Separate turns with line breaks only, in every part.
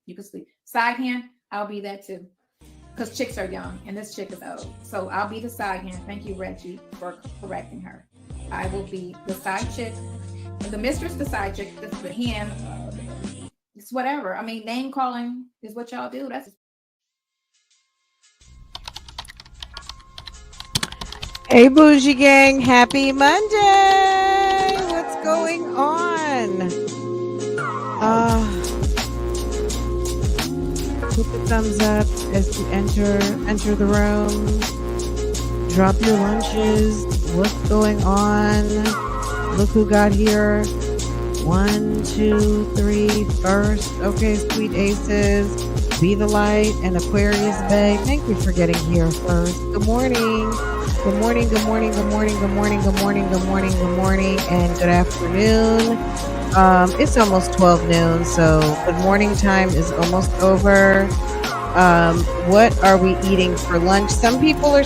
You can sleep. Side hand, I'll be that too. Because chicks are young and this chick is old. So I'll be the side hand. Thank you, Reggie, for correcting her. I will be the side chick. The mistress, the side chick, the hand. It's whatever. I mean, name calling is what y'all do. That's
Hey, Bougie Gang. Happy Monday. What's going on? Put the thumbs up as you enter the room. Drop your lunches. What's going on? Look who got here. 1, 2, 3, first. Okay, sweet aces. Be the light and Aquarius Bay. Thank you for getting here first. Good morning. Good morning, good morning, good morning, good morning, good morning, good morning, good morning, and good afternoon. It's almost 12 noon, so good morning time is almost over. What are we eating for lunch? Some people are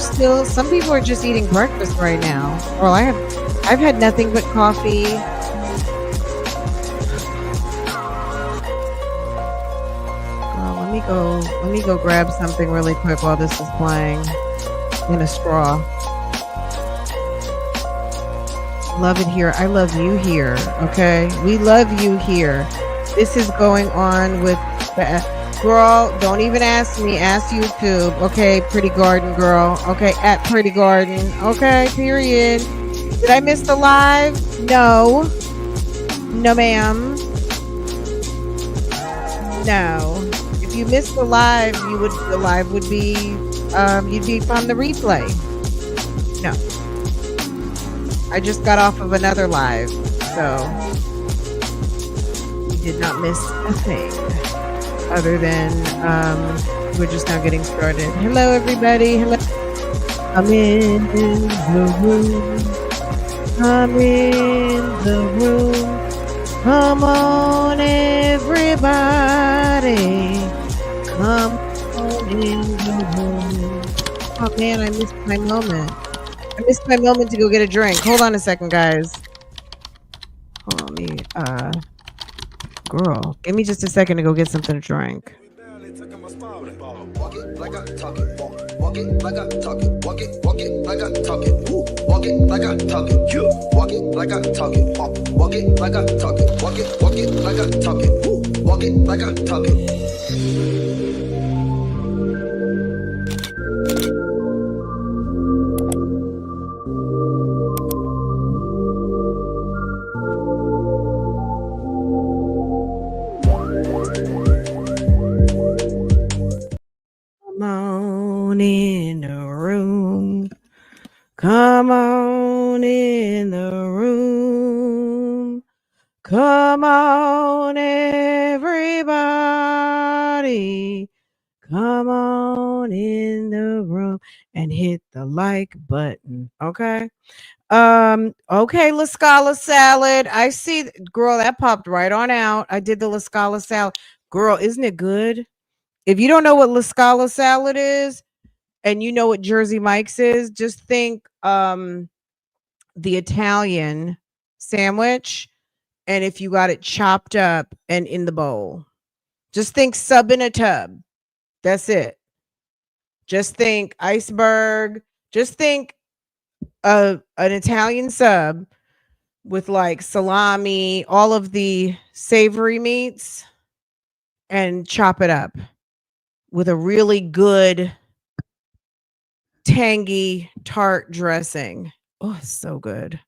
just eating breakfast right now. Well, I've had nothing but coffee. Let me go grab something really quick while this is playing in a straw. Love it here. I love you here. Okay. We love you here. This is going on with the girl. Don't even ask me. Ask YouTube. Okay. Pretty Garden girl. Okay. At Pretty Garden. Okay. Period. Did I miss the live? No. No, ma'am. No. If you missed the live, the live would be you'd be on the replay. No. I just got off of another live, so we did not miss a thing other than we're just now getting started. Hello, everybody. Hello. I'm in the room. I'm in the room. Come on, everybody. Come on in the room. Oh, man, I missed my moment. I missed my moment to go get a drink. Hold on a second, guys. Hold on, me. Girl, give me just a second to go get something to drink. Walk it like I talk it. Walk it like I talk it. Walk it like I talk it. Walk it like I talk it. Walk it like I talk it. Walk it like I talk it. Walk it like I talk it. Walk it like I talk it. In the room. Come on in the room. Come on, everybody. Come on in the room and hit the like button. Okay. Okay, La Scala salad. I see, girl, that popped right on out. I did the La Scala salad. Girl, isn't it good? If you don't know what La Scala salad is, and you know what Jersey Mike's is, just think the Italian sandwich, and if you got it chopped up and in the bowl. Just think sub in a tub. That's it. Just think iceberg. Just think an Italian sub with like salami, all of the savory meats, and chop it up with a really good tangy tart dressing. Oh, it's so good.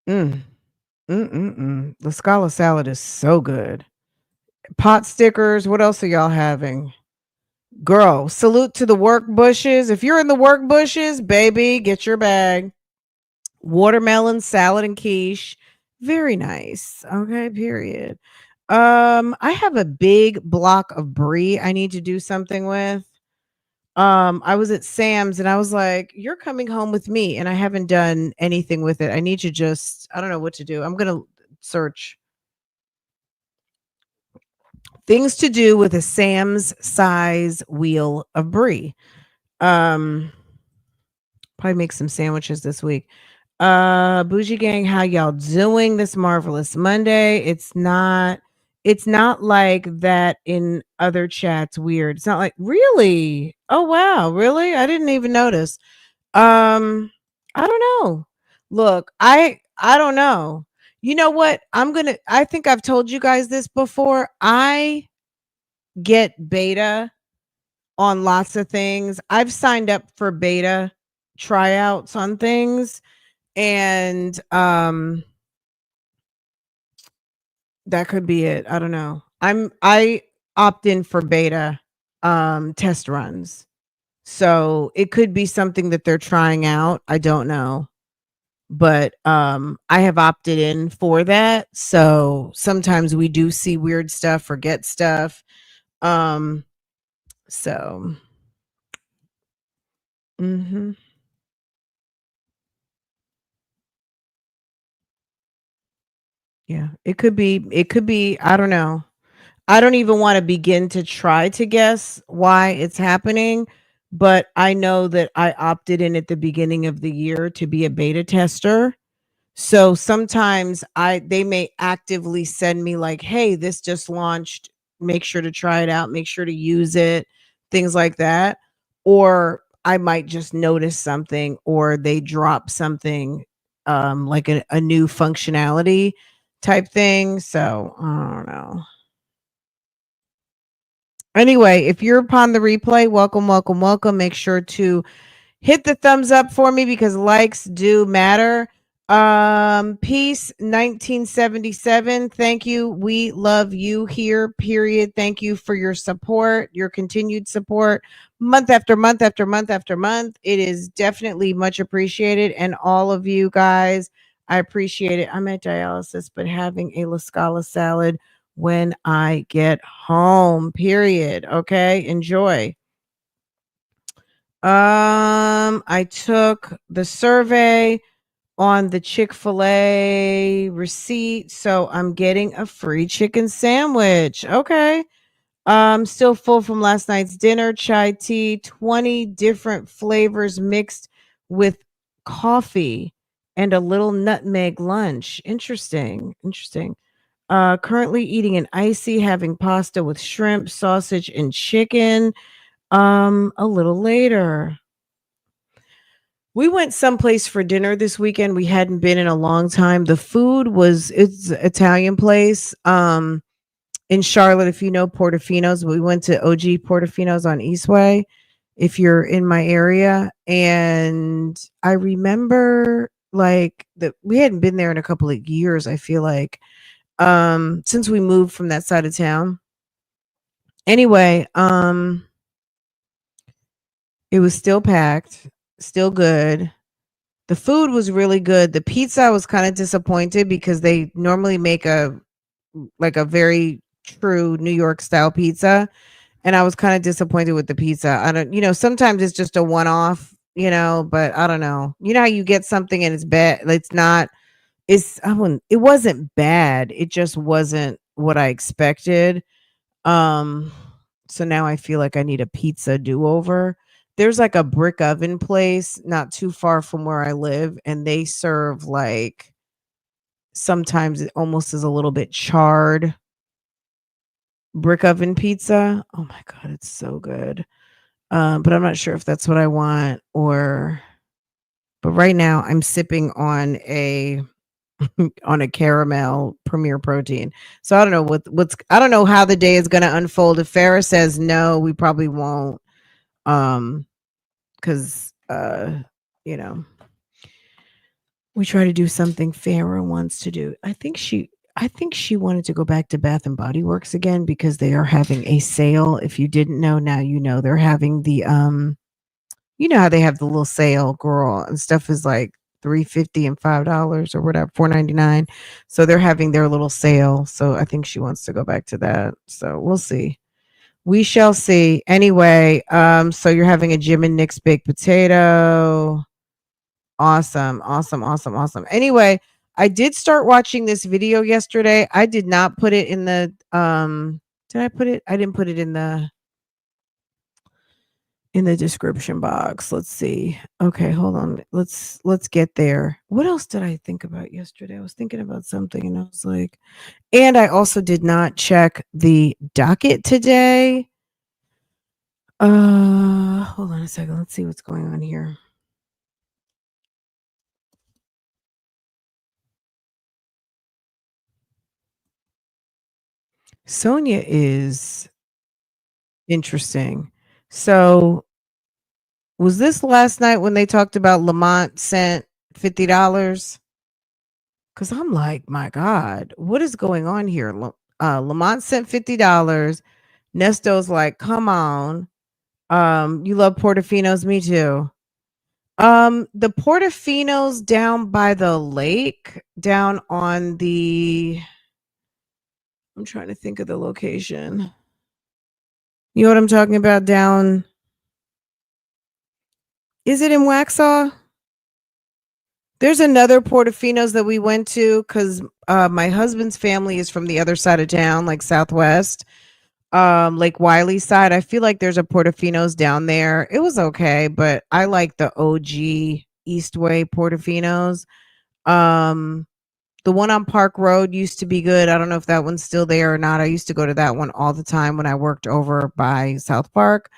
La Scala salad is so good. Pot stickers. What else are y'all having? Girl, salute to the work bushes. If you're in the work bushes, baby, get your bag. Watermelon salad and quiche. Very nice. Okay, period. I have a big block of brie I need to do something with. I was at Sam's and I was like, you're coming home with me, and I haven't done anything with it. I need to I don't know what to do. I'm going to search things to do with a Sam's size wheel of brie. Probably make some sandwiches this week. Bougie Gang, how y'all doing this marvelous Monday? It's not It's not like that in other chats. Weird. It's not like, really? Oh wow, really? I didn't even notice. Um, I don't know. Look, I don't know. You know what? I think I've told you guys this before. I get beta on lots of things. I've signed up for beta tryouts on things, and that could be it. I don't know. I opt in for beta test runs. So it could be something that they're trying out. I don't know. But I have opted in for that. So sometimes we do see weird stuff, forget stuff. Um so mhm. Yeah, it could be, I don't know. I don't even want to begin to try to guess why it's happening, but I know that I opted in at the beginning of the year to be a beta tester. So sometimes I they may actively send me like, "Hey, this just launched. Make sure to try it out, make sure to use it," things like that. Or I might just notice something, or they drop something like a new functionality type thing. So I don't know. Anyway, if you're upon the replay, welcome, welcome, welcome. Make sure to hit the thumbs up for me because likes do matter. Peace 1977. Thank you. We love you here. Period. Thank you for your support, your continued support month after month after month after month. It is definitely much appreciated. And all of you guys, I appreciate it. I'm at dialysis, but having a La Scala salad when I get home. Period. Okay. Enjoy. I took the survey on the Chick-fil-A receipt, so I'm getting a free chicken sandwich. Okay. Still full from last night's dinner, chai tea, 20 different flavors mixed with coffee and a little nutmeg lunch. Interesting. Interesting. Currently eating an icy, having pasta with shrimp, sausage, and chicken. A little later. We went someplace for dinner this weekend. We hadn't been in a long time. The food was it's an Italian place. In Charlotte, if you know Portofino's, we went to OG Portofino's on Eastway, if you're in my area. And I remember like that we hadn't been there in a couple of years, I feel like. Since we moved from that side of town. Anyway, it was still packed, still good. The food was really good. The pizza I was kind of disappointed because they normally make a very true New York style pizza, and I was kind of disappointed with the pizza. I don't, sometimes it's just a one off, but I don't know. You know how you get something and it's bad, it's not it's I wouldn't it wasn't bad. It just wasn't what I expected. Um, so now I feel like I need a pizza do-over. There's like a brick oven place not too far from where I live, and they serve like sometimes it almost is a little bit charred brick oven pizza. Oh my god, it's so good. But I'm not sure if that's what I want or but right now I'm sipping on a on a caramel premier protein. So I don't know what's I don't know how the day is going to unfold. If Farrah says no, we probably won't. Cuz you know, we try to do something Farrah wants to do. I think she wanted to go back to Bath and Body Works again because they are having a sale. If you didn't know, now you know. They're having the you know how they have the little sale, girl, and stuff is like $3.50 and $5 or whatever, $4.99. So they're having their little sale. So I think she wants to go back to that. So we'll see. We shall see. Anyway, so you're having a Jim and Nick's baked potato. Awesome, awesome, awesome, awesome. Anyway, I did start watching this video yesterday. I did not put it in the did I put it? I didn't put it in in the description box. Let's see. Okay, hold on. Let's get there. What else did I think about yesterday? I was thinking about something and I was like, and I also did not check the docket today. Hold on a second. Let's see what's going on here. Sonia is interesting. So, was this last night when they talked about Lamont sent $50? Because I'm like, my God, what is going on here? Lamont sent $50. Nesto's like, come on. You love Portofino's, me too. The Portofino's down by the lake, down on the, I'm trying to think of the location. You know what I'm talking about? Down, is it in Waxhaw? There's another Portofino's that we went to because my husband's family is from the other side of town, like Southwest, Lake Wiley side. I feel like there's a Portofino's down there. It was okay, but I like the OG Eastway Portofino's. The one on Park Road used to be good. I don't know if that one's still there or not. I used to go to that one all the time when I worked over by South Park.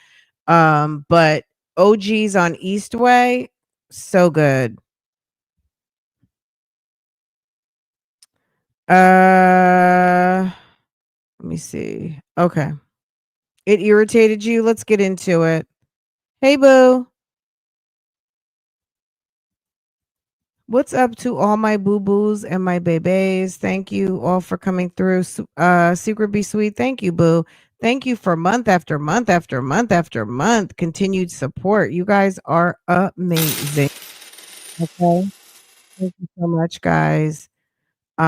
But OG's on Eastway, so good. Let me see. Okay. It irritated you. Let's get into it. Hey, boo. What's up to all my boo-boos and my babies? Thank you all for coming through. Secret Be Sweet. Thank you, boo. Thank you for month after month after month after month continued support. You guys are amazing. Okay. Thank you so much, guys. It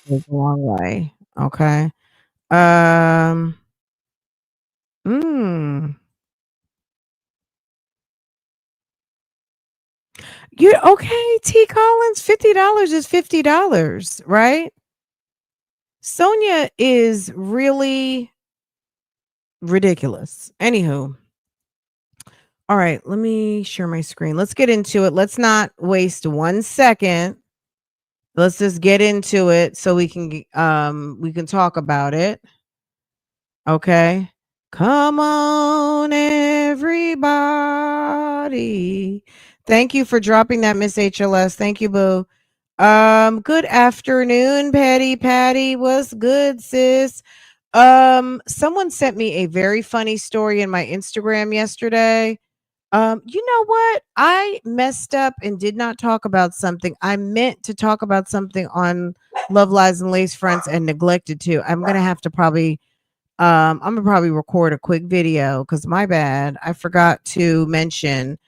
goes a long way. Okay. Um, mm. You okay, T Collins? $50 is $50, right? Sonia is really ridiculous. Anywho. All right, let me share my screen. Let's get into it. Let's not waste 1 second. Let's just get into it so we can talk about it. Okay. Come on, everybody. Thank you for dropping that, Miss HLS. Thank you, boo. Good afternoon, Patty. What's good, sis? Someone sent me a very funny story in my Instagram yesterday. You know what? I messed up and did not talk about something. I meant to talk about something on Love Lies and Lace Fronts and neglected to. I'm gonna have to probably I'm gonna probably record a quick video because my bad. I forgot to mention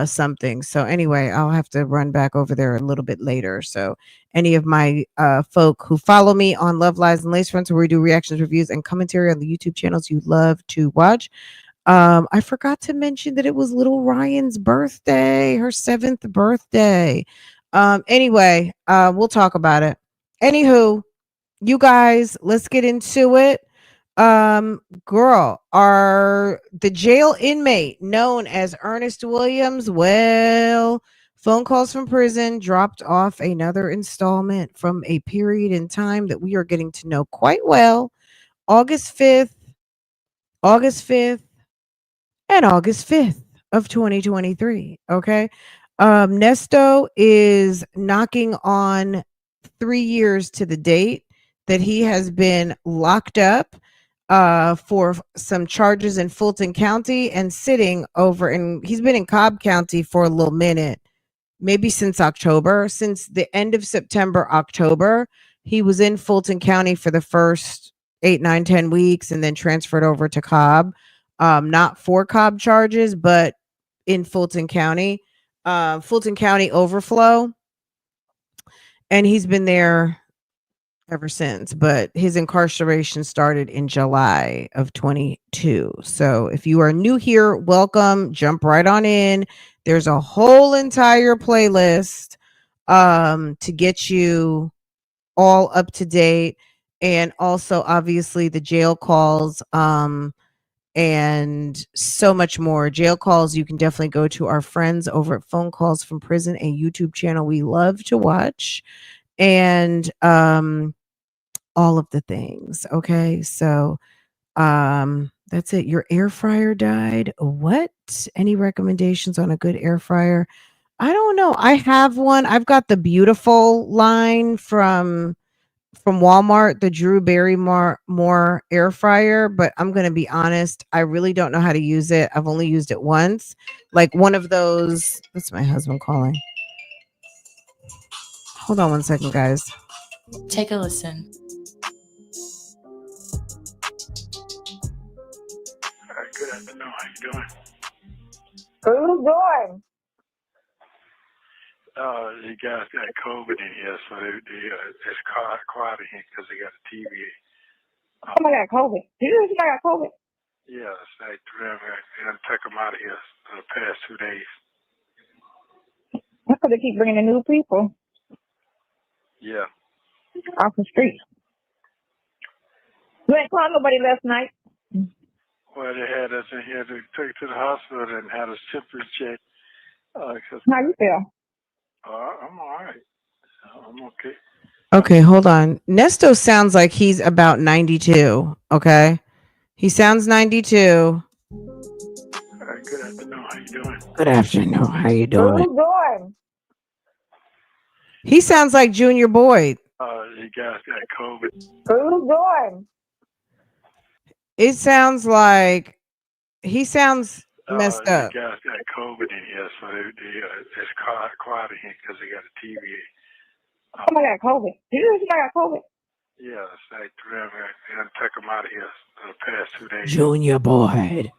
something. So anyway, I'll have to run back over there a little bit later. So any of my folk who follow me on Love Lies and Lace Fronts, where we do reactions, reviews, and commentary on the YouTube channels you love to watch. I forgot to mention that it was little Ryan's birthday, her 7th birthday. Anyway, we'll talk about it. Anywho, you guys, let's get into it. Girl, are the jail inmate known as Earnest Williams? Well, phone calls from prison dropped off another installment from a period in time that we are getting to know quite well. August 5th, and August 5th of 2023. Okay. Nesto is knocking on 3 years to the date that he has been locked up for some charges in Fulton County and sitting over, and he's been in Cobb County for a little minute, maybe since October, since the end of September, October. He was in Fulton County for the first 8, 9, 10 weeks and then transferred over to Cobb. Not for Cobb charges, but in Fulton County overflow. And he's been there ever since, but his incarceration started in July of 22. So if you are new here, welcome, jump right on in. There's a whole entire playlist to get you all up to date, and also obviously the jail calls and so much more. Jail calls, you can definitely go to our friends over at Phone Calls from Prison, a YouTube channel we love to watch, and all of the things. Okay, so that's it. Your air fryer died. What? Any recommendations on a good air fryer? I don't know. I have one. I've got the beautiful line from Walmart, the Drew Barrymore air fryer, but I'm going to be honest, I really don't know how to use it. I've only used it once. Like one of those, that's my husband calling. Hold on one second, guys.
Take a listen.
Good afternoon. How you doing?
Who's doing?
You guys got COVID in here, so it's quiet in here because they got a TV.
Somebody got COVID. Did you know somebody got COVID?
Yeah, it's like and took them out of here for the past 2 days.
That's because they keep bringing in new people
Yeah.
off the street. You ain't called nobody last night.
Well, they had us in here to take to the hospital and had a temperature check.
How you feel?
I'm all right. I'm okay.
Okay, hold on. Nesto sounds like he's about 92. Okay. He sounds 92.
Good afternoon. How you doing?
Good afternoon. How you doing?
Who's doing?
He sounds like Junior Boyd.
You guys got COVID.
Who's doing?
It sounds like he sounds messed up.
You guys got COVID in here, so it's quiet in here because they got a TV.
Somebody got COVID. Did you know somebody got COVID?
Yeah, it's like and took them out of here for the past 2 days.
Junior Boyd.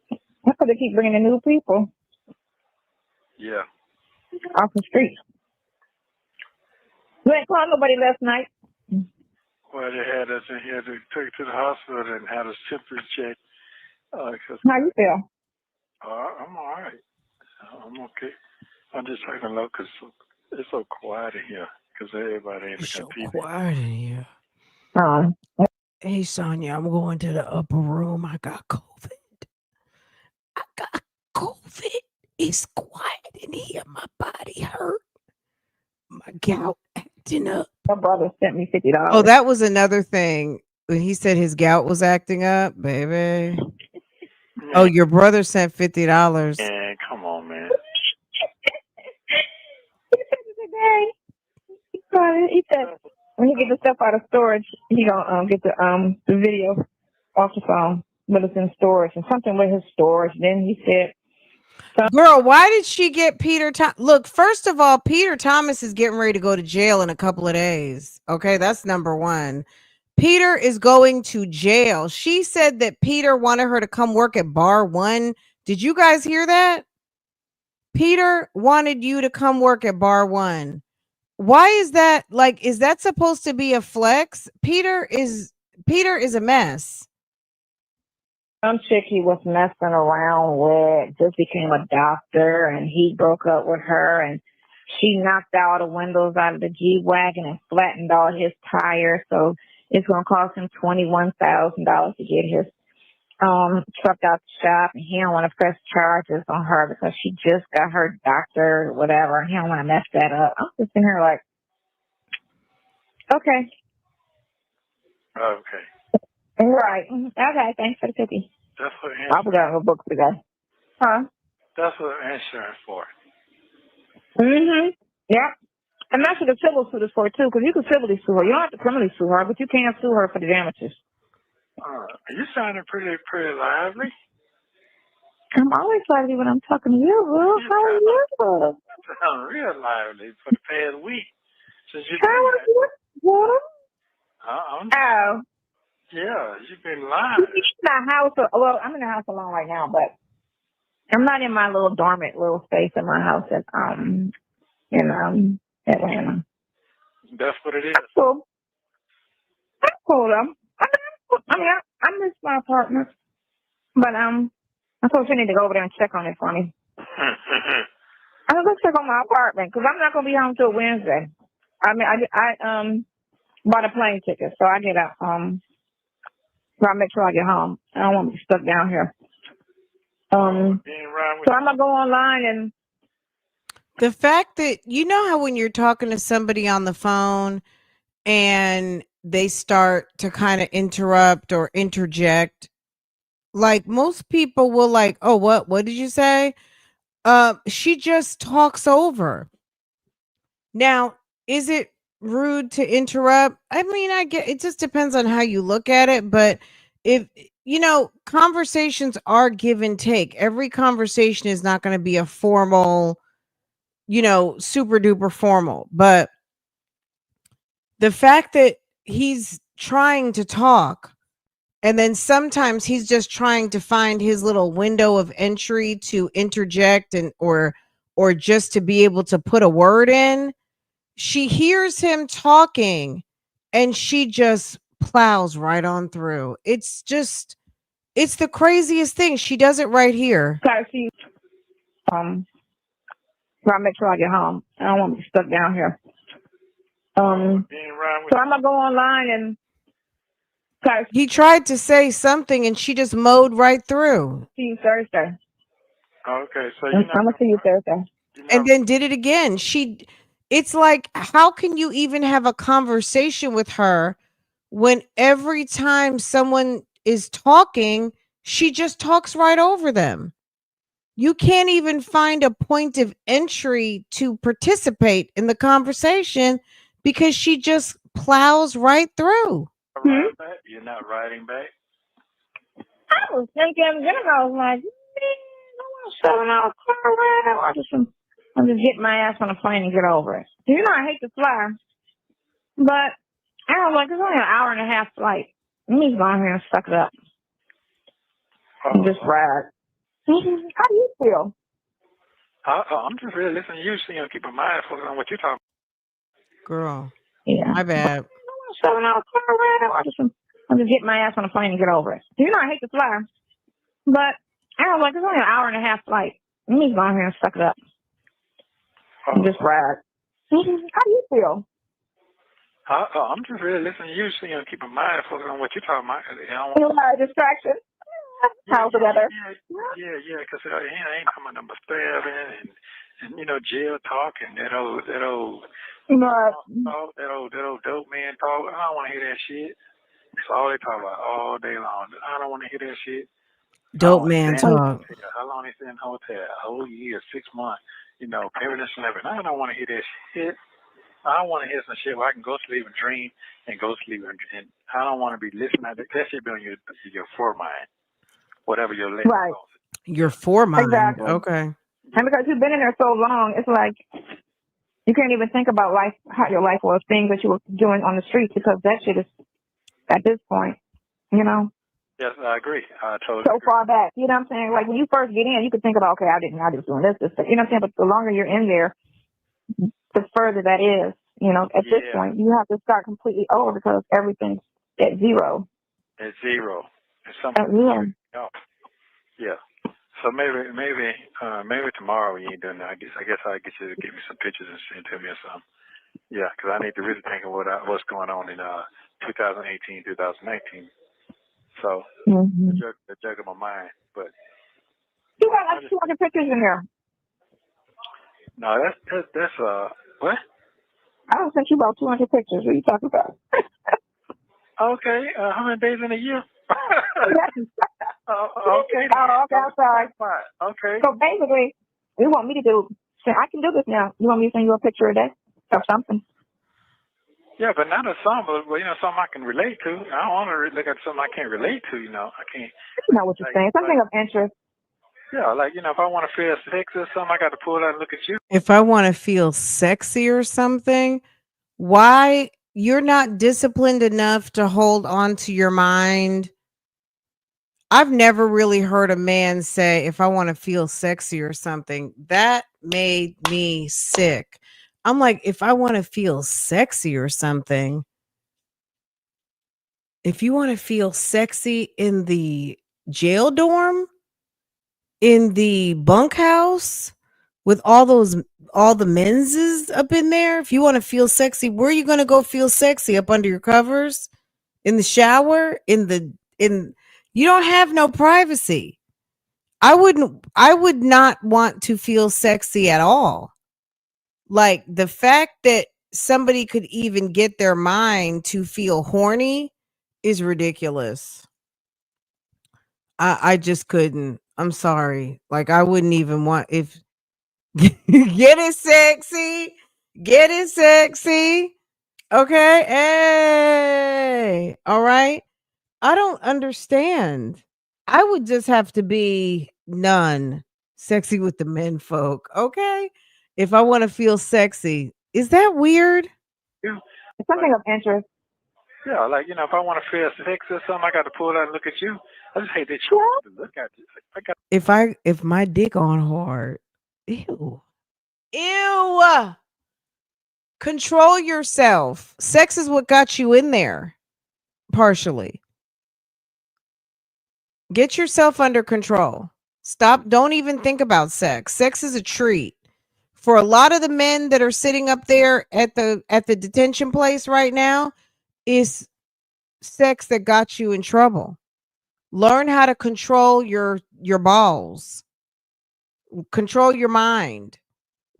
That's because they keep bringing in new people
Yeah.
off the street. You ain't called nobody last night.
Well, they had us in here to take to the hospital and had a temperature check.
How you feel?
I'm all right. I'm okay. I'm just taking a look because it's so quiet in here because everybody ain't
It's so
looking at TV.
quiet in here. Hey, Sonia, I'm going to the upper room. I got COVID. It's quiet in here. My body hurt. My gout acting up.
My brother sent me $50.
Oh, that was another thing. When he said his gout was acting up, baby.
Man,
Oh, your brother sent $50.
man, come on, man.
He said when he get the stuff out of storage, he gonna get the video off the phone, but it's in storage and something with his storage. Then he said,
Girl, why did she get Peter? Look, first of all, Peter Thomas is getting ready to go to jail in a couple of days. Okay, that's number one. Peter is going to jail. She said that Peter wanted her to come work at Bar One. Did you guys hear that? Peter wanted you to come work at Bar One. Why is that? Like, is that supposed to be a flex? Peter is a mess.
some chick he was messing around with just became a doctor, and he broke up with her, and she knocked all the windows out of the G-Wagon and flattened all his tires. So it's going to cost him $21,000 to get his truck out the shop, and he don't want to press charges on her because she just got her doctor or whatever. He don't want to mess that up. I'm just sitting here like, okay.
Okay.
Right. Okay, thanks for the 50.
That's what
I forgot her book today. Huh?
That's what insurance for.
Mm-hmm. Yeah. And that's what the civil suit is for, too, because you can civilly sue her. You don't have to criminally sue her, but you can't sue her for the damages.
You sounding pretty lively.
I'm always lively when I'm talking to you, Will. How are you?
You sound real lively for the past week since you've
How
been
are you? What? Oh.
Yeah, you've been lying.
My house, well, I'm in the house alone right now, but I'm not in my little dormant little space in my house in Atlanta.
That's what it is.
That's cool. That's cool though. I miss my apartment, but I suppose you need to go over there and check on it for me. I'm gonna check on my apartment because I'm not gonna be home till Wednesday. I mean, I bought a plane ticket, so I get a
So I make sure I get home. I don't want to be stuck down here. So I'm gonna go online and
The fact that you know how when you're talking to somebody on the phone and they start to kind of interrupt or interject, like most people will like, oh, what did you say? She just talks over. Now, is it rude to interrupt? I mean, I get it just depends on how you look at it, but if conversations are give and take. Every conversation is not going to be a formal, super duper formal, but the fact that he's trying to talk and then sometimes he's just trying to find his little window of entry to interject and or just to be able to put a word in. She hears him talking and she just plows right on through. It's the craziest thing. She does it right here.
try to see. So I make sure I get home. I don't want to be stuck down here. So I'm gonna go online and try to
He tried to say something and she just mowed right through.
see you Thursday.
Okay, so
I'm gonna see you Thursday.
And then did it again. It's like, how can you even have a conversation with her when every time someone is talking, she just talks right over them? You can't even find a point of entry to participate in the conversation because she just plows right through.
You're not riding back?
I was thinking, then I was like, man, I want to $7 car ride. I'll just get my ass on a plane and get over it. You know, I hate to fly, but I was like, it's only an hour and a half flight. Let me go in here and suck it up and just ride. How do you feel?
I'm just really listening to you, so keep my mind focused on what you're talking
Girl,
Yeah.
my bad.
$7 car ride. I'll just get my ass on a plane and get over it. You know, I hate to fly, but I was like, it's only an hour and a half flight. Let me go in here and suck it up and just ride. How do you feel?
I'm just really listening to you, so keep my mind focused on what you're talking about.
You know, my distraction. How's the weather?
Yeah, because it ain't coming number 7 and jail talk and that old talk, that old dope man talk. I don't want to hear that shit. That's all they talk about all day long. I don't want to hear that shit.
Dope man talk.
How long they stay in the hotel? A whole year, 6 months. Parents and everything. I don't want to hear that shit. I want to hear some shit where I can go sleep and dream and go sleep and I don't want to be listening to that. That should be on your foremind, whatever your list.
Right.
Your foremind.
Exactly.
Okay.
And because you've been in there so long, it's like you can't even think about life, how your life was, things that you were doing on the streets, because that shit is at this point,
Yes, I agree. I totally
so
agree.
far back. You know what I'm saying? Like when you first get in, you could think about, okay, I was doing this. You know what I'm saying? But the longer you're in there, the further that is. At this point, you have to start completely over because everything's at zero.
At zero. It's something. Yeah. So maybe tomorrow when you ain't done that, I guess I'll get you to give me some pictures and send to me or something. Yeah, because I need to really think of what's going on in 2018, 2019. So the jug of my mind, but
you got like 200 pictures in there.
No, that's what?
I don't think you about 200 pictures. What are you talking about?
Okay, how many days in a year? Okay.
Oh, okay, I'm sorry.
Okay.
So basically, you want me to do? I can do this now. You want me to send you a picture a day or something?
Yeah, but not a song, but something I can relate to. I don't want to look at something I can't relate to. I can't.
You know what you're saying? Something of interest.
Yeah, like if I want to feel sexy or something, I got to pull out and look at you.
If I want to feel sexy or something, why you're not disciplined enough to hold on to your mind? I've never really heard a man say, if I want to feel sexy or something. That made me sick. I'm like, if I want to feel sexy or something, if you want to feel sexy in the jail dorm, in the bunkhouse, with all the menses up in there, if you want to feel sexy, where are you going to go feel sexy? Up under your covers? In the shower? In in, you don't have no privacy. I would not want to feel sexy at all. Like the fact that somebody could even get their mind to feel horny is ridiculous. I just couldn't. I'm sorry. Like I wouldn't even want if get it sexy. Get it sexy. Okay. Hey. All right. I don't understand. I would just have to be none sexy with the men folk. Okay. If I want to feel sexy. Is that weird?
Yeah.
It's something of interest.
Yeah, like, you know, if I want to feel sex or something, I got to pull out and look at you. I just hate that you want to look at you. I got
If my dick on hard, ew. Ew. Control yourself. Sex is what got you in there, partially. Get yourself under control. Stop. Don't even think about sex. Sex is a treat. For a lot of the men that are sitting up there at the detention place right now, is sex that got you in trouble. Learn how to control your balls. Control your mind.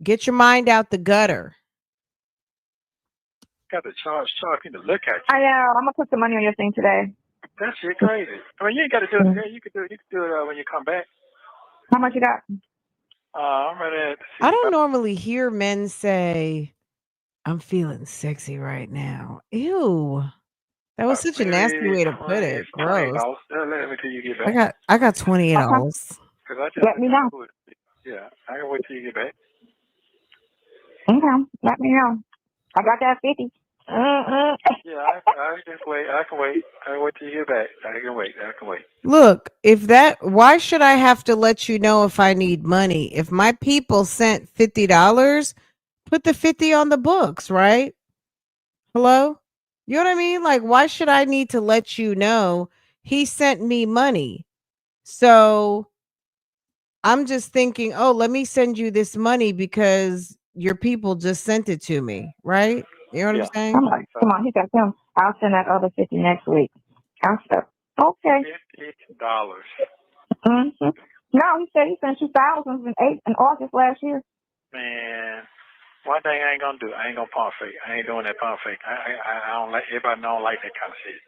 Get your mind out the gutter.
to charge me to look at you.
I know. I'm gonna put some money on your thing today.
That shit crazy. I mean, you ain't got to do it today. You can do it when you come back.
How much you got?
I'm ready to see.
I don't normally hear men say, I'm feeling sexy right now. Ew. That was such a nasty way to put it. Gross.
Let me till you get back.
I got $28.
I just
Let me know.
Yeah, I can wait till you get back.
Okay. Let me know. I got that 50.
Yeah, I just wait. I can wait. I can wait till you get back. I can wait.
Look, why should I have to let you know if I need money? If my people sent $50, put the 50 on the books, right? Hello? You know what I mean? Like, why should I need to let you know he sent me money? So I'm just thinking, oh, let me send you this money because your people just sent it to me, right? You know what I'm saying?
I'm like, come on, he got him. I'll send that other 50 next week. I'll say, okay.
$50.
Mm-hmm. No, he said he sent you thousands in August last year.
Man, one thing I ain't gonna do. I ain't gonna pump fake. I ain't doing that pump fake. I don't like. Everybody don't like that kind of shit.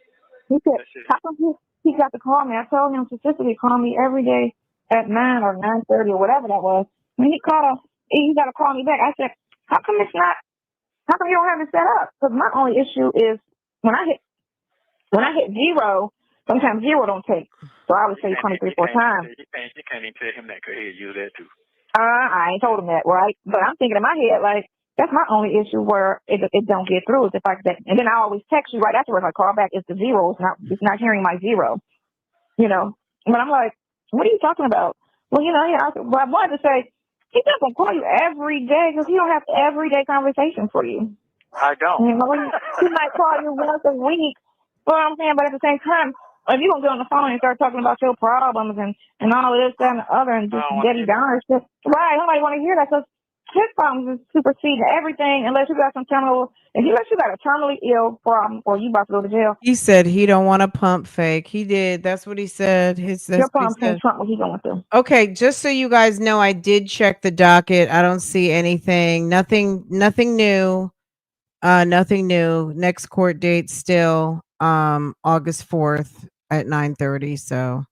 He said, how come he got to call me? I told him specifically call me every day at 9 or 9:30 or whatever that was. When he called, he got to call me back. I said, how come you don't have it set up? Because my only issue is when I hit zero, sometimes zero don't take. So I would say 23 4 times.
You can't even tell him that because he'll use that too.
I ain't told him that, right? But I'm thinking in my head, like, that's my only issue where it don't get through is the fact that, and then I always text you right afterwards. I call back, it's the zero. It's not hearing my zero, you know. But I'm like, what are you talking about? Well, you know, well, I wanted to say, he's not gonna call you every day because he don't have everyday conversation for you.
I don't.
You know, he might call you once a week. But I'm saying, but at the same time, if you're gonna get on the phone and start talking about your problems and all of this, that, and the other, and just Debbie Downer shit, right? Nobody want to hear that because his problems is superseding everything unless you got some terminal. Unless you got a terminally ill problem or you about to go to jail.
He said he don't want to pump fake. He did. That's what he said.
Your problem can't trump what he going through.
Okay, just so you guys know, I did check the docket. I don't see anything. Nothing new. Nothing new. Next court date still August 4th at 9:30. So,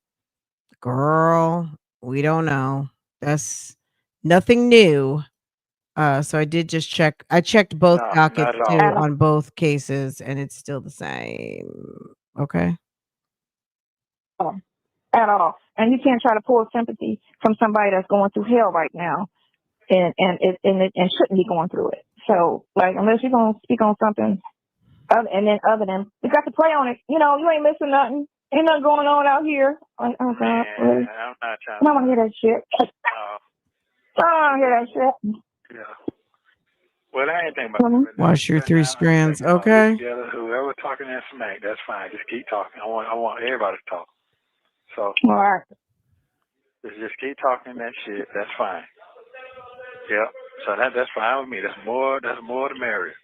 girl, we don't know. That's nothing new. So I did just check. I checked both dockets too on both cases, and it's still the same. Okay.
At all. And you can't try to pull sympathy from somebody that's going through hell right now, and shouldn't be going through it. So, like, unless you're gonna speak on something, other than you got to pray on it. You know, you ain't missing nothing. Ain't nothing going on out here. Like, oh God, really?
I'm not trying.
I don't want to hear that shit. I don't want to hear that shit.
Yeah. Well, I ain't thinking about it.
Wash your 3 strands, okay?
Whoever talking that smack, that's fine. Just keep talking. I want everybody to talk. So,
all right.
Just keep talking that shit. That's fine. Yep. So that's fine with me. That's more the merrier.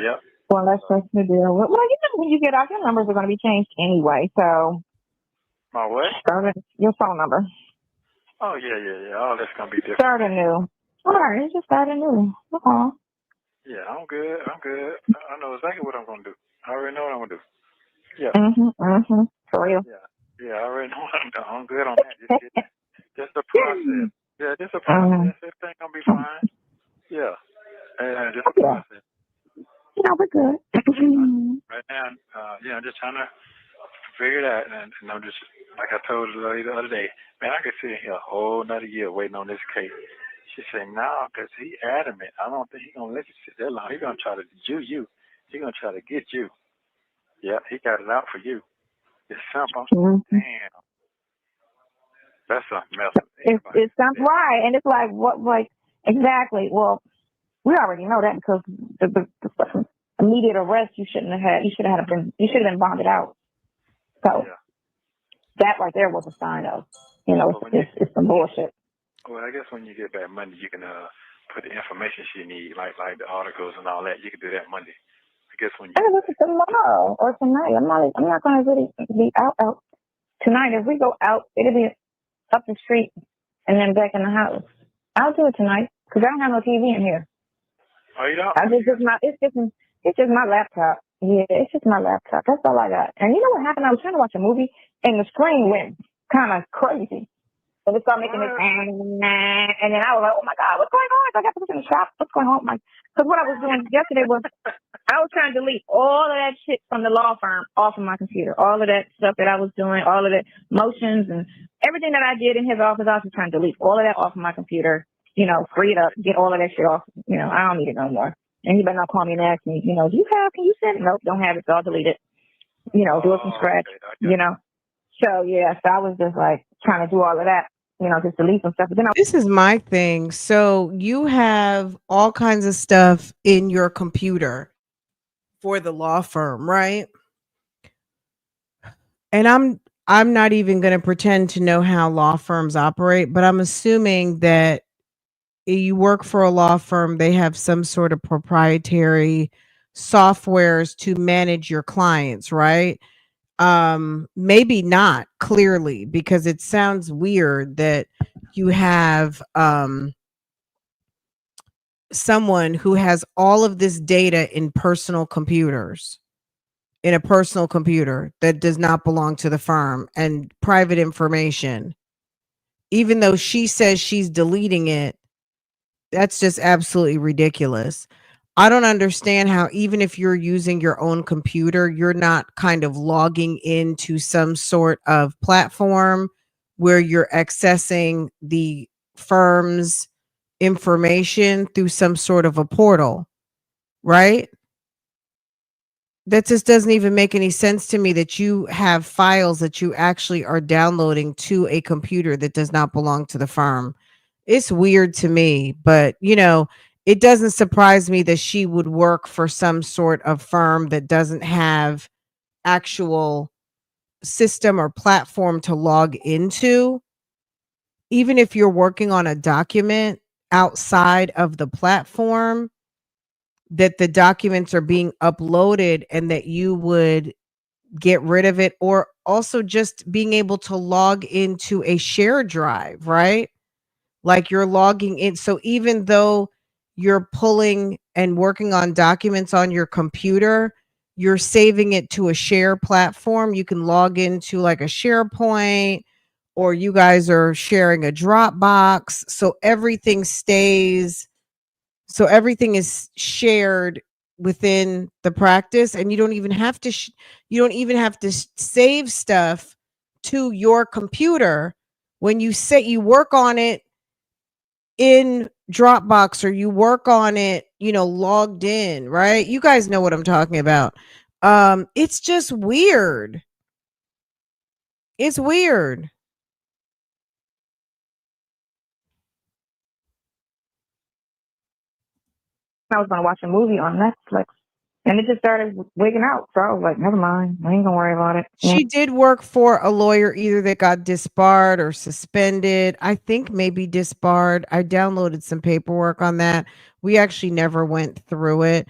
Yep.
Well, that's just the deal. Well, you know, when you get out, your numbers are going to be changed anyway. So,
My what?
your phone number.
Oh, yeah. All that's going to be different.
Start anew. All right, just start anew.
Yeah, I'm good. I know exactly what I'm going to do. I already know what I'm going to do. Yeah.
For real.
Yeah, I already know what I'm doing. I'm good on that. Just the process. Yeah, just a process. Everything going to be fine. Yeah. Just a process.
Yeah, we're good.
Right now, I'm just trying to figure it out. And I'm just, like I told the lady the other day, man, I could sit here a whole nother year waiting on this case. She said, no, because he adamant. I don't think he's going to let you sit that long. He's going to try to do you. He's going to try to get you. Yeah, he got it out for you. It's simple. Damn. That's a mess.
It's something right. And it's like, exactly. Well, we already know that because the immediate arrest you should have been bonded out. So that right there was a sign of, it's some bullshit.
Well, I guess when you get back Monday, you can put the information she need, like the articles and all that. You can do that Monday. I guess when you.
Look at tomorrow or tonight. I'm not going to really be out tonight. If we go out, it'll be up the street and then back in the house. I'll do it tonight because I don't have no TV in here.
Oh, you don't?
It's just my laptop. Yeah, it's just my laptop. That's all I got. And you know what happened? I was trying to watch a movie and the screen went kind of crazy. And it started making this, and then I was like, oh my God, what's going on? So I got to look in the shop. What's going on? Because what I was doing yesterday was I was trying to delete all of that shit from the law firm off of my computer. All of that stuff that I was doing, all of the motions and everything that I did in his office, I was just trying to delete all of that off of my computer, free it up, get all of that shit off. I don't need it no more. And he better not call me and ask me, can you send it? Nope, don't have it, so I'll delete it. Do it from scratch, So, yeah, so I was just like trying to do all of that, just delete some stuff. But then
this is my thing. So you have all kinds of stuff in your computer for the law firm, right? And I'm not even going to pretend to know how law firms operate, but I'm assuming that you work for a law firm, they have some sort of proprietary softwares to manage your clients, right? Maybe not clearly, because it sounds weird that you have someone who has all of this data in a personal computer that does not belong to the firm and private information, even though she says she's deleting it. That's just absolutely ridiculous. I don't understand how, even if you're using your own computer, you're not kind of logging into some sort of platform where you're accessing the firm's information through some sort of a portal, right? That just doesn't even make any sense to me, that you have files that you actually are downloading to a computer that does not belong to the firm. It's weird to me, but it doesn't surprise me that she would work for some sort of firm that doesn't have actual system or platform to log into. Even if you're working on a document outside of the platform, that the documents are being uploaded and that you would get rid of it, or also just being able to log into a shared drive, right? Like you're logging in. So even though you're pulling and working on documents on your computer, you're saving it to a share platform. You can log into like a SharePoint, or you guys are sharing a Dropbox. So everything is shared within the practice, and you don't even have to save stuff to your computer when you work on it in Dropbox, or you work on it, logged in, right? You guys know what I'm talking about. It's just weird. It's weird.
I was going to watch a movie on Netflix, and it just started wigging out. So I was like, never mind. I ain't going to worry about it.
She did work for a lawyer either that got disbarred or suspended. I think maybe disbarred. I downloaded some paperwork on that. We actually never went through it.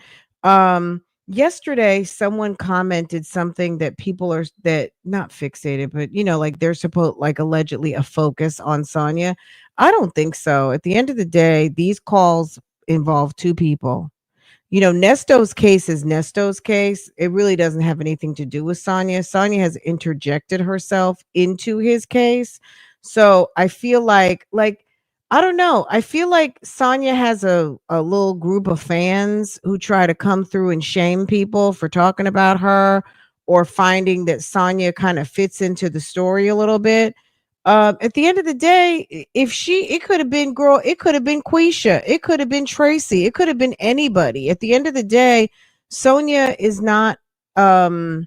yesterday someone commented something that people are that not fixated, but like they're supposed like allegedly a focus on Sonya. I don't think so. At the end of the day, these calls involve two people. Nesto's case is Nesto's case. It really doesn't have anything to do with Sonya. Sonya has interjected herself into his case. So I feel like I don't know. I feel like Sonya has a little group of fans who try to come through and shame people for talking about her or finding that Sonya kind of fits into the story a little bit. At the end of the day, it could have been girl, it could have been Quisha, it could have been Tracy, it could have been anybody. At the end of the day, Sonia is not, I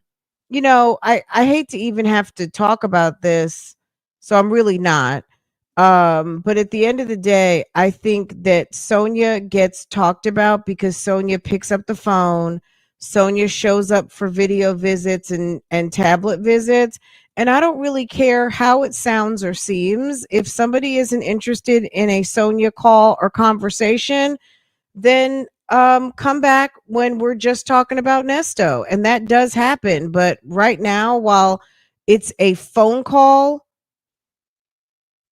hate to even have to talk about this, so I'm really not. But at the end of the day, I think that Sonia gets talked about because Sonia picks up the phone. Sonia shows up for video visits and tablet visits. And I don't really care how it sounds or seems. If somebody isn't interested in a Sonia call or conversation, then come back when we're just talking about Nesto. And that does happen. But right now, while it's a phone call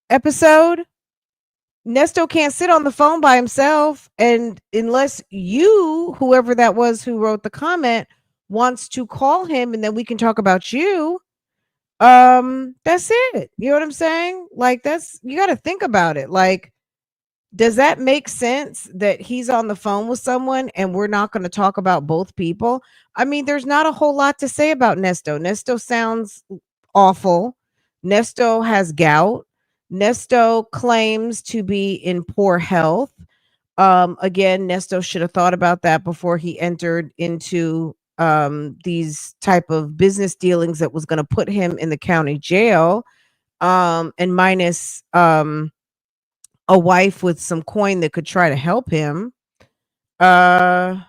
episode, Nesto can't sit on the phone by himself. And unless you, whoever that was who wrote the comment, wants to call him and then we can talk about you, that's it. You know what I'm saying? Like, that's, you got to think about it. Like, does that make sense that he's on the phone with someone and we're not going to talk about both people? I mean, there's not a whole lot to say about Nesto. Nesto sounds awful. Nesto has gout. Nesto claims to be in poor health. Again, Nesto should have thought about that before he entered into these type of business dealings that was going to put him in the county jail, and minus a wife with some coin that could try to help him. Nobody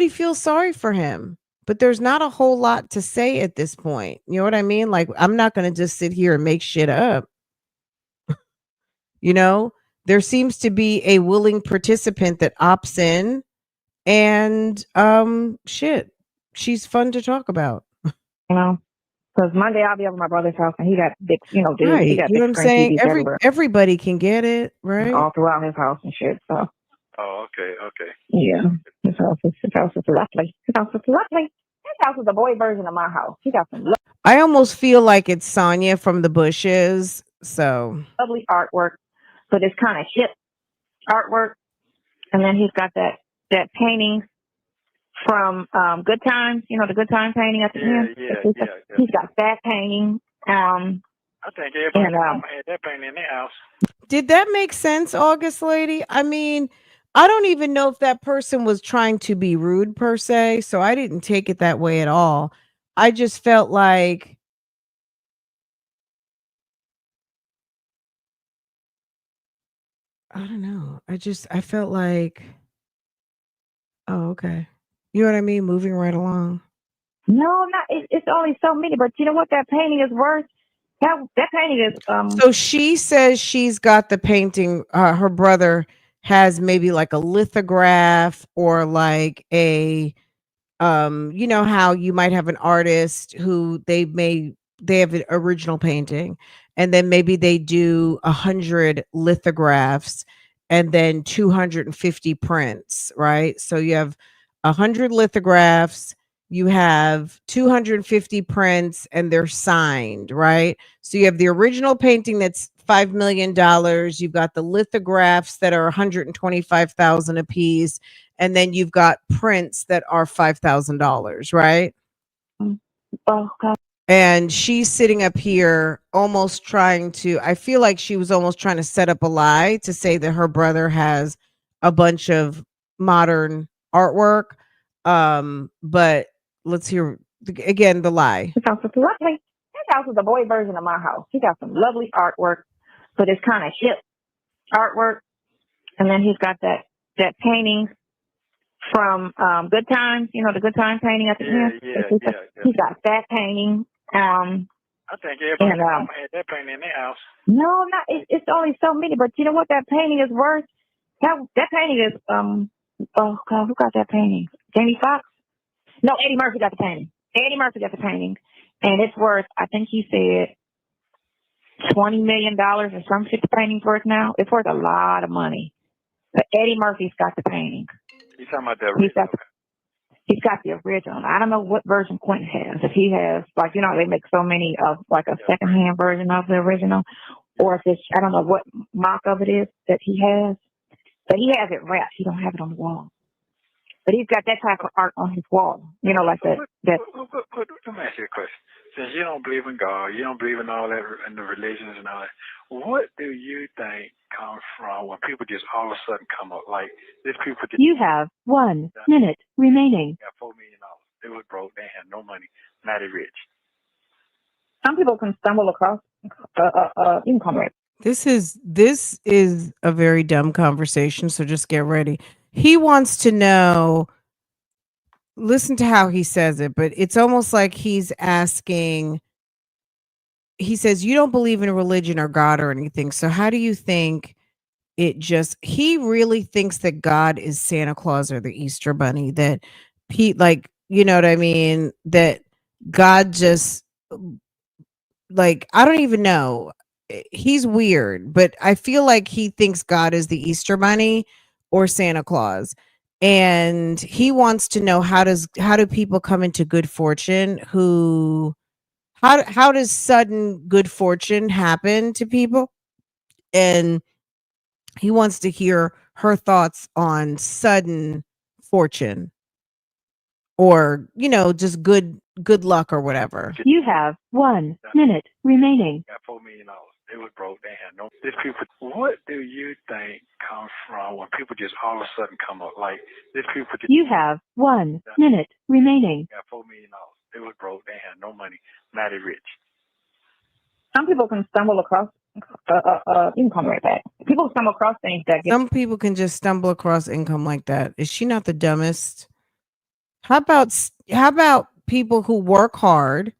feels sorry for him, but there's not a whole lot to say at this point. You know what I mean? Like, I'm not going to just sit here and make shit up. There seems to be a willing participant that opts in, and shit, she's fun to talk about.
Because Monday I'll be over at my brother's house and he got big, dude, he
Right.
got
You know
big
what I'm
screen
saying?
TVs everywhere,
Everybody can get it, right?
all throughout his house and shit. So
Oh, okay.
yeah, his house is lovely. His house is lovely. His house is the boy version of my house. He got some
I almost feel like it's Sonya from the Bushes. So
lovely artwork, but it's kind of hip artwork. And then he's got that painting from Good Times, the Good Time painting at the end.
Yeah.
He's got that painting.
I think everybody had that painting in their house.
did that make sense, August Lady? I mean, I don't even know if that person was trying to be rude per se, so I didn't take it that way at all. I just felt like I don't know. I felt like, oh, okay. You know what I mean? Moving right along.
No, not. It's only so many, but you know what? That painting is worth. That painting is.
So she says she's got the painting. Her brother has maybe like a lithograph or like a you know how you might have an artist who they have an original painting, and then maybe they do 100 lithographs and then 250 prints, right? So you have 100 lithographs, you have 250 prints, and they're signed, right? So you have the original painting that's $5 million. You've got the lithographs that are 125,000 a piece, and then you've got prints that are $5,000, right?
Oh God.
And she's sitting up here almost trying to, I feel like she was almost trying to set up a lie to say that her brother has a bunch of modern artwork. But let's hear again the lie.
His house is lovely. His house is the boy version of my house. He got some lovely artwork, but it's kind of hip artwork. And then he's got that painting from Good Times, the Good Time painting at the end.
Yeah.
He's got that painting.
I think everybody had that painting in their house.
No, not. It's only so many, but you know what? That painting is worth. That painting is. Oh God, who got that painting? Jamie Foxx. No, Eddie Murphy got the painting. Eddie Murphy got the painting, and it's worth, I think he said, $20 million or some shit the painting's worth now. It's worth a lot of money. But Eddie Murphy's got the painting.
You talking about the original?
He's got the original. I don't know what version Quentin has. If he has, like, you know, they make so many of, like, a secondhand version of the original, or if it's, I don't know what mock of it is that he has. But he has it wrapped. He don't have it on the wall. But he's got that type of art on his wall. You know, like that.
Let me ask you a question. Since you don't believe in God, you don't believe in all that, in the religions and all that, what do you think comes from when people just all of a sudden come up? Like, these people just...
You have 1 minute remaining.
Got $4 million. They was broke. They had no money. Now they rich.
Some people can stumble across income rate.
This is a very dumb conversation, so just get ready. He wants to know, listen to how he says it, but it's almost like he's asking, he says, you don't believe in religion or God or anything, so how do you think it just, he really thinks that God is Santa Claus or the Easter Bunny, that Pete, like, you know what I mean, that God just, like, I don't even know. He's weird, but I feel like he thinks God is the Easter Bunny or Santa Claus. And he wants to know, how do people come into good fortune? How does sudden good fortune happen to people? And he wants to hear her thoughts on sudden fortune, or, you know, just good luck or whatever.
You have 1 minute remaining.
Got $4 million. They was broke. They had no... These people, what do you think comes from when people just all of a sudden come up? Like, these people just...
You have 1 minute remaining.
Got $4 million. They was broke. They had no money. Now they rich.
Some people can stumble across income like that. People stumble across things that get...
Some people can just stumble across income like that. Is she not the dumbest? How about people who work hard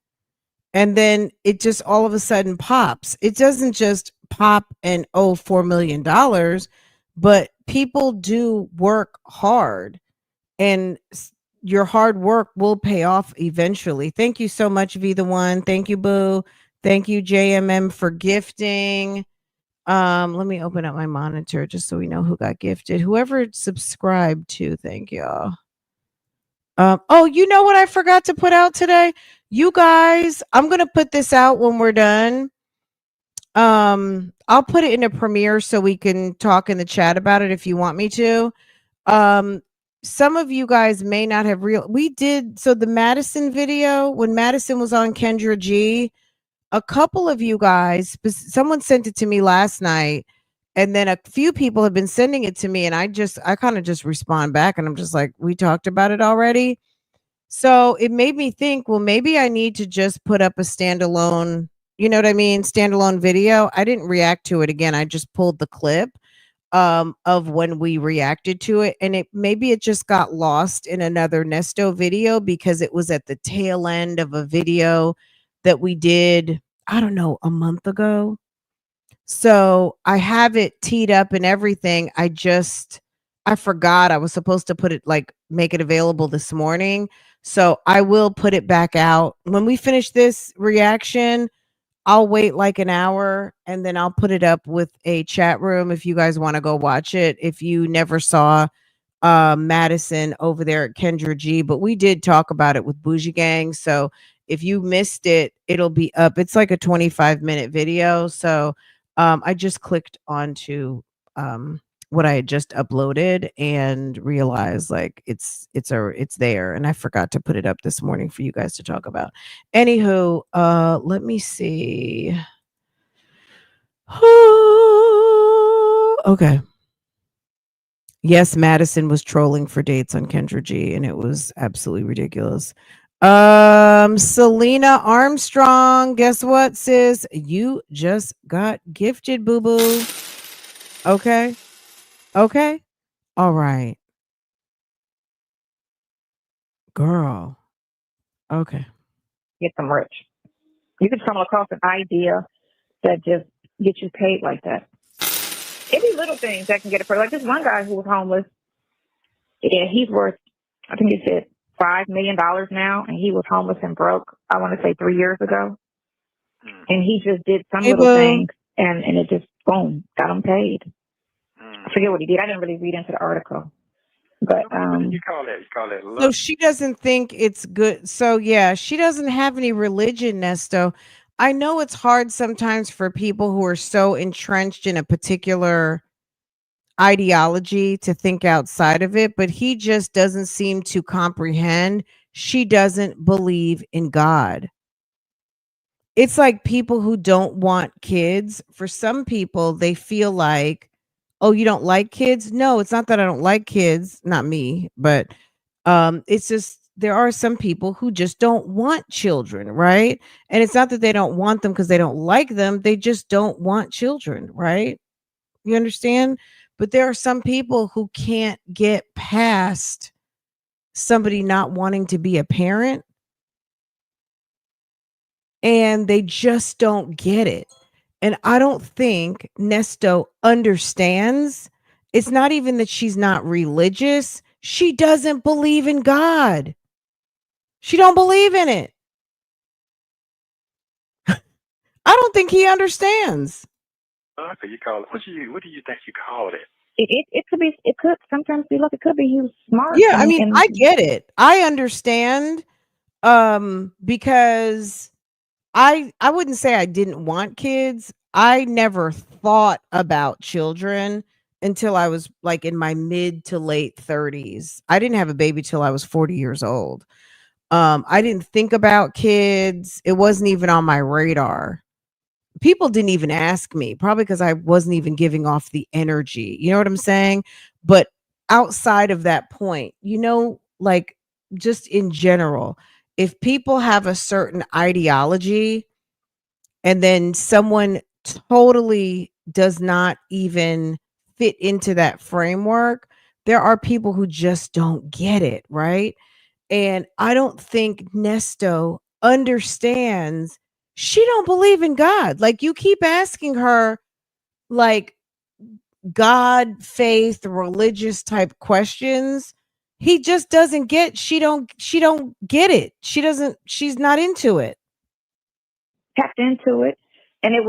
and then it just all of a sudden pops? It doesn't just pop and $4 million, but people do work hard, and your hard work will pay off eventually. Thank you so much, V the One. Thank you, Boo. Thank you, JMM, for gifting. Let me open up my monitor just so we know who got gifted. Whoever subscribed to, thank y'all. Oh, you know what I forgot to put out today? You guys, I'm going to put this out when we're done. I'll put it in a premiere so we can talk in the chat about it if you want me to. Some of you guys may not have we did, so the Madison video, when Madison was on Kendra G, a couple of you guys, someone sent it to me last night, and then a few people have been sending it to me, and I kind of just respond back, and I'm just like, we talked about it already. So it made me think, well, maybe I need to just put up a standalone, you know what I mean? Standalone video. I didn't react to it again. I just pulled the clip of when we reacted to it. And maybe it just got lost in another Nesto video because it was at the tail end of a video that we did, I don't know, a month ago. So I have it teed up and everything. I forgot I was supposed to put it, like, make it available this morning. So I will put it back out. When we finish this reaction, I'll wait like an hour and then I'll put it up with a chat room if you guys want to go watch it. If you never saw Madison over there at Kendra G, but we did talk about it with Bougiegang. So if you missed it, it'll be up. It's like a 25-minute video. So I just clicked onto what I had just uploaded and realized, like, it's there, and I forgot to put it up this morning for you guys to talk about. Anywho, let me see. Okay. Yes, Madison was trolling for dates on Kendra G, and it was absolutely ridiculous. Selena Armstrong, guess what, sis? You just got gifted, boo-boo. Okay. All right. Girl. Okay.
Get them rich. You can stumble across an idea that just gets you paid like that. It be little things that can get it for, like this one guy who was homeless. Yeah, he's worth, I think he said $5 million now, and he was homeless and broke, I want to say 3 years ago. And he just did some
Hey,
little
boo.
things, and it just, boom, got him paid. I forget what he did. I didn't really read into the article. But,
What did you call that? You call that
So
luck?
she doesn't think it's good. So yeah, she doesn't have any religion, Nesto. I know it's hard sometimes for people who are so entrenched in a particular ideology to think outside of it, but he just doesn't seem to comprehend. She doesn't believe in God. It's like people who don't want kids. For some people, they feel like, oh, you don't like kids? No, it's not that I don't like kids, not me, but it's just there are some people who just don't want children, right? And it's not that they don't want them because they don't like them, they just don't want children, right? You understand? But there are some people who can't get past somebody not wanting to be a parent, and they just don't get it. And I don't think Nesto understands. It's not even that she's not religious. She doesn't believe in God. She don't believe in it. I don't think he understands.
Okay, you call it. What do you think you called it?
it could be, it could sometimes be, look, it could be he was smart.
Yeah, I mean, I get it. I understand because I wouldn't say I didn't want kids. I never thought about children until I was like in my mid to late 30s. I didn't have a baby till I was 40 years old. I didn't think about kids. It wasn't even on my radar. People didn't even ask me, probably because I wasn't even giving off the energy. You know what I'm saying? But outside of that point, like just in general, if people have a certain ideology and then someone totally does not even fit into that framework, there are people who just don't get it, right? And I don't think Nesto understands. She don't believe in God. Like, you keep asking her like God, faith, religious type questions. He just doesn't get, she don't get it. She's not into it.
tapped into it, and it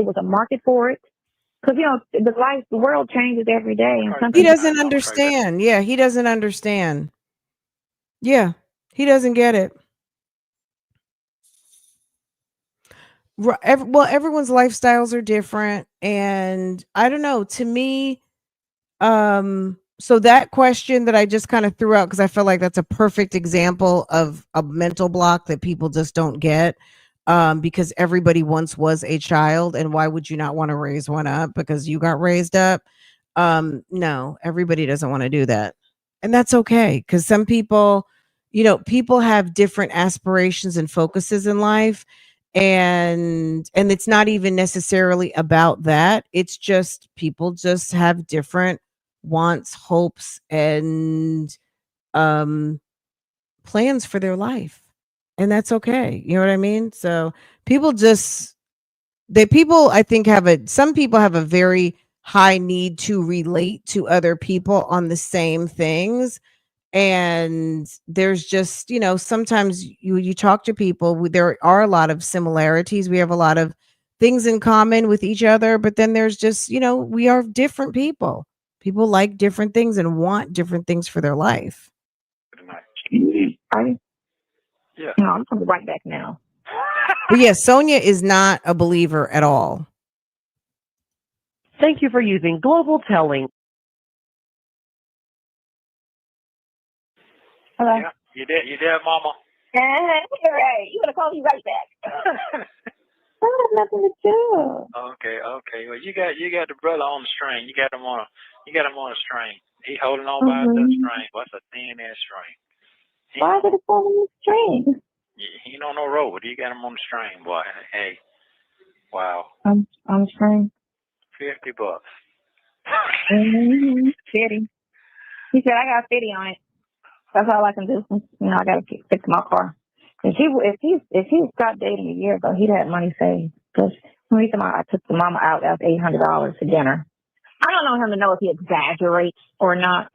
was a market for it. Because the world changes every day, and
He
something.
doesn't understand. Yeah, he doesn't understand. Yeah, he doesn't get it. Well, everyone's lifestyles are different, and I don't know. To me, so that question that I just kind of threw out, because I feel like that's a perfect example of a mental block that people just don't get. Because everybody once was a child, and why would you not want to raise one up because you got raised up? No, everybody doesn't want to do that, and that's okay, because some people, people have different aspirations and focuses in life, and it's not even necessarily about that. It's just people just have different wants, hopes, and plans for their life, and that's okay. You know what I mean? So people I think some people have a very high need to relate to other people on the same things. And there's just, sometimes you talk to people, there are a lot of similarities. We have a lot of things in common with each other, but then there's just, we are different people. People like different things and want different things for their life.
Yeah.
No, I'm coming right back now.
But yeah, Sonia is not a believer at all.
Thank you for using Global Telling.
Hello.
Yeah. You there, Mama?
Right. You gotta call me right back. I have nothing to do.
Okay. Well, you got the brother on the string. You got him on a string. He holding on by the string. What's a thin ass string?
Why is it on the string?
He don't know road, but he got him on the string, boy. Hey, wow.
I'm on the string.
$50.
50. He said I got 50 on it. That's all I can do. I gotta fix my car. If he stopped dating a year ago, he'd had money saved. Because when I took the mama out, that was $800 for dinner. I don't know him to know if he exaggerates or not.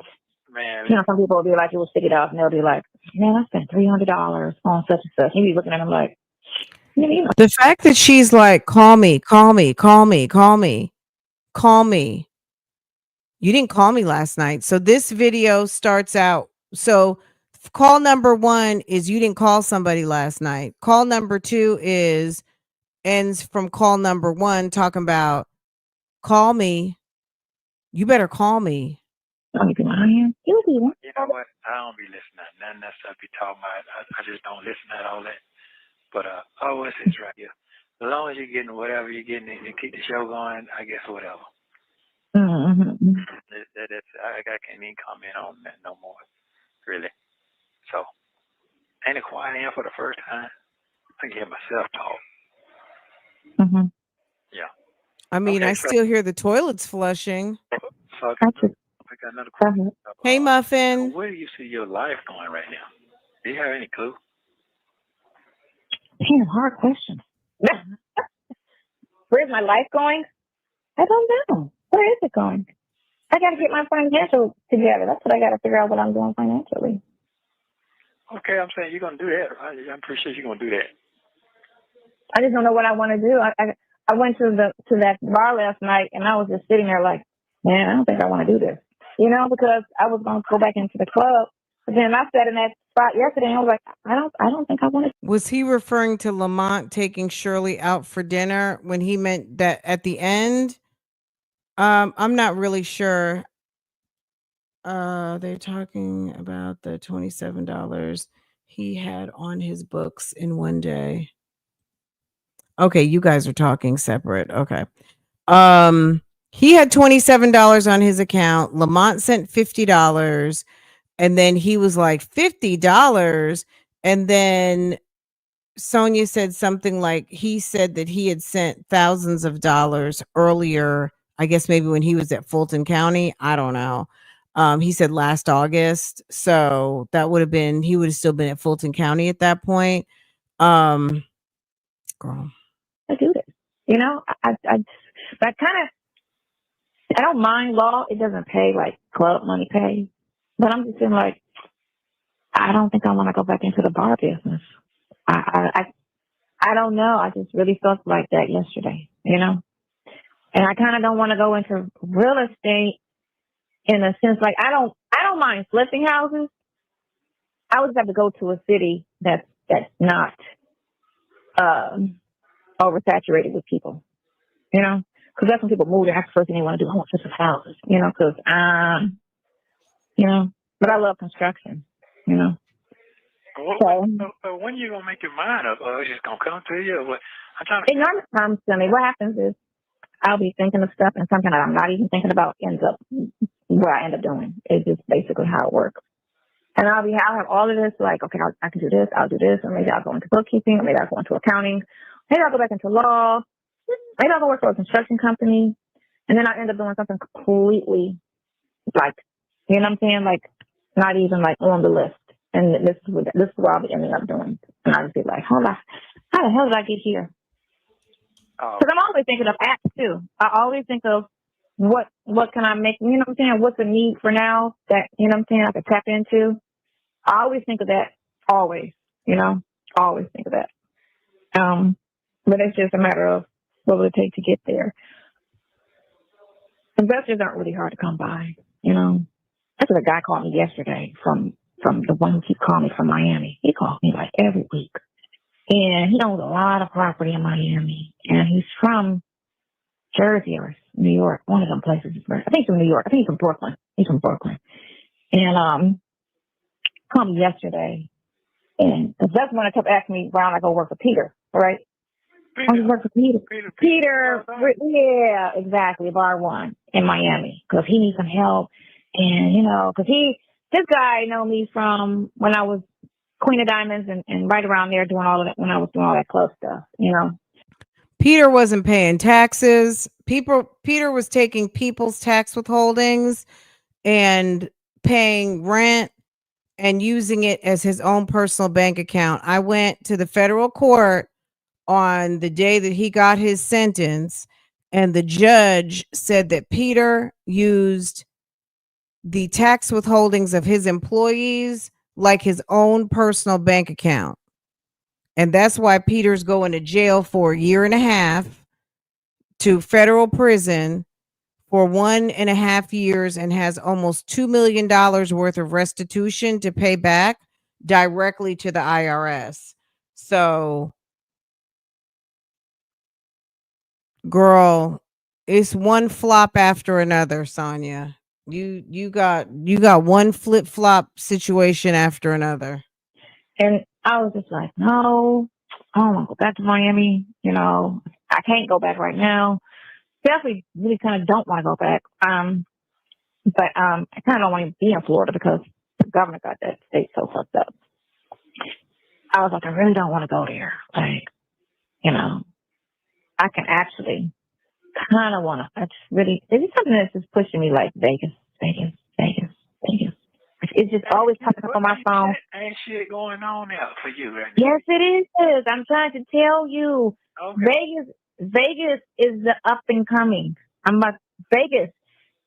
Man.
Some people will be like, it was $50, and they'll be like, man, I spent $300 on such and such. You be looking at him like, you know.
The fact that she's like, call me, call me, call me, call me, call me. You didn't call me last night. So this video starts out. So call number 1 is you didn't call somebody last night. Call number 2 is ends from call number 1 talking about call me. You better call me.
Don't be lying. You be lying.
You know what? I don't be listening to none of that stuff you talking about. I just don't listen to all that. But what's this right here? As long as you're getting whatever you're getting and keep the show going, I guess whatever.
Mm-hmm.
I can't even comment on that no more, really. So, ain't it quiet in here for the first time? I can hear myself talk.
Mm-hmm.
Yeah.
I mean,
Okay,
I still hear the toilets flushing.
So I got another question.
Hey, Muffin.
Where do you see your life going right now? Do you have any clue?
Damn, hard question. Where's my life going? I don't know. Where is it going? I got to get my financial together. That's what I got to figure out what I'm doing financially.
Okay, I'm saying you're going to do that. I'm pretty sure you're going to do that.
I just don't know what I want to do. I went to that bar last night, and I was just sitting there like, man, I don't think I want to do this. You know, because I was going to go back into the club. But then I sat in that spot yesterday, and I was like, I don't think I want to.
Was he referring to Lamont taking Shirley out for dinner when he meant that at the end? I'm not really sure. They're talking about the $27 he had on his books in one day. Okay, you guys are talking separate. Okay. He had $27 on his account. Lamont sent $50. And then he was like, $50. And then Sonia said something like he said that he had sent thousands of dollars earlier. I guess maybe when he was at Fulton County. I don't know. He said last August. So that would have been, he would have still been at Fulton County at that point. Girl.
I do this. You know, I don't mind law. It doesn't pay like club money pays. But I'm just feeling like, I don't think I want to go back into the bar business. I don't know. I just really felt like that yesterday, you know? And I kind of don't want to go into real estate in a sense, like I don't mind flipping houses. I would just have to go to a city that's not oversaturated with people, you know? Because that's when people move there. That's the first thing they want to do. I want to flip some houses, you know? Because, you know, but I love construction, you know?
So when are you going to make your mind up? Or it's just going to come to you? Or what? I'm trying to.
It normally comes to me. What happens is I'll be thinking of stuff, and something that I'm not even thinking about ends up what I end up doing. It's just basically how it works. And I'll have all of this, like, okay, I can do this, I'll do this, or maybe I'll go into bookkeeping, or maybe I'll go into accounting, maybe I'll go back into law, maybe I'll go work for a construction company, and then I'll end up doing something completely, like, you know what I'm saying, like, not even, like, on the list. And this is what I'll be ending up doing. And I'll just be like, hold on, how the hell did I get here? Because I'm always thinking of apps, too. I always think of what can I make, you know what I'm saying, what's the need for now that, you know what I'm saying, I could tap into. I always think of that, always, you know, always think of that. But it's just a matter of what will it take to get there. Investors aren't really hard to come by, you know. That's what a guy called me yesterday from the one who keeps calling me from Miami. He calls me like every week. And he owns a lot of property in Miami. And he's from Jersey or New York, one of them places. I think he's from New York. I think he's from Brooklyn. He's from Brooklyn. And called me yesterday. And that's when I kept asking me, why don't I go work for Peter, right? I just work for Peter. Peter, yeah, exactly, Bar One in Miami. Because he needs some help. And, you know, because this guy know me from when I was Queen of Diamonds and right around there doing all of that, when I was doing all that club stuff, you know.
Peter wasn't paying taxes. Peter was taking people's tax withholdings and paying rent and using it as his own personal bank account. I went to the federal court on the day that he got his sentence, and the judge said that Peter used the tax withholdings of his employees like his own personal bank account. And that's why Peter's going to jail for 1.5 years to federal prison for 1.5 years and has almost $2 million worth of restitution to pay back directly to the IRS. So, girl, it's one flop after another, Sonia. You got one flip-flop situation after another.
And I was just like, no, I don't want to go back to Miami. You know, I can't go back right now. Definitely really kind of don't want to go back. But I kind of don't want to be in Florida because the governor got that state so fucked up. I was like, I really don't want to go there. Like, you know, I can actually kind of want to. I just really, it's something that's just pushing me like Vegas. It's just always popping up on my phone.
Ain't shit going on there for you right now.
Yes, it is. I'm trying to tell you. Okay. Vegas is the up and coming. Vegas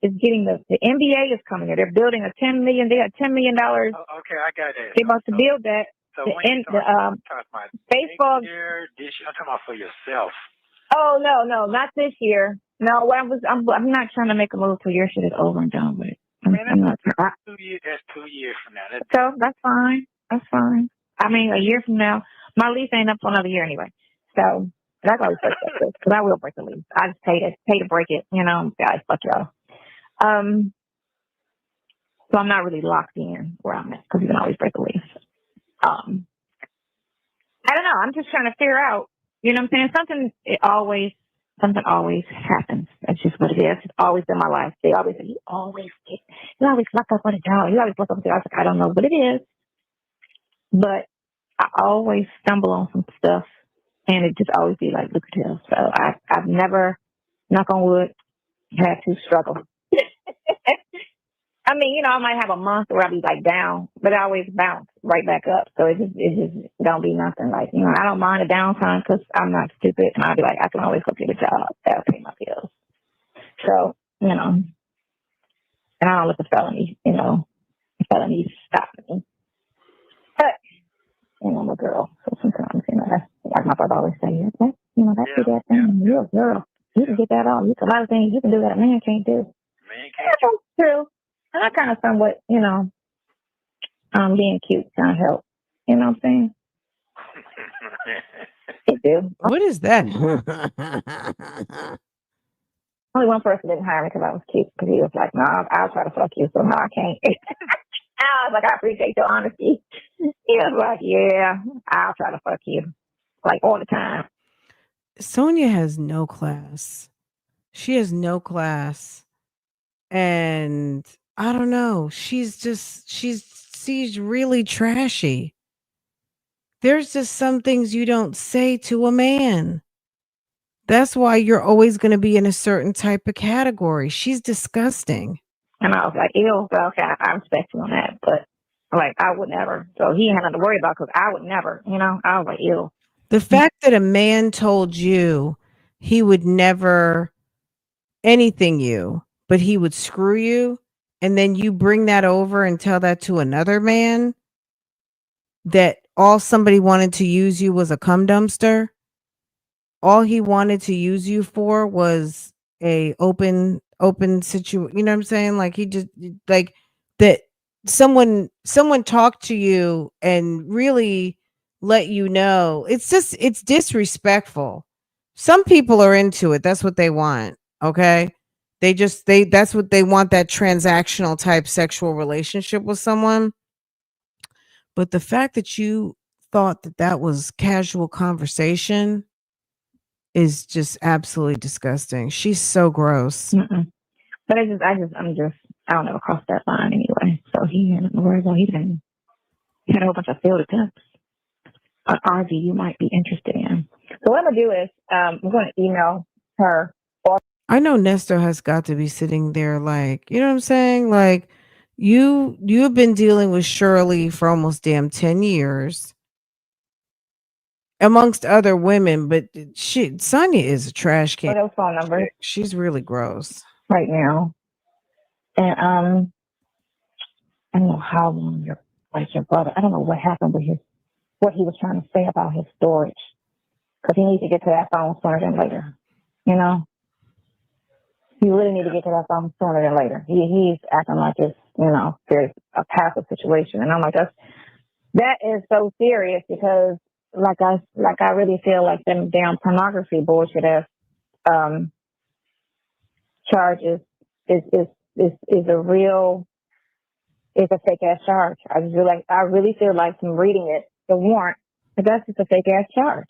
is getting the NBA is coming here. They're building a $10 million. They got $10 million.
Oh, okay, I got that.
They're about to build that.
So when you talking about
baseball
year, this year, I'm talking about for yourself.
Oh no, not this year. No, I'm not trying to make a move till your shit is over and done with. I'm not.
That's 2 years from now.
So that's fine. That's fine. I mean, a year from now, my lease ain't up for another year anyway. So that's always because I will break the lease. I just pay to break it. You know, guys, fuck y'all. So I'm not really locked in where I'm at because you can always break a lease. I don't know. I'm just trying to figure out. You know what I'm saying? Something always happens. That's just what it is. It's always been my life. They always say, you always luck up on a job. You always luck up on a job. I was like, I don't know what it is, but I always stumble on some stuff, and it just always be like lucrative. So I've never, knock on wood, had to struggle. I mean, you know, I might have a month where I'll be like down, but I always bounce right back up. So it just don't be nothing. Like, you know, I don't mind a downtime because I'm not stupid, and I'll be like, I can always go get a job that'll pay my bills. So, you know, and I don't let the felonies stop me. But, you know, I'm a girl, so sometimes, you know, that's like my brother always say, that's that thing. You're a girl. You can get that on. You can a lot of things you can do that a man can't do. That's true. And I kind of somewhat, you know, being cute kind of help. You know what I'm saying? It do.
What is that?
Only one person didn't hire me because I was cute. Because he was like, "No, I'll try to fuck you." So no, I can't. I was like, "I appreciate your honesty." He was like, "Yeah, I'll try to fuck you, like all the time."
Sonia has no class. She has no class, and I don't know. She's really trashy. There's just some things you don't say to a man. That's why you're always going to be in a certain type of category. She's disgusting.
And I was like, ew, well, okay, I respect you on that. But, like, I would never. So he had nothing to worry about because I would never, you know? I was like, ew.
The fact that a man told you he would never anything you, but he would screw you, and then you bring that over and tell that to another man, that all somebody wanted to use you was a cum dumpster. All he wanted to use you for was a open situation. You know what I'm saying? Like he just like that someone talked to you and really let you know. It's disrespectful. Some people are into it. That's what they want. Okay. That's what they want, that transactional type sexual relationship with someone. But the fact that you thought that was casual conversation is just absolutely disgusting. She's so gross.
Mm-mm. But I don't ever cross that line anyway. So he had nothing to worry about. He had a whole bunch of failed attempts on RV you might be interested in. So what I'm going to do is I'm going to email her.
I know Nesto has got to be sitting there like, you know what I'm saying? Like you've been dealing with Shirley for almost damn 10 years. Amongst other women, but Sonia is a trash can.
Those phone numbers.
She's really gross
right now. And I don't know how long like your brother. I don't know what happened with what he was trying to say about his storage. Because he needs to get to that phone sooner than later. You know? You really need to get to that phone sooner than later. He's acting like it's, there's a passive situation. And I'm like, that is so serious because I really feel like them damn pornography bullshit ass charges is a fake ass charge. I really feel like from reading it, the warrant, but that's just a fake ass charge.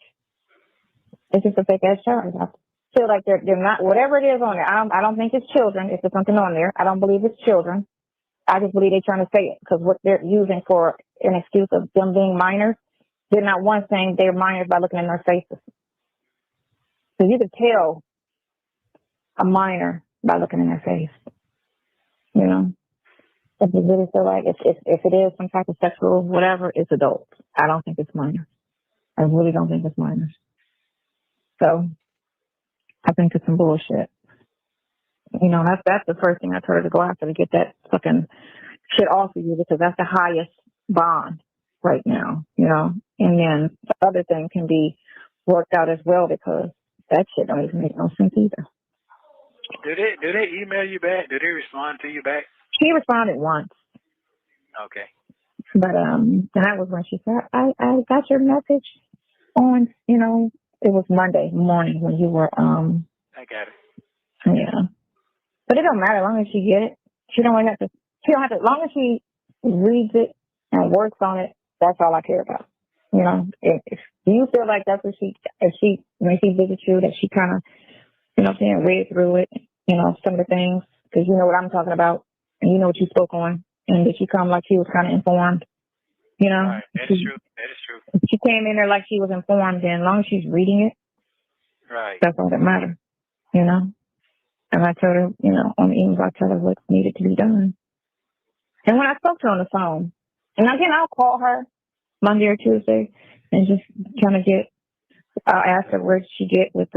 It's just a fake ass charge. I feel like they're not, whatever it is on there. I don't think it's children. If there's something on there, I don't believe it's children. I just believe they're trying to say it because what they're using for an excuse of them being minors, they're not one saying they're minors by looking in their faces. So you could tell a minor by looking in their face. You know, if you really feel like if it is some type of sexual whatever, it's adults. I don't think it's minors. I really don't think it's minors. So I think it's some bullshit. That's the first thing I told her to go after to get that fucking shit off of you because that's the highest bond right now, and then the other thing can be worked out as well because that shit don't even make no sense either.
Do they email you back? Do they respond to you back?
She responded once.
Okay.
But and that was when she said, I got your message on, it was Monday morning when you were
I got it.
Yeah. But it don't matter as long as she get it. She don't have to as long as she reads it and works on it, that's all I care about. If you feel like that's what when she visits you, that she kind of, read through it, some of the things, because you know what I'm talking about, and you know what you spoke on, and that she come like she was kind of informed,
Right. That is true.
If she came in there like she was informed, then as long as she's reading it,
right,
that's all that matters, And I told her, on the email, I told her what needed to be done. And when I spoke to her on the phone, and again, I'll call her Monday or Tuesday and just kind of I'll ask her where did she get with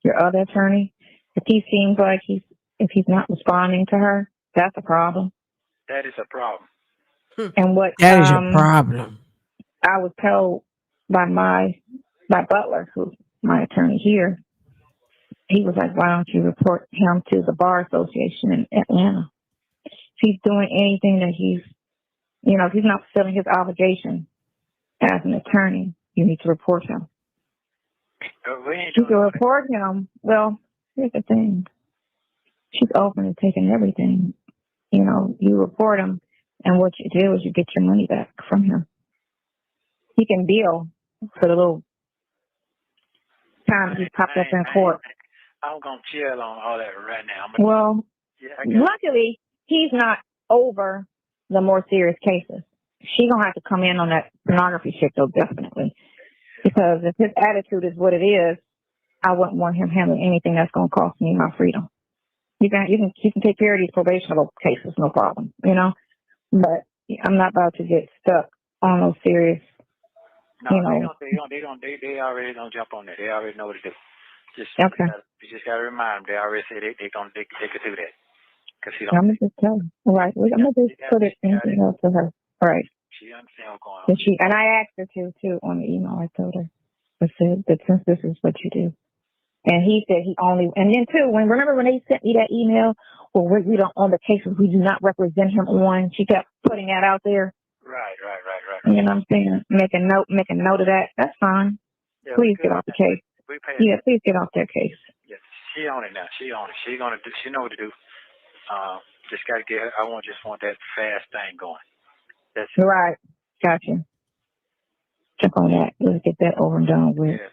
your other attorney. If he seems like if he's not responding to her, that's a problem.
that is a problem.
And what
That is your problem.
I was told by my butler, who's my attorney here, he was like, why don't you report him to the Bar Association in Atlanta? If he's doing anything that if he's not fulfilling his obligation as an attorney, you need to report him. You can report him. Well, here's the thing. She's open to taking everything. You report him, and what you do is you get your money back from him. He can bill for the little time he popped up in court.
I'm going to chill on all that right now.
Well, luckily, he's not over the more serious cases. She's going to have to come in on that pornography shit, though, definitely. Because if his attitude is what it is, I wouldn't want him handling anything that's going to cost me my freedom. You can take care of these probationable cases, no problem, But I'm not about to get stuck on those serious,
They already don't jump on that. They already know what to do.
Okay.
You just got to remind them. They already say they could do that. Cause she
I'm going to just tell her. All right. I'm going to just put it anything else to her. All right.
She understands what's going on.
And I asked her too, on the email. I told her. I said that since this is what you do. And he said and then too, remember when they sent me that email, well, we don't own the cases, we do not represent him on, she kept putting that out there.
Right.
You know what I'm saying? Make a note of that. That's fine.
Yeah,
please get off the case. Please get off that case.
Yes, she on it now. She on it. She know what to do. Just gotta I just want that fast thing going. That's it.
Right. Gotcha. Check on that. Let's get that over and done with.
Yeah,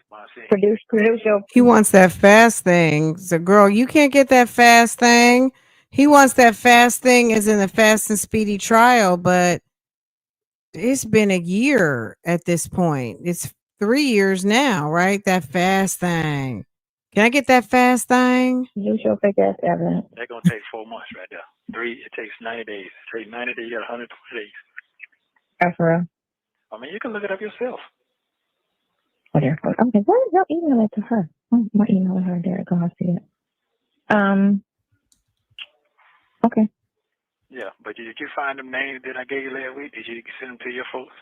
Produce your.
He wants that fast thing. So, girl, you can't get that fast thing. He wants that fast thing as in a fast and speedy trial, but it's been a year at this point. It's 3 years now, right? That fast thing. Can I get that fast thing?
Use your fake ass evidence.
They're gonna take 4 months right there. It takes 90 days. It takes 90 days. You got 120 days.
That's real.
I mean, you can look it up yourself.
Okay, why did y'all email it to her? My email her. There, go. I see it. Okay.
Yeah, but did you find them names that I gave you last week? Did you send them to your folks?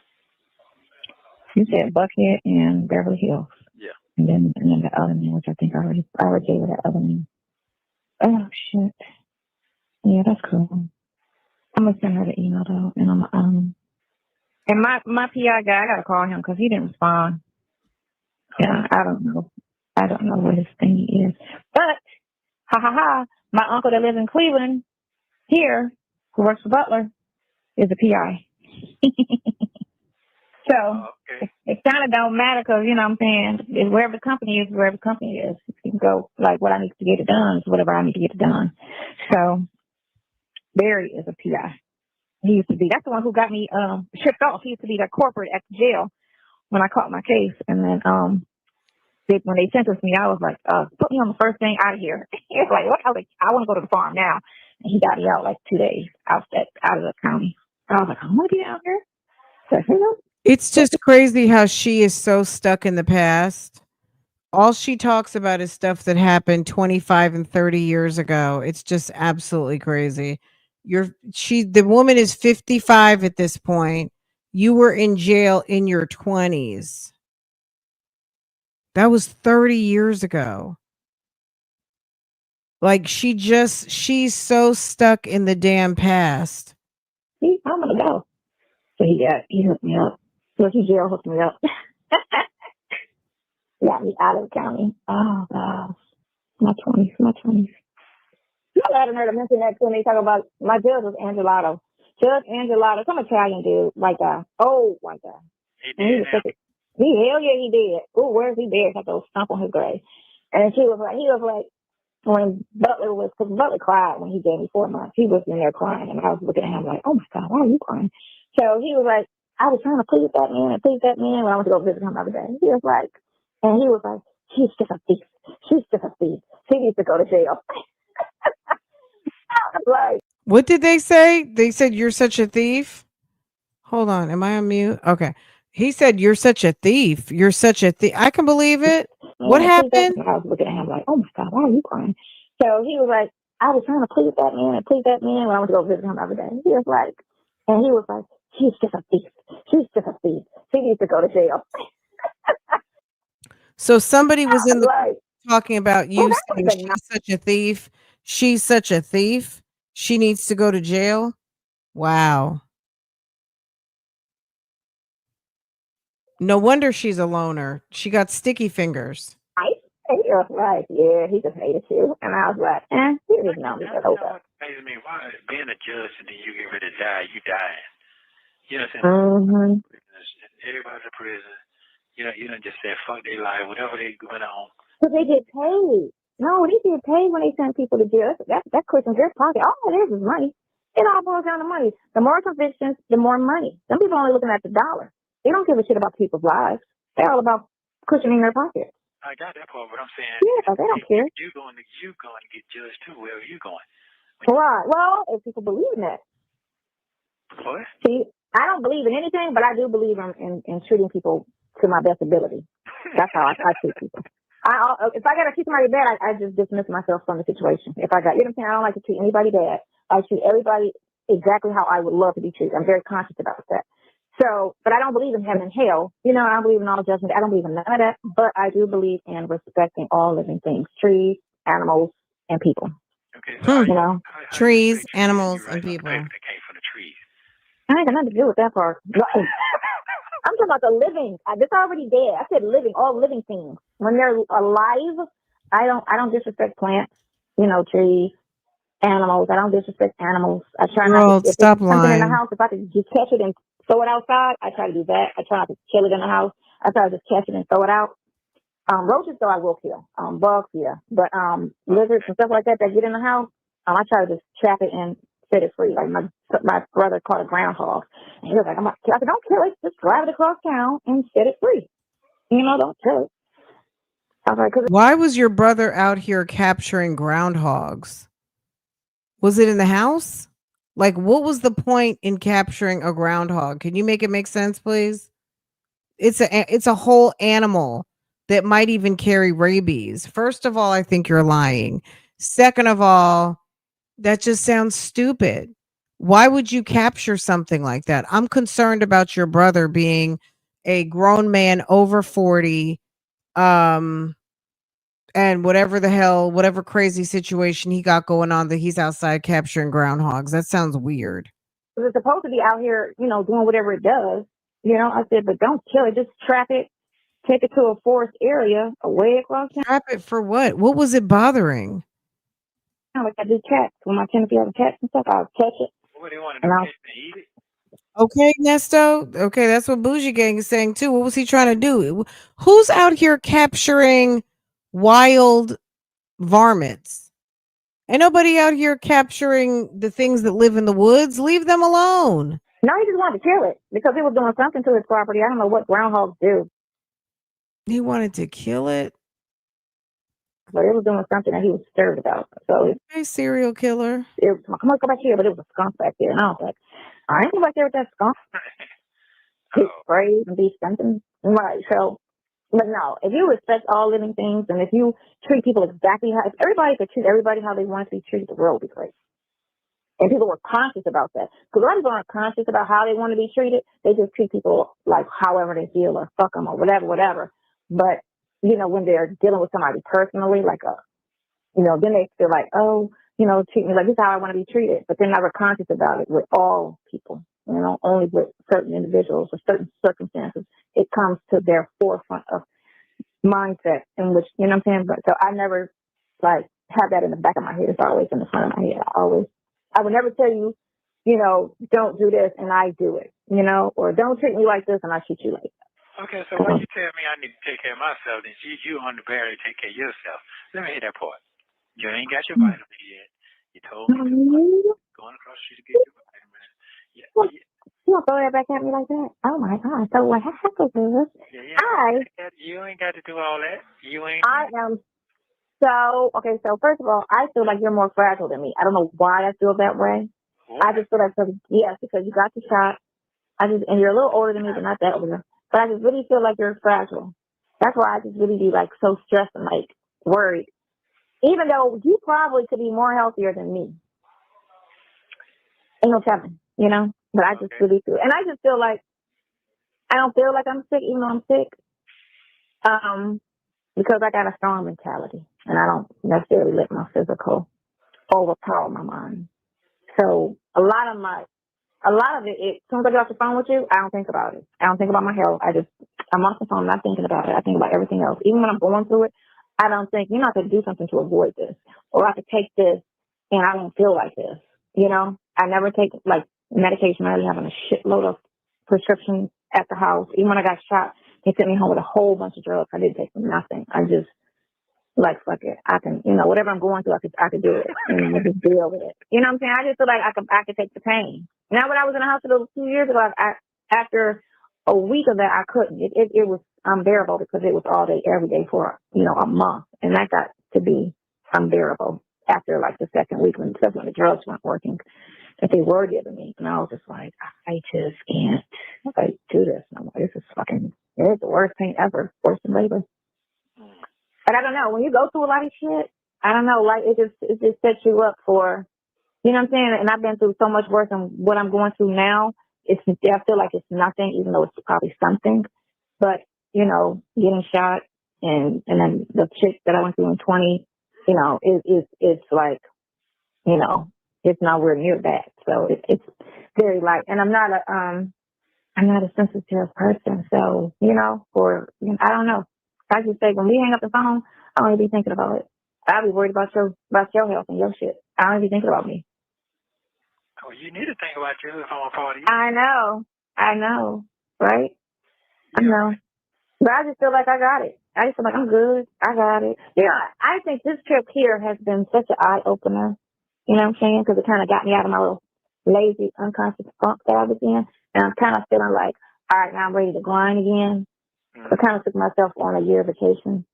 You said Buckhead and Beverly Hills.
Yeah.
And then the other name, which I think I already gave her that other name. Oh shit. Yeah, that's cool. I'm gonna send her the email though, and and my PI guy, I gotta call him because he didn't respond. Yeah, I don't know what his thing is, but my uncle that lives in Cleveland here, who works for Butler, is a PI. So
Okay.
it kind of don't matter because, you know what I'm saying, wherever the company is, wherever the company is, you can go, like, what I need to get it done is whatever I need to get it done. So Barry is a PI. He used to be, that's the one who got me shipped off. He used to be the corporate at the jail when I caught my case. And then when they sentenced me, I was like, put me on the first thing out of here. He was like, what? I was like, I want to go to the farm now. And he got me out like 2 days out of the county. And I was like, I want to be out here. So, you know,
It's just crazy how she is so stuck in the past. All she talks about is stuff that happened 25 and 30 years ago. It's just absolutely crazy. The woman is 55 at this point. You were in jail in your 20s. That was 30 years ago. Like she's so stuck in the damn past.
I'm gonna go. So he hooked me up. So he jail hooked me up. Got me out of the county. Oh gosh. My 20s. I'm glad I heard him mention that when they talk about my judge was Angelato. Judge Angelato, some Italian dude, like old one guy.
He
And he
did
was
now.
such a hell yeah, he did. Oh, where's he dead? Got those stump on his grave. And he was like, when Butler because Butler cried when he gave me 4 months. He was in there crying, and I was looking at him like, oh my God, why are you crying? So he was like, I was trying to please that man when I went to go visit him the other day. He was like, she's just a thief. She's just a thief. She needs to go to jail. I was like,
What did they say? They said you're such a thief. Hold on, am I on mute? Okay. He said you're such a thief. You're such a thief. I can believe it. What happened?
I was looking at him like, oh my God, why are you crying? So he was like, I was trying to please that man when I went to go visit him the other day. He was like, she's just a thief. She's just a thief. She needs to go to jail.
So somebody was in the
like,
talking about you
that
saying
was
she's such a thief. She's such a thief. She needs to go to jail. Wow. No wonder she's a loner. She got sticky fingers.
He was like, yeah, he just hated you. And I was like, he didn't know me that over.
Amazes me, why being a judge and then you get ready to die, you dying. You know what I'm saying?
Mm-hmm.
Everybody's in prison. You know, just say fuck their life, whatever they going on.
But they get paid. No, they get paid when they send people to jail. That question's their pocket. All it is money. It all boils down to money. The more convictions, the more money. Some people are only looking at the dollar. They don't give a shit about people's lives. They're all about cushioning their pocket.
I got that part, but I'm saying,
yeah, they don't care.
You going to get judged too, wherever you going.
Right. Well, if people believe in that.
What?
See, I don't believe in anything, but I do believe in treating people to my best ability. That's how I treat people. If I got to treat somebody bad, I just dismiss myself from the situation. If I got, you know what I'm saying? I don't like to treat anybody bad. I treat everybody exactly how I would love to be treated. I'm very conscious about that. So, but I don't believe in heaven and hell. You know, I don't believe in all judgment. I don't believe in none of that. But I do believe in respecting all living things, trees, animals, and people.
Okay, so
you know,
trees, animals, and people.
That came from the trees.
I ain't got nothing to do with that part. I'm talking about the living. This already dead. I said living, all living things. When they're alive, I don't disrespect plants, you know, trees, animals. I don't disrespect animals. I try not to. If
stop
something
lying.
in the house, if I could just catch it and throw it outside, I try to do that. I try not to kill it in the house. I try to just catch it and throw it out. Roaches, though, I will kill. Bugs, yeah. But lizards and stuff like that get in the house, I try to just trap it and set it free. Like my brother caught a groundhog. And he was like, I said, don't kill it. Just drive it across town and set it free. You know, don't kill it. I was like,
why was your brother out here capturing groundhogs? Was it in the house? Like, what was the point in capturing a groundhog? Can you make it make sense, please? It's a whole animal that might even carry rabies. First of all, I think you're lying. Second of all, that just sounds stupid. Why would you capture something like that? I'm concerned about your brother being a grown man over 40, and whatever the hell, whatever crazy situation he got going on, that he's outside capturing groundhogs. That sounds weird.
It's supposed to be out here, doing whatever it does. I said, but don't kill it. Just trap it, take it to a forest area away across town.
Trap it for what? What was it bothering?
Like I do cats. When my Timothy has cats and stuff, I'll catch it.
What do you want to do? Catch and eat it?
Okay, Nesto. Okay, that's what Bougiegang is saying too. What was he trying to do? Who's out here capturing wild varmints? Ain't nobody out here capturing the things that live in the woods. Leave them alone.
No, he just wanted to kill it because it was doing something to his property. I don't know what groundhogs do.
He wanted to kill it.
But it was doing something that he was disturbed about. So
Hey, serial killer.
come on, go back here. But it was a skunk back there. And I was like, I ain't go back there with that skunk. He's afraid and be something. Right. So, but no, if you respect all living things and if you treat people exactly how, if everybody could treat everybody how they want to be treated, the world would be great. And people were conscious about that. Because a lot of people aren't conscious about how they want to be treated. They just treat people like however they feel or fuck them or whatever. But, when they're dealing with somebody personally, like then they feel like, oh, treat me like this is how I want to be treated. But they're never conscious about it with all people, only with certain individuals or certain circumstances. It comes to their forefront of mindset in which, you know what I'm saying? But so I never have that in the back of my head. It's always in the front of my head. I would never tell you, don't do this and I do it, or don't treat me like this and I treat you like that.
Okay, so when you tell me I need to take care of myself, then you on the barrier to take care of yourself. Let me hear that part. You ain't got your vitamin yet. You told me going across the street to get your vitamin. Yeah.
You don't throw that back at me like that? Oh my God. So what happened is
you ain't got to do all that.
I am okay, so first of all, I feel like you're more fragile than me. I don't know why I feel that way. What? I just feel like, yes, because you got the shot. And you're a little older than me, but not that older. But I just really feel like you're fragile. That's why I just really be so stressed and worried. Even though you probably could be more healthier than me. Ain't no telling, But I just really feel, and I just feel like I don't feel like I'm sick, even though I'm sick. Because I got a strong mentality, and I don't necessarily let my physical overpower my mind. So a lot of it, as soon as I get off the phone with you, I don't think about it. I don't think about my health. I'm off the phone, not thinking about it. I think about everything else. Even when I'm going through it, I don't think, you're not going to do something to avoid this. Or I could take this and I won't feel like this. I never take medication. I already having a shitload of prescriptions at the house. Even when I got shot, they sent me home with a whole bunch of drugs. I didn't take nothing. I just, fuck it. I can, whatever I'm going through, I could do it and just deal with it. You know what I'm saying? I just feel like I could take the pain. Now, when I was in the hospital 2 years ago, after a week of that, I couldn't. It was unbearable because it was all day, every day for, a month. And that got to be unbearable after the second week, especially when the drugs weren't working that they were giving me. And I was just like, I just can't do this no more. This is it's the worst pain ever, worse than labor. But I don't know, when you go through a lot of shit, I don't know, it just sets you up for, you know what I'm saying? And I've been through so much worse than what I'm going through now. I feel like it's nothing, even though it's probably something. But, getting shot and then the chick that I went through in 20, it's it's nowhere near that. So it's very light. And I'm not a sensitive person. So, I don't know. I just say when we hang up the phone, I don't even be thinking about it. I'll be worried about your health and your shit. I don't even be thinking about me.
Oh, you need to think about you if I'm a part of you.
I know, right? I know. But I just feel like I got it. I just feel like I'm good. I got it. I think this trip here has been such an eye-opener, you know what I'm saying? Because it kind of got me out of my little lazy, unconscious funk that I was in. And I'm kind of feeling like, all right, now I'm ready to grind again. I kind of took myself on a year vacation.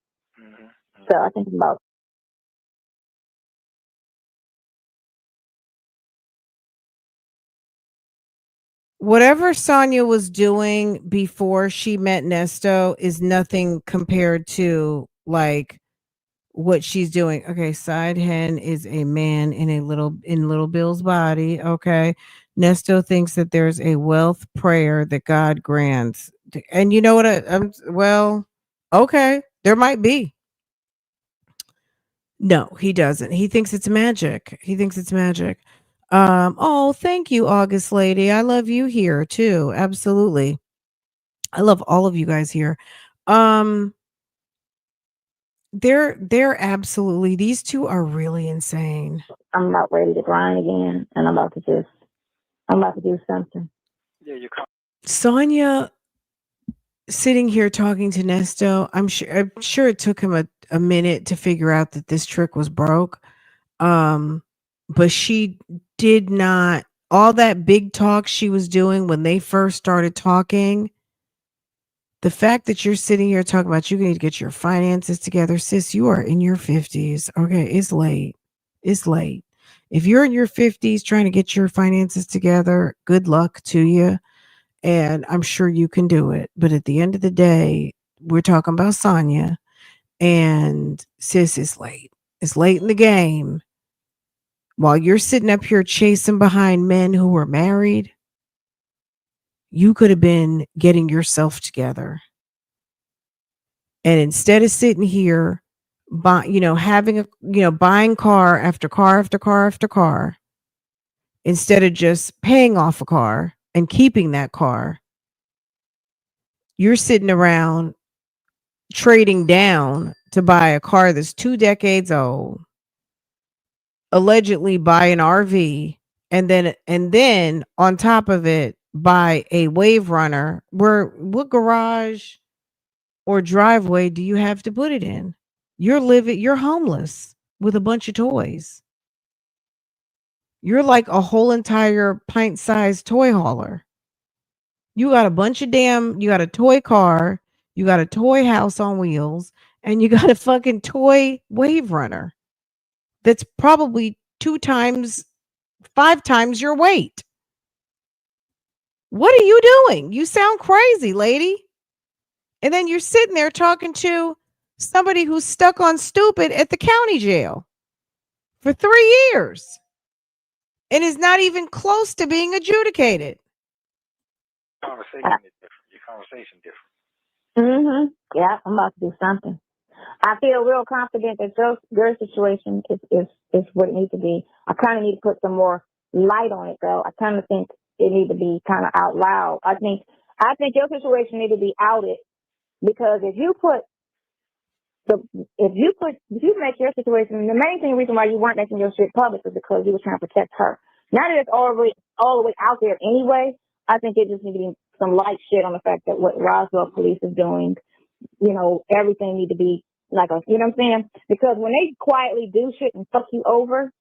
So I think about
whatever Sonia was doing before she met Nesto is nothing compared to what she's doing. Okay, side hen is a man in little Bill's body. Okay. Nesto thinks that there's a wealth prayer that God grants. And you know what? Well, okay, there might be. No, he doesn't. He thinks it's magic. He thinks it's magic. Oh, thank you, August lady. I love you here too. Absolutely. I love all of you guys here. Um, they're absolutely, these two are really insane.
I'm about ready to grind again, and I'm about to do something.
Yeah, you come.
Sonia sitting here talking to Nesto, I'm sure it took him a minute to figure out that this trick was broke. But she did not, all that big talk she was doing when they first started talking. The fact that you're sitting here talking about you need to get your finances together, sis, you are in your 50s. Okay, it's late. It's late. If you're in your 50s trying to get your finances together, good luck to you. And I'm sure you can do it. But at the end of the day, we're talking about Sonia. And sis, it's late. It's late in the game. While you're sitting up here chasing behind men who were married, you could have been getting yourself together. And instead of sitting here, buying car after car after car after car, instead of just paying off a car and keeping that car, you're sitting around trading down to buy a car that's 2 decades old, allegedly buy an RV, and then on top of it buy a wave runner. What garage or driveway do you have to put it in? You're homeless with a bunch of toys. You're like a whole entire pint-sized toy hauler. You got you got a toy car, you got a toy house on wheels, and you got a fucking toy wave runner that's probably 5 times your weight. What are you doing? You sound crazy, lady. And then you're sitting there talking to somebody who's stuck on stupid at the county jail for 3 years and is not even close to being adjudicated.
Conversation is different. Your conversation different.
Yeah, I'm about to do something. I feel real confident that your situation is what it needs to be. I kind of need to put some more light on it, though. I kind of think it needs to be kind of out loud. I think your situation needs to be outed, because if you make your situation, the main reason why you weren't making your shit public is because you were trying to protect her. Now that it's all the way out there anyway, I think it just needs to be some light shit on the fact that what Roswell police is doing, everything need to be like you know what I'm saying? Because when they quietly do shit and fuck you over,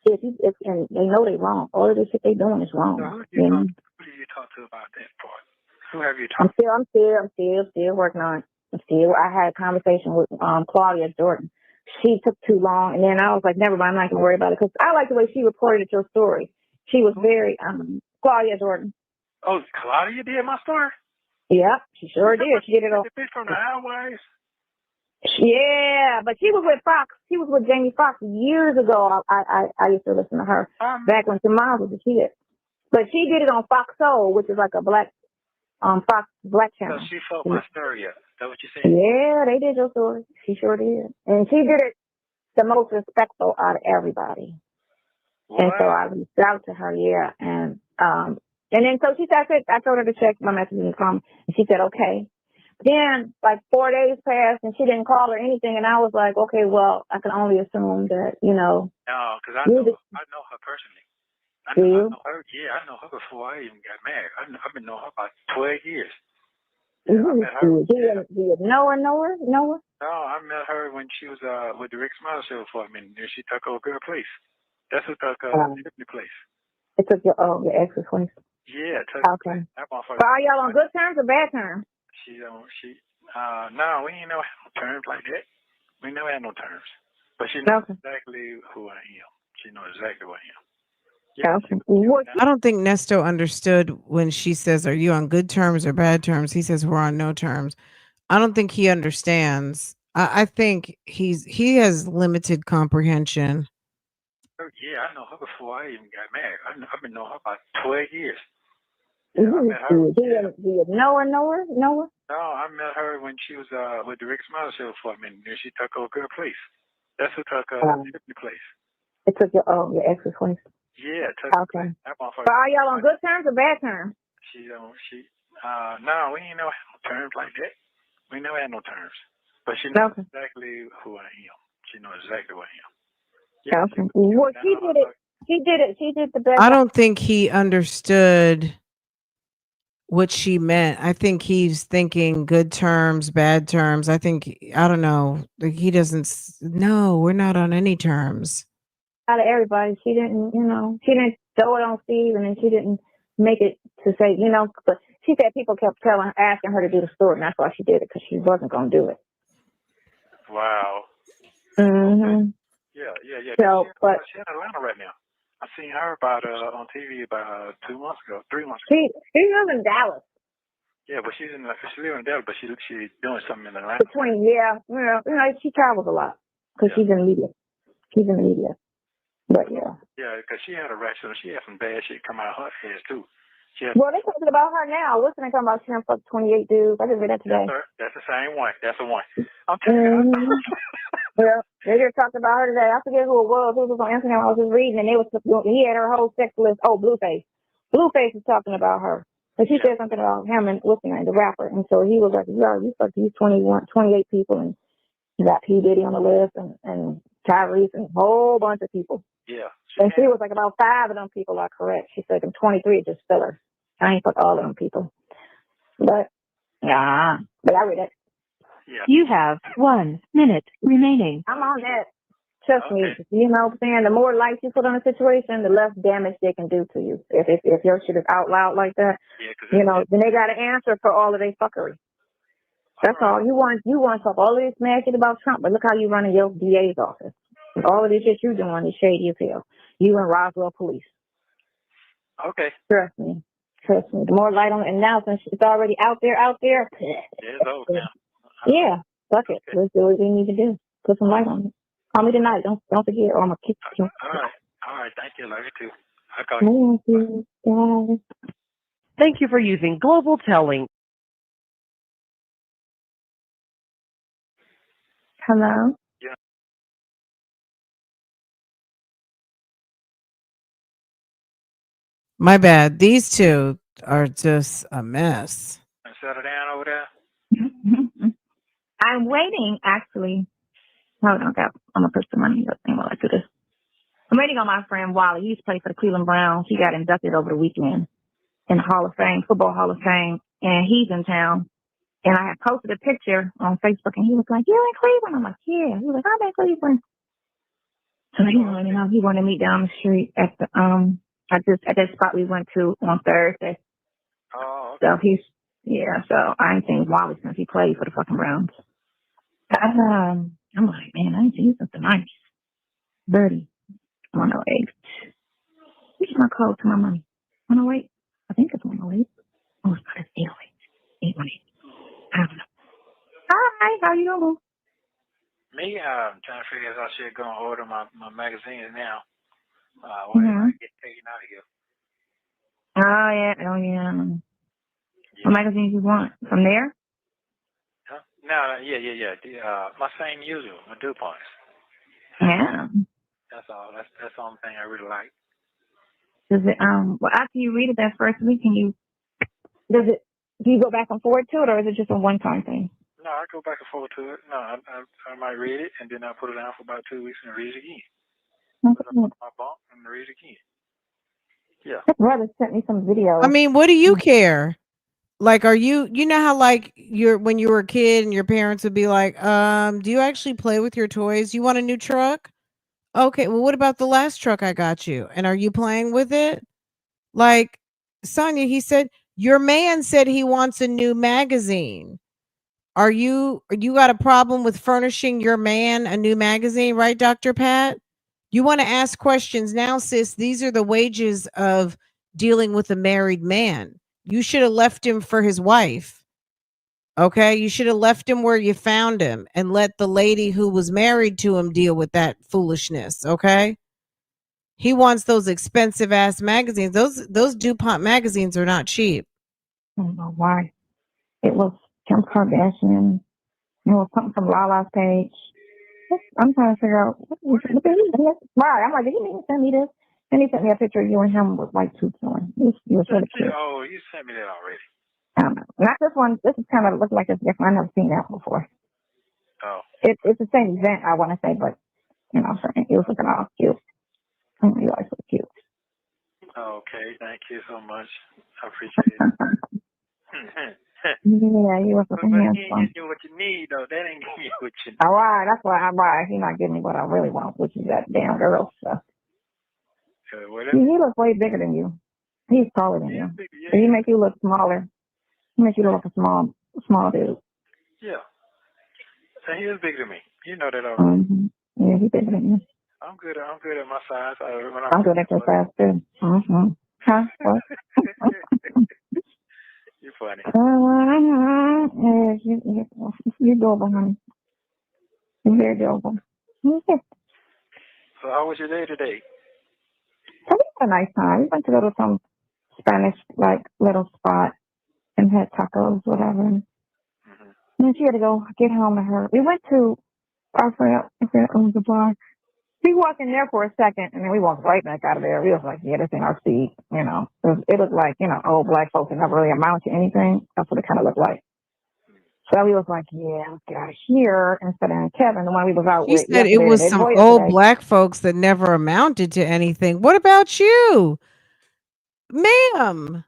and they know they're wrong. All of this shit they doing is wrong.
So who do you talk to about that part? Who have you talked to?
I'm still working on it. I had a conversation with Claudia Jordan. She took too long, and then I was like, never mind, I'm not going to worry about it, because I like the way she reported your story. She was very, Claudia Jordan.
Oh, Claudia did my story?
Yeah, she sure did. She did it all.
The bitch from the Highways?
Yeah, but she was with Fox. She was with Jamie Foxx years ago. I used to listen to her back when Tamara was a kid. But she did it on Fox Soul, which is like a black Fox Black channel.
So she felt my story up. Is that what you're saying?
Yeah, they did your story. She sure did. And she did it the most respectful out of everybody. What? And so I reached out to her, yeah. And then so she said, I told her to check my message and come. And she said, okay. Then like 4 days passed and she didn't call or anything. And I was like, okay, well, I can only assume that,
No, because I know her personally. I know her. Yeah, I know her before I even got married. I've been knowing her about 12 years. Yeah, I met her.
Do you know her?
No, I met her when she was with the Rick Smile Show for a minute. Then she took her girl place. That's who took Tiffany place.
It took your ex's place.
Yeah, it took
okay.
That motherfucker.
So are y'all on good terms or bad terms?
No, we ain't never had no terms like that. We never had no terms. But she knows exactly who I am. She knows exactly who I am. Yeah.
Okay.
I don't think Nesto understood when she says, are you on good terms or bad terms? He says, we're on no terms. I don't think he understands I think he has limited comprehension.
Oh, yeah, I know her before I even got married. I've been knowing her about 12 years.
Do
Yeah, I met her. Yeah.
you know her? Know her?
No, I met her when she was with the Rick Smiley show for a minute. Then she took her girl place. That's who took her Tiffany place.
It took your ex's place.
Yeah, took her
Okay.
place. That motherfucker.
But are y'all on good terms or bad terms?
No, we ain't never had no terms like that. We never had no terms. But she knows exactly who I am. She knows exactly who I am. Yeah,
okay. Well, she did it. She did the best.
I don't think he understood what she meant. I think he's thinking good terms, bad terms. I don't know. Like, he doesn't. No, we're not on any terms.
Out of everybody, she didn't throw it on Steve, and then she didn't make it to say, but she said people kept asking her to do the story, and that's why she did it, because she wasn't going to do it.
Wow.
Mm-hmm.
Yeah.
So, but
she's in Atlanta right now. I seen her on TV about 3 months ago.
She lives in Dallas.
Yeah, but she lives in Dallas, but she's doing something in Atlanta.
She travels a lot because she's in media. She's in media. But yeah.
Yeah, because she had a ratchet. She had some bad shit come out of her ass too.
Well, they're talking about her now. What's they talking about? She done fucked 28 dudes. I just read that today.
Yes, sir. That's the same one. That's the one. I'm telling you.
Well, they just talked about her today. I forget who it was. Who was on Instagram? I was just reading, and he had her whole sex list. Oh, Blueface. Blueface is talking about her. But she said something about him and what's the name, the rapper. And so he was like, "Yeah, you fucked these 28 people, and you got P Diddy on the list, and Tyrese, and a whole bunch of people."
Yeah.
And she was like, about 5 of them people are correct. She said them 23 are just fillers. I ain't fuck all of them people. But I read it.
Yeah.
You have 1 minute remaining.
I'm on that. Trust me. You know what I'm saying? The more lights you put on a situation, the less damage they can do to you. If your shit is out loud like that, then they got to answer for all of their fuckery. That's all. You want to talk all of this mad shit about Trump, but look how you running your DA's office. All of this shit you doing is shady as hell. You and Roswell Police.
Okay.
Trust me. The more light on it, and now since it's already out there.
Yeah, it's over now.
Yeah, fuck it. Let's do what we need to do. Put some light on it. Call me tonight. Don't forget, or I'm gonna kick you.
All right. Thank you. Love you too. I'll call you.
Bye.
Thank you for using Global Telling.
Hello.
Yeah.
My bad. These two are just a mess.
Settle down over there.
I'm waiting, actually. Hold on, I'm gonna put some money up while I do this. I'm waiting on my friend Wally. He used to play for the Cleveland Browns. He got inducted over the weekend in the Hall of Fame, Football Hall of Fame, and he's in town. And I had posted a picture on Facebook, and he was like, "You're in Cleveland?" I'm like, "Yeah." He was like, "I'm in Cleveland." So he let me know he wanted to meet down the street at the at that spot we went to on Thursday.
Oh, okay.
So so I ain't seen Wally since he played for the fucking Browns. I'm like, man, I ain't seen something nice. Birdie. 108. Where's my code to my money? 108? I think it's 108. Oh, it's not 808. 818. I don't know. Hi, how you doing?
Me, I'm trying to figure out how I should go and order my magazines now. When I get taken out of here.
Oh, yeah. What magazines you want? From there?
Huh? No, yeah. My same usual, my DuPonts.
Yeah.
That's all. That's the only thing I really like.
Does it, well, after you read it that first week, do you go back and forth to it, or is it just a one-time thing?
No, I go back and forth to it. No, I might read it, and then I put it down for about 2 weeks and read it again. Put it up on my bunk and read it again. Yeah.
My brother sent me some videos.
I mean, what do you care? Like, are you know how like when you were a kid and your parents would be like, do you actually play with your toys? You want a new truck? Okay, well, what about the last truck I got you? And are you playing with it? Like, Sonia, he said, your man said he wants a new magazine. Are you got a problem with furnishing your man a new magazine, right, Dr. Pat? You want to ask questions now, sis. These are the wages of dealing with a married man. You should have left him for his wife. Okay, you should have left him where you found him and let the lady who was married to him deal with that foolishness. Okay, he wants those expensive ass magazines. Those DuPont magazines are not cheap.
I don't know why. It was Kim Kardashian. It was something from Lala's page. I'm trying to figure out why. I'm like, did he mean to send me this? Then he sent me a picture of you and him with white suits on. You was really cute.
Oh, you sent me that already.
Not this one. This is kind of look like it's different. I've never seen that before.
Oh.
It's the same event, I want to say, but you know, it was looking all cute. You guys look cute.
Okay, thank you so much. I appreciate it.
Yeah, you was looking
But he
handsome.
ain't getting you what you need, though. That ain't getting you what you need.
All right, that's why I'm right. He's not getting me what I really want, which is that damn girl stuff. He looks way bigger than you. He's taller than you.
Yeah.
He make you look smaller. He makes you look like a small dude.
Yeah. So he is bigger than me. You know that already.
Mm-hmm. Yeah, he's bigger than you.
I'm good at my size.
I'm good at your size too. Mm-hmm. Huh? What?
You're funny.
You're adorable, honey. You're very adorable. Okay.
So how was your day today?
We had a nice time. We went to go to some Spanish little spot and had tacos, whatever.
Mm-hmm.
And then she had to go get home to her. We went to our friend owns the bar. We walked in there for a second, and then we walked right back out of there. We was like, yeah, this ain't our seat, you know. It looked like, you know, old black folks that never really amount to anything. That's what it kind of looked like. So we was like, yeah, let's get out of here instead of Kevin, the one we was out
She
with
said it
yesterday.
was some old black folks that never amounted to anything. What about you? Ma'am,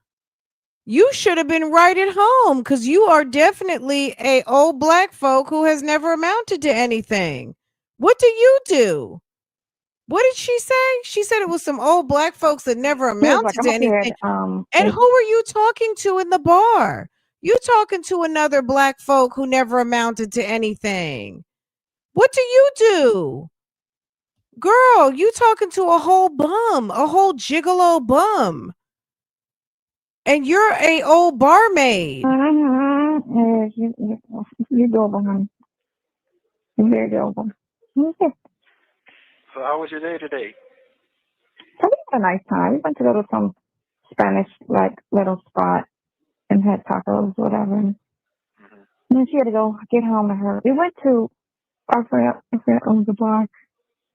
you should have been right at home because you are definitely a old black folk who has never amounted to anything. What do you do? What did she say? She said it was some old black folks that never amounted to anything. And who were you talking to in the bar? You talking to another black folk who never amounted to anything. What do you do? Girl, you talking to a whole bum, a whole gigolo bum. And you're a old barmaid.
You're adorable, honey. You're very adorable. Okay.
So how was your day today?
We had a nice time. We went to go to some Spanish little spot and had tacos, whatever. Mm-hmm. And then she had to go get home to her. We went to our friend owns the bar.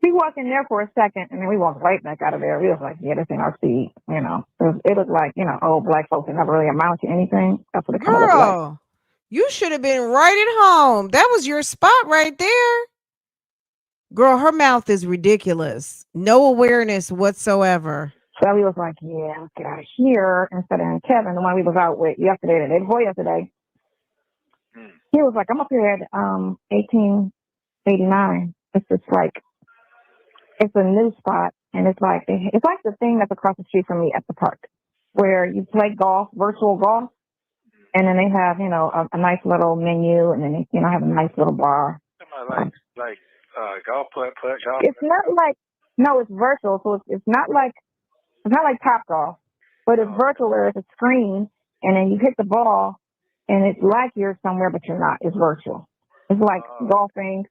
We walked in there for a second, and then we walked right back out of there. We was like, yeah, this ain't our seat, you know. It looked like, you know, old black folks that never really amount to anything. That's what it kind of looked like.
You should have been right at home. That was your spot right there. Girl, her mouth is ridiculous. No awareness whatsoever.
So we was like, yeah, let's get out of here instead of Kevin, the one we was out with yesterday, the day before yesterday. He was like, I'm up here at 1889. It's just it's a new spot, and it's like the thing that's across the street from me at the park, where you play golf, virtual golf, and then they have, you know, a nice little menu, and then they, you know, have a nice little bar.
Golf putt.
It's not like, no, it's virtual, so it's not like Top Golf, but it's virtual where it's a screen, and then you hit the ball, and it's like you're somewhere, but you're not. It's virtual. It's like golfing.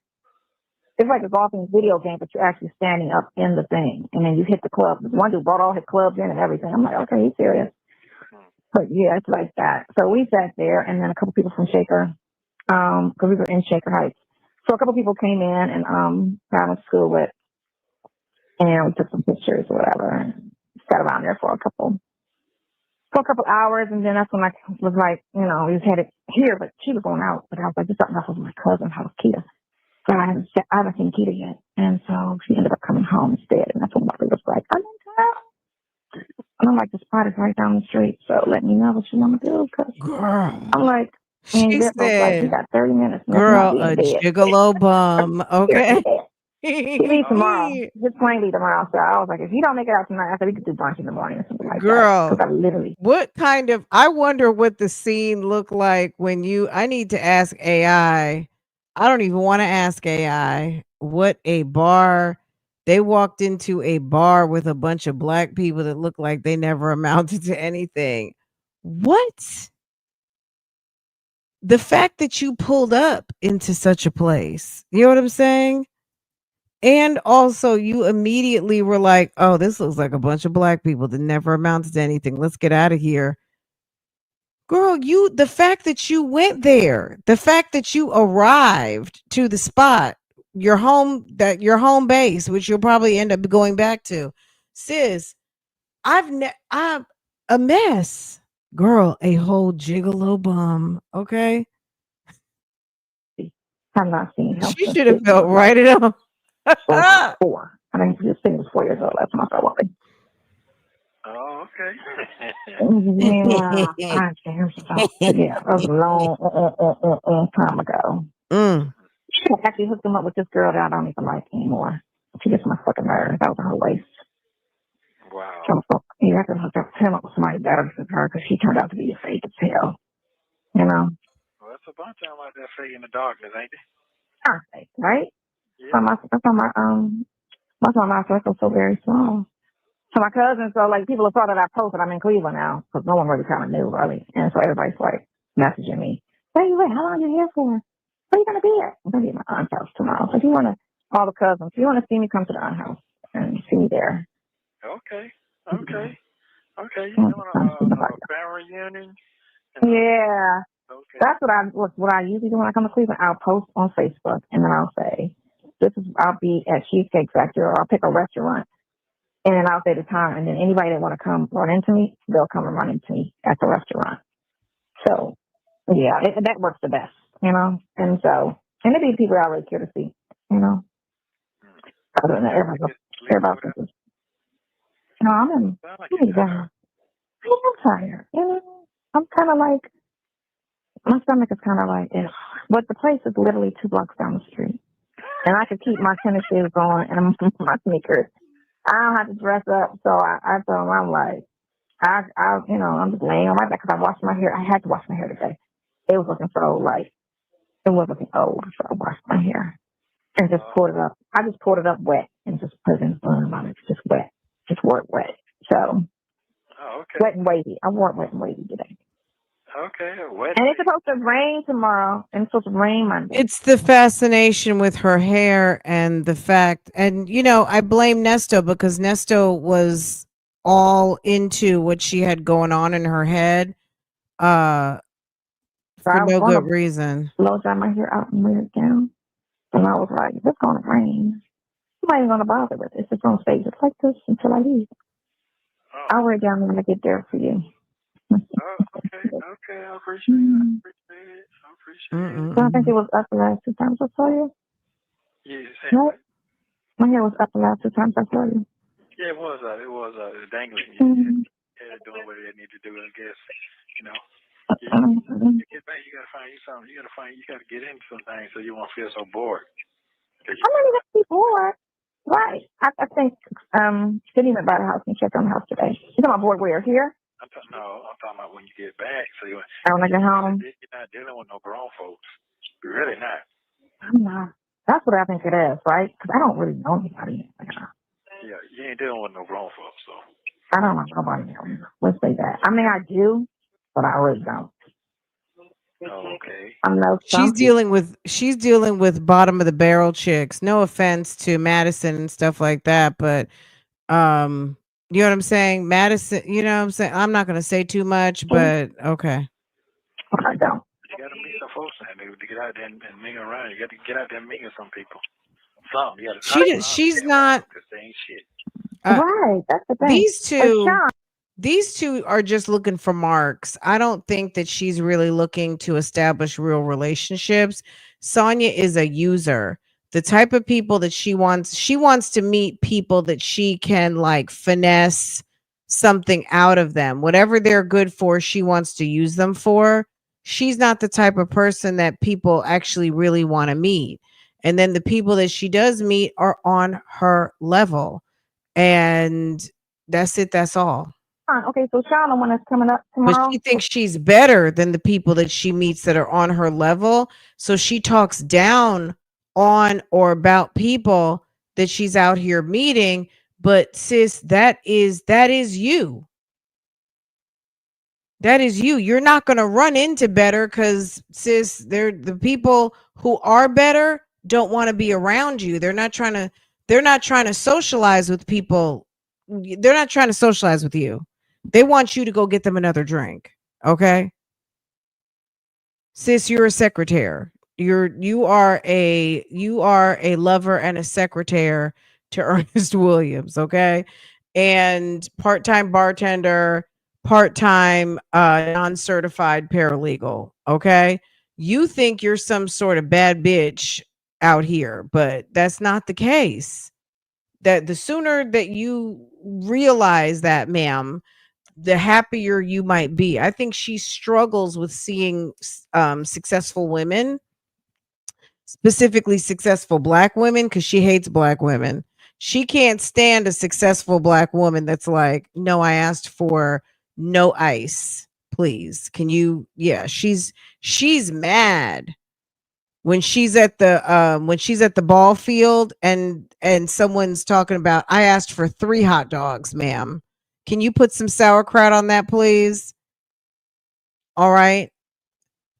It's like a golfing video game, but you're actually standing up in the thing, and then you hit the club. One dude brought all his clubs in and everything. I'm like, okay, he's serious. But yeah, it's like that. So we sat there, and then a couple people from Shaker, because we were in Shaker Heights. So a couple people came in and I went to school with, and we took some pictures or whatever, and sat around there for a couple hours, and then that's when I was like, you know, we was headed here, but she was going out. But I was like, this something else with my cousin, how was Keita? So I haven't seen Keita yet, and so she ended up coming home instead, and that's when Marley was like, I'm in town. And I'm like, the spot is right down the street, so let me know what you want to do. Cause
girl,
I'm like,
she said,
you got 30 minutes.
Girl, a gigolo bum. Okay.
He leaves tomorrow. His plane leave tomorrow. So I was like, if he don't make it out tonight, I said we could do brunch in the morning or something like
Girl,
that. Girl,
what kind of, I wonder what the scene looked like when I need to ask AI. I don't even want to ask AI what a bar. They walked into a bar with a bunch of black people that looked like they never amounted to anything. What? the fact that you pulled up into such a place, you know what I'm saying? And also you immediately were like, oh, this looks like a bunch of black people that never amounted to anything. Let's get out of here. Girl, the fact that you went there, the fact that you arrived to the spot, your home base, which you'll probably end up going back to, sis. I'm a mess, girl, a whole gigolo bum. Okay,
I'm not seeing him
she
since
should have felt right at home.
like 4. I think he was 4 years old last month. I was.
Oh, okay.
Meanwhile, I can't stop. Yeah, that was a long time ago. I actually hooked him up with this girl that I don't even like anymore. She gets my fucking nerves. That was her waste.
Wow.
You have to hook him up with somebody better than her because she turned out to be a fake as hell. You know?
Well, that's a bunch of them out there fake in the darkness, ain't they?
Aren't they? Right?
Yeah.
That's why my circle's so very small. So my cousins, so like people have thought that I posted. I'm in Cleveland now because no one really kind of knew really, and so everybody's like messaging me. Wait, how long are you here for? Where are you gonna be at? I'm gonna be at my aunt's house tomorrow. So if you wanna, all the cousins, if you wanna see me, come to the aunt house and see me there.
Okay. You doing a family reunion?
Yeah.
Okay.
That's what I usually do when I come to Cleveland. I'll post on Facebook and then I'll say, I'll be at Cheesecake Factory or I'll pick a restaurant and then I'll say the time and then anybody that want to come run into me, they'll come and run into me at the restaurant. So yeah, that works the best, you know? And it'd be people I really care to see, you know? Other than that, everybody thinks, I'm tired, you know? I'm kind of like, my stomach is kind of like, but the place is literally 2 blocks down the street. And I could keep my tennis shoes on and my sneakers. I don't have to dress up. So I told him, I'm like, I'm just laying on my back because I washed my hair. I had to wash my hair today. It was looking old. So I washed my hair and just pulled it up. I just pulled it up wet and just put it in the sun on it. Just wet. Just wore it wet. So, wet and wavy. I wore it wet and wavy today.
Okay, wet.
And it's supposed to rain tomorrow, and it's supposed to rain Monday.
It's the fascination with her hair and the fact, and I blame Nesto because Nesto was all into what she had going on in her head, for no good reason.
Blow dry my hair out and wear it down, and I was like, "It's gonna rain. I'm not even gonna bother with it. It's just gonna stay just like this until I leave. I'll wear it down when I get there for you."
Okay. I appreciate it.
So I think it was up the last 2 times I saw you.
Yeah,
right? My hair was up the last 2 times I saw you.
Yeah, it was dangling. Yeah, doing what it needed to do, I guess. To get back, you gotta find you something. You gotta get into some things so you won't feel so bored.
I'm not even bored. Right. I think Sydney went by the house and checked on the house today. You know my board where? Here?
I'm talking about when you get back. So
when I get home.
You're not dealing with no grown folks. You're really not.
I'm not. That's what I think it is, right? Because I don't really know anybody.
Yeah, you ain't dealing with no grown folks, so.
I don't know nobody else. Let's say that. I mean, I do, but I really don't.
Oh, okay.
She's dealing with bottom of the barrel chicks. No offense to Madison and stuff like that, but you know what I'm saying? Madison, you know what I'm saying? I'm not gonna say too much, but okay.
I don't.
You gotta meet some folks to get out there and mingle around. You gotta get out there and mingle some people.
She's not.
They ain't shit.
Right. That's the thing.
These two are just looking for marks. I don't think that she's really looking to establish real relationships. Sonia is a user. The type of people that she wants to meet people that she can like finesse something out of them. Whatever they're good for, she wants to use them for. She's not the type of person that people actually really want to meet. And then the people that she does meet are on her level. And that's it. That's all.
Okay, so Shauna, when it's coming up tomorrow.
But she thinks she's better than the people that she meets that are on her level. So she talks down on or about people that she's out here meeting. But sis, that is you. That is you. You're not going to run into better because, sis, the people who are better don't want to be around you. They're not trying to socialize with people. They're not trying to socialize with you. They want you to go get them another drink. Okay? Sis, you're a secretary. You are a lover and a secretary to Ernest Williams, okay? And part-time bartender, part-time non-certified paralegal, okay? You think you're some sort of bad bitch out here, but that's not the case. That the sooner that you realize that, ma'am, the happier you might be. I think she struggles with seeing successful women, specifically successful black women, because she hates black women. She can't stand a successful black woman that's like, no, I asked for no ice, please. Can you? Yeah, she's mad when she's at the ball field and someone's talking about, I asked for 3 hot dogs, ma'am. Can you put some sauerkraut on that, please? All right.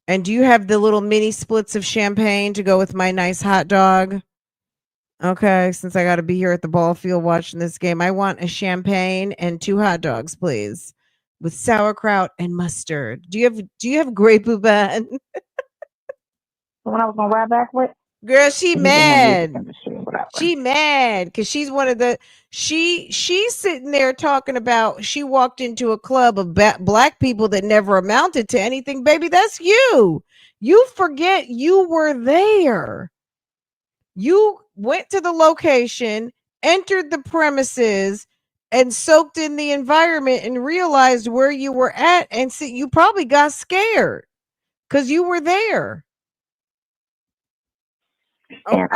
And do you have the little mini splits of champagne to go with my nice hot dog? Okay, since I got to be here at the ball field watching this game, I want a champagne and 2 hot dogs, please, with sauerkraut and mustard. Do you have Grey Poupon?
When I was gonna ride back with,
Girl, she
he didn't have music
mad.
industry or whatever.
She mad because she's one of the she's sitting there talking about she walked into a club of black people that never amounted to anything. Baby, that's you. You forget you were there. You went to the location, entered the premises, and soaked in the environment and realized where you were at. And see, you probably got scared because you were there.
And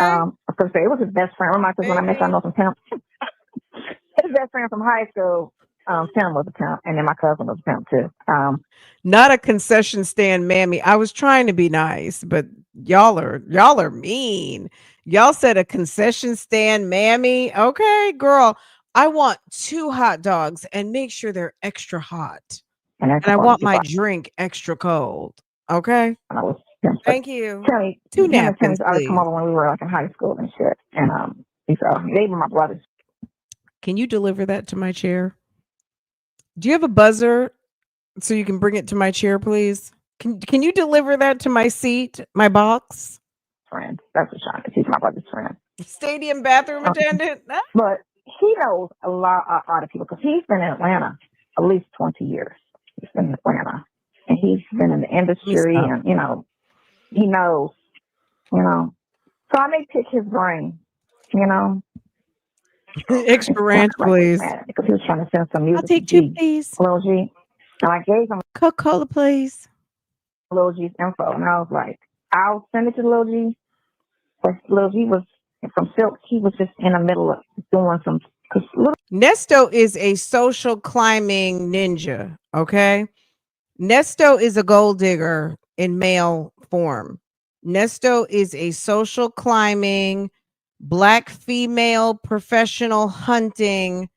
of course, it was his best friend. Remember, when I met y'all know some pimp. His best friend from high school, Tim was a pimp, and then my cousin was a pimp too.
Not a concession stand mammy. I was trying to be nice, but y'all are mean. Y'all said a concession stand mammy. Okay, girl. I want 2 hot dogs and make sure they're extra hot. And I want my drink extra cold. Okay. Thank you. 2 napkins,
I would
please.
come over when we were like in high school and shit. And they were my brothers.
Can you deliver that to my chair? Do you have a buzzer so you can bring it to my chair, please? Can you deliver that to my seat, my box?
Friend. That's what Sean is. He's my brother's friend.
Stadium bathroom attendant?
But he knows a lot of people because he's been in Atlanta at least 20 years. He's been in Atlanta. And he's been in the industry and, he knows, So I may pick his brain,
Extra ranch, please.
Because he was trying to send some music.
I'll take 2, please.
Lil G. And I gave him
Coca-Cola, please.
Lil G's info. And I was like, I'll send it to Lil G. But Lil G was from Silk. He was just in the middle of doing some.
Nesto is a social climbing ninja. Okay. Nesto is a gold digger in male form. Nesto is a social climbing, black female professional hunting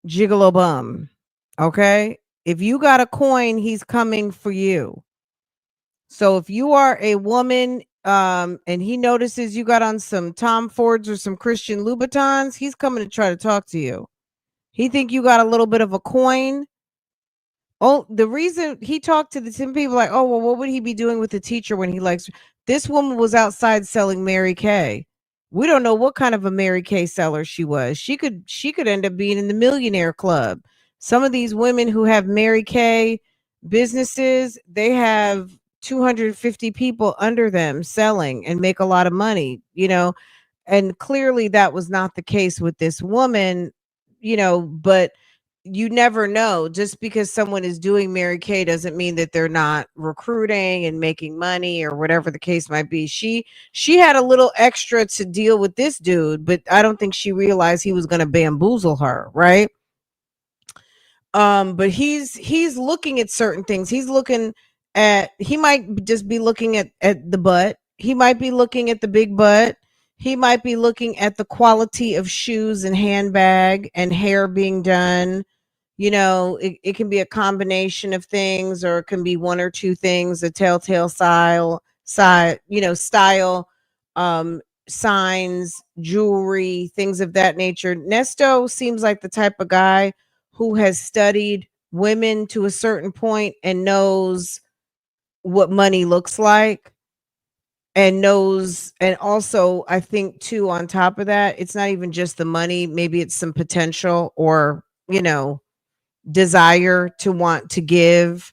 gigolo bum. Okay. If you got a coin, he's coming for you. So if you are a woman and he notices you got on some Tom Fords or some Christian Louboutins, he's coming to try to talk to you. He think you got a little bit of a coin. Oh, the reason he talked to the 10 people like, oh, well, what would he be doing with the teacher when he likes this woman was outside selling Mary Kay. We don't know what kind of a Mary Kay seller she was. She could end up being in the millionaire club. Some of these women who have Mary Kay businesses, they have 250 people under them selling and make a lot of money, and clearly that was not the case with this woman, but you never know. Just because someone is doing Mary Kay doesn't mean that they're not recruiting and making money or whatever the case might be. She had a little extra to deal with this dude, but I don't think she realized he was going to bamboozle her, right? But he's looking at certain things. He might just be looking at the butt. He might be looking at the big butt. He might be looking at the quality of shoes and handbag and hair being done, You know, it can be a combination of things, or it can be one or two things, a telltale style, signs, jewelry, things of that nature. Nesto seems like the type of guy who has studied women to a certain point and knows what money looks like, and knows, and also I think too, on top of that, it's not even just the money, maybe it's some potential, or desire to want to give,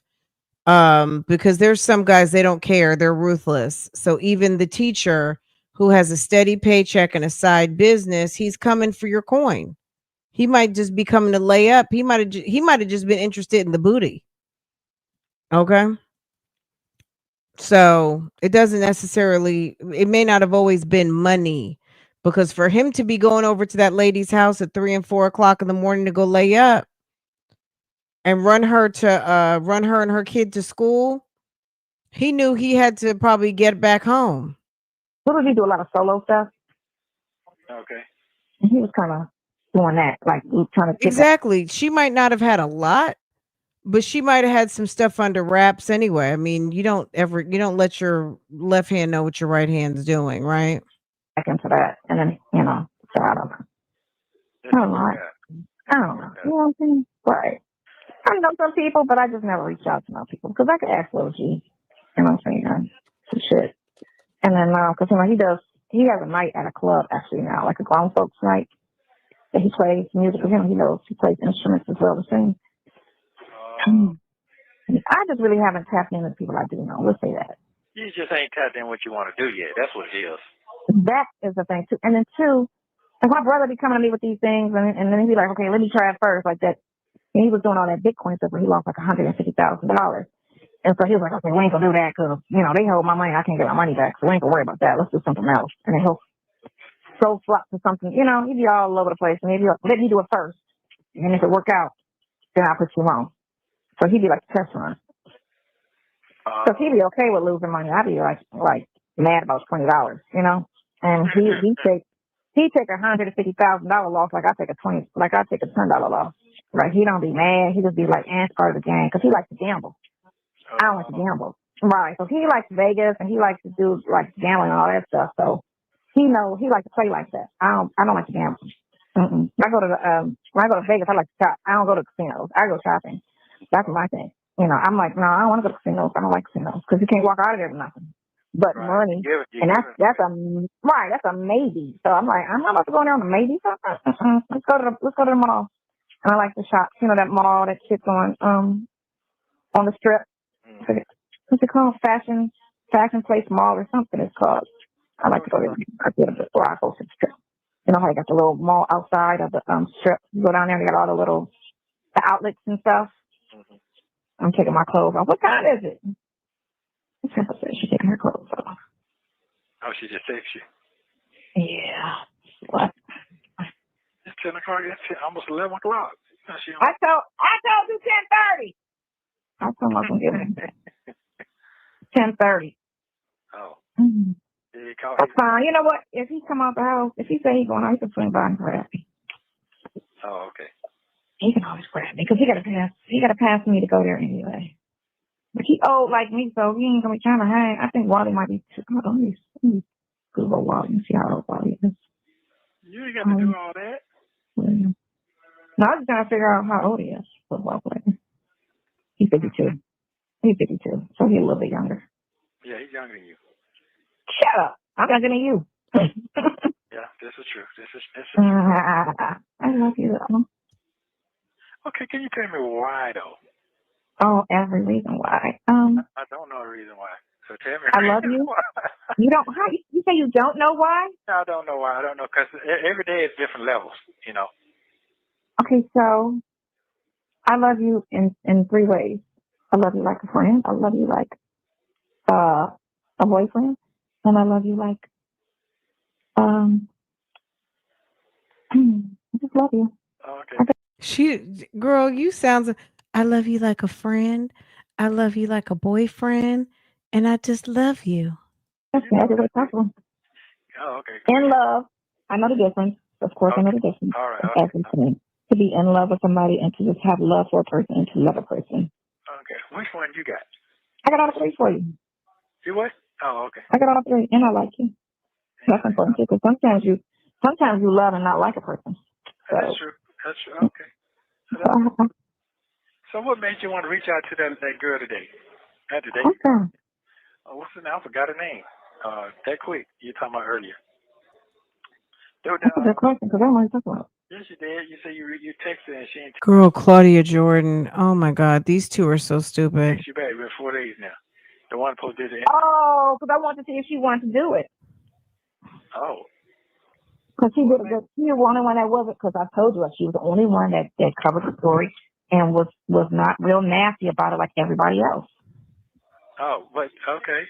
because there's some guys, they don't care, they're ruthless. So even the teacher who has a steady paycheck and a side business, he's coming for your coin. He might just be coming to lay up. He might have just been interested in the booty. Okay. So it doesn't necessarily, it may not have always been money, because for him to be going over to that lady's house at 3 and 4 o'clock in the morning to go lay up and run her and her kid to school, he knew he had to probably get back home.
What did he do? A lot of solo stuff.
Okay.
And he was kind of doing that, like trying to
Exactly. She might not have had a lot, but she might have had some stuff under wraps anyway. I mean, you don't let your left hand know what your right hand's doing, right?
back into that, and then so I don't know. I don't know. I don't know. You know what I'm saying? Right. I know some people, but I just never reach out to no people because I could ask Lil G. You know what I'm saying? Some shit. And then because he has a night at a club actually now, like a grown folks night that he plays music with him. He plays instruments as well to sing. I just really haven't tapped into the people I do know. Let's say that.
You just ain't tapped in what you want to do yet. That's what it is.
That is the thing too. And then two, like my brother be coming to me with these things, and then he'd be like, okay, let me try it first, like that. And he was doing all that Bitcoin stuff where he lost like $150,000. And so he was like, okay, we ain't gonna do that because, they hold my money. I can't get my money back. So we ain't gonna worry about that. Let's do something else. And then he'll throw flop to something, he'd be all over the place. And he'd be like, let me do it first. And if it work out, then I'll put you on. So he'd be like a test run. Because he'd be okay with losing money. I'd be like mad about $20, And he'd take $150,000 loss like I take a $10 loss. Right? He don't be mad. He just be like, it's part of the game because he likes to gamble. I don't like to gamble. Right. So he likes Vegas and he likes to do like gambling and all that stuff. So he likes to play like that. I don't like to gamble. When I go to Vegas, I like to shop. I don't go to casinos. I go shopping. That's my thing. I'm like, no, I don't want to go to casinos. I don't like casinos because you can't walk out of there with nothing but money. And that's a maybe. So I'm like, I'm not about to go down to maybe. Let's go to the mall. And I like to shop. That mall that shit's on the strip. What's it called? Fashion Place Mall or something it's called. I like to go there. I get it before I go to the strip. You know how they got the little mall outside of the strip. You go down there, they got all the outlets and stuff. I'm taking my clothes off. What kind is it? She's taking her clothes off.
Oh, she just takes you.
Yeah. What?
It's 10 o'clock. It's almost 11 o'clock.
I told you 10:30. I told him I was going to get it. 10:30.
Oh.
Mm-hmm.
That's
fine. You know what? If he come out the house, if he say he's going out, he can swing by and grab me.
Oh, okay.
He can always grab me because he got to pass me to go there anyway. But he old like me, so he ain't gonna be trying to hang. I think Wally might be too. Hold on, let me Google Wally and see how old Wally is.
You ain't got to do all that.
No, I was just trying to figure out how old he is. Football player. He's 52. He's 52, so he's a little bit younger.
Yeah, he's younger than you.
Shut up! I'm younger than you.
Yeah, this is true. This is true.
I love you though.
Okay, can you tell me why though?
Oh, every reason why.
I don't know the reason why. So tell me.
I love you. You don't. How you say you don't know why?
No, I don't know why. I don't know because every day is different levels.
Okay, so I love you in 3 ways. I love you like a friend. I love you like a boyfriend, and I love you like I just love you.
Okay. Girl, you sounds. I love you like a friend. I love you like a boyfriend, and I just love you.
That's every way possible.
Oh, okay.
In love, I know the difference. Of course, I know the difference.
All right.
Everything. to be in love with somebody and to just have love for a person and to love a person.
Okay. Which one you got?
I got all three for you.
You what? Oh, okay.
I got all three, and I like you. That's important too, because sometimes you love and not like a person. So,
That's true. That's true. Okay. So what made you want to reach out to that girl today? Not today.
Okay.
Oh, what's her name? I forgot her name. That quick. You talking about earlier.
That's a good question, because I don't want to talk about.
Yes, you did. You said you texted and she ain't
Girl, Claudia Jordan. Oh my God, these two are so stupid.
text you back. It's been 4 days now. The one posted it.
Oh, because I wanted to see if she wanted to do it.
Oh.
Because she did a good. She was the only one that wasn't. Because I told you she was the only one that covered the story and was not real nasty about it like everybody else.
Oh, but okay.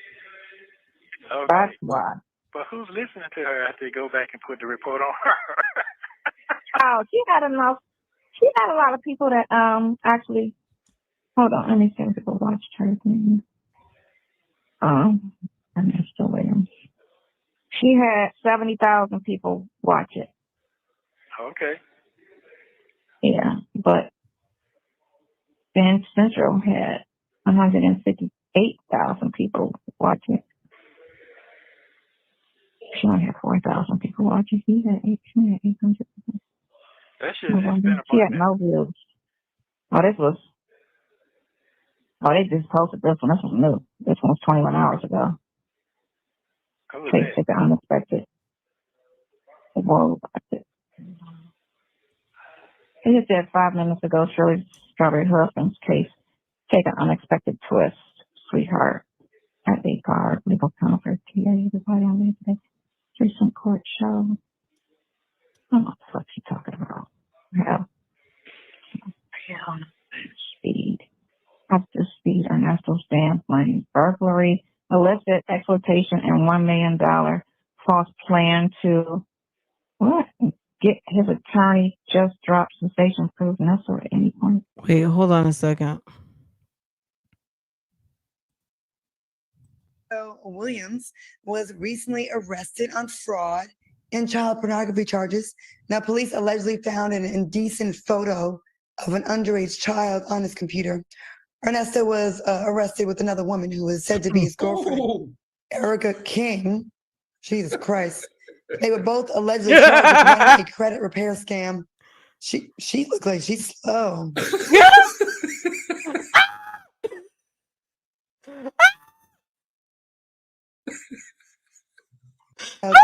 Okay.
That's why.
But who's listening to her after they go back and put the report on her?
Oh, she had enough. She had a lot of people that actually. Hold on, let me see if people watched her thing. Nesto Williams. She had 70,000 people watch it.
Okay.
Yeah, but Ben Central had 158,000 people watching it. She only had 4,000 people watching. He had 800.
That shit has been a
She had no views. Oh, they just posted this one. This was new. This one was 21 hours ago. Case took an unexpected. Whoa, it just said 5 minutes ago, Shirley Strawberry husband's case take an unexpected twist. Sweetheart at the guard legal counsel for TA decided on Wednesday. Recent court show. I don't know what the fuck she's talking about. Yeah. Speed. Up to speed Ernesto stand claims burglary, illicit exploitation, and $1 million false plan to what? Get his attorney just dropped sensation proof Nesto at any point.
Wait, hold on a second.
Williams was recently arrested on fraud and child pornography charges. Now, police allegedly found an indecent photo of an underage child on his computer. Ernesto was arrested with another woman who was said to be his girlfriend, Erica King. Jesus Christ. They were both allegedly charged with running a credit repair scam. She looked like she's slow.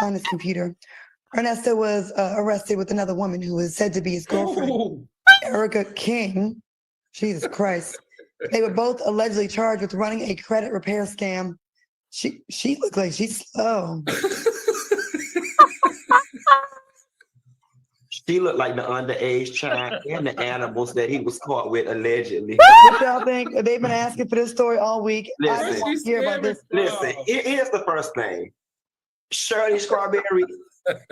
On his computer. Ernesto was arrested with another woman who was said to be his girlfriend, Erica King. Jesus Christ. They were both allegedly charged with running a credit repair scam. She looked like she's slow.
She looked like the underage child and the animals that he was caught with allegedly.
What y'all think? They've been asking for this story all week. I
Listen,
want to hear about this.
Listen, here's the first thing. Shirley Strawberry,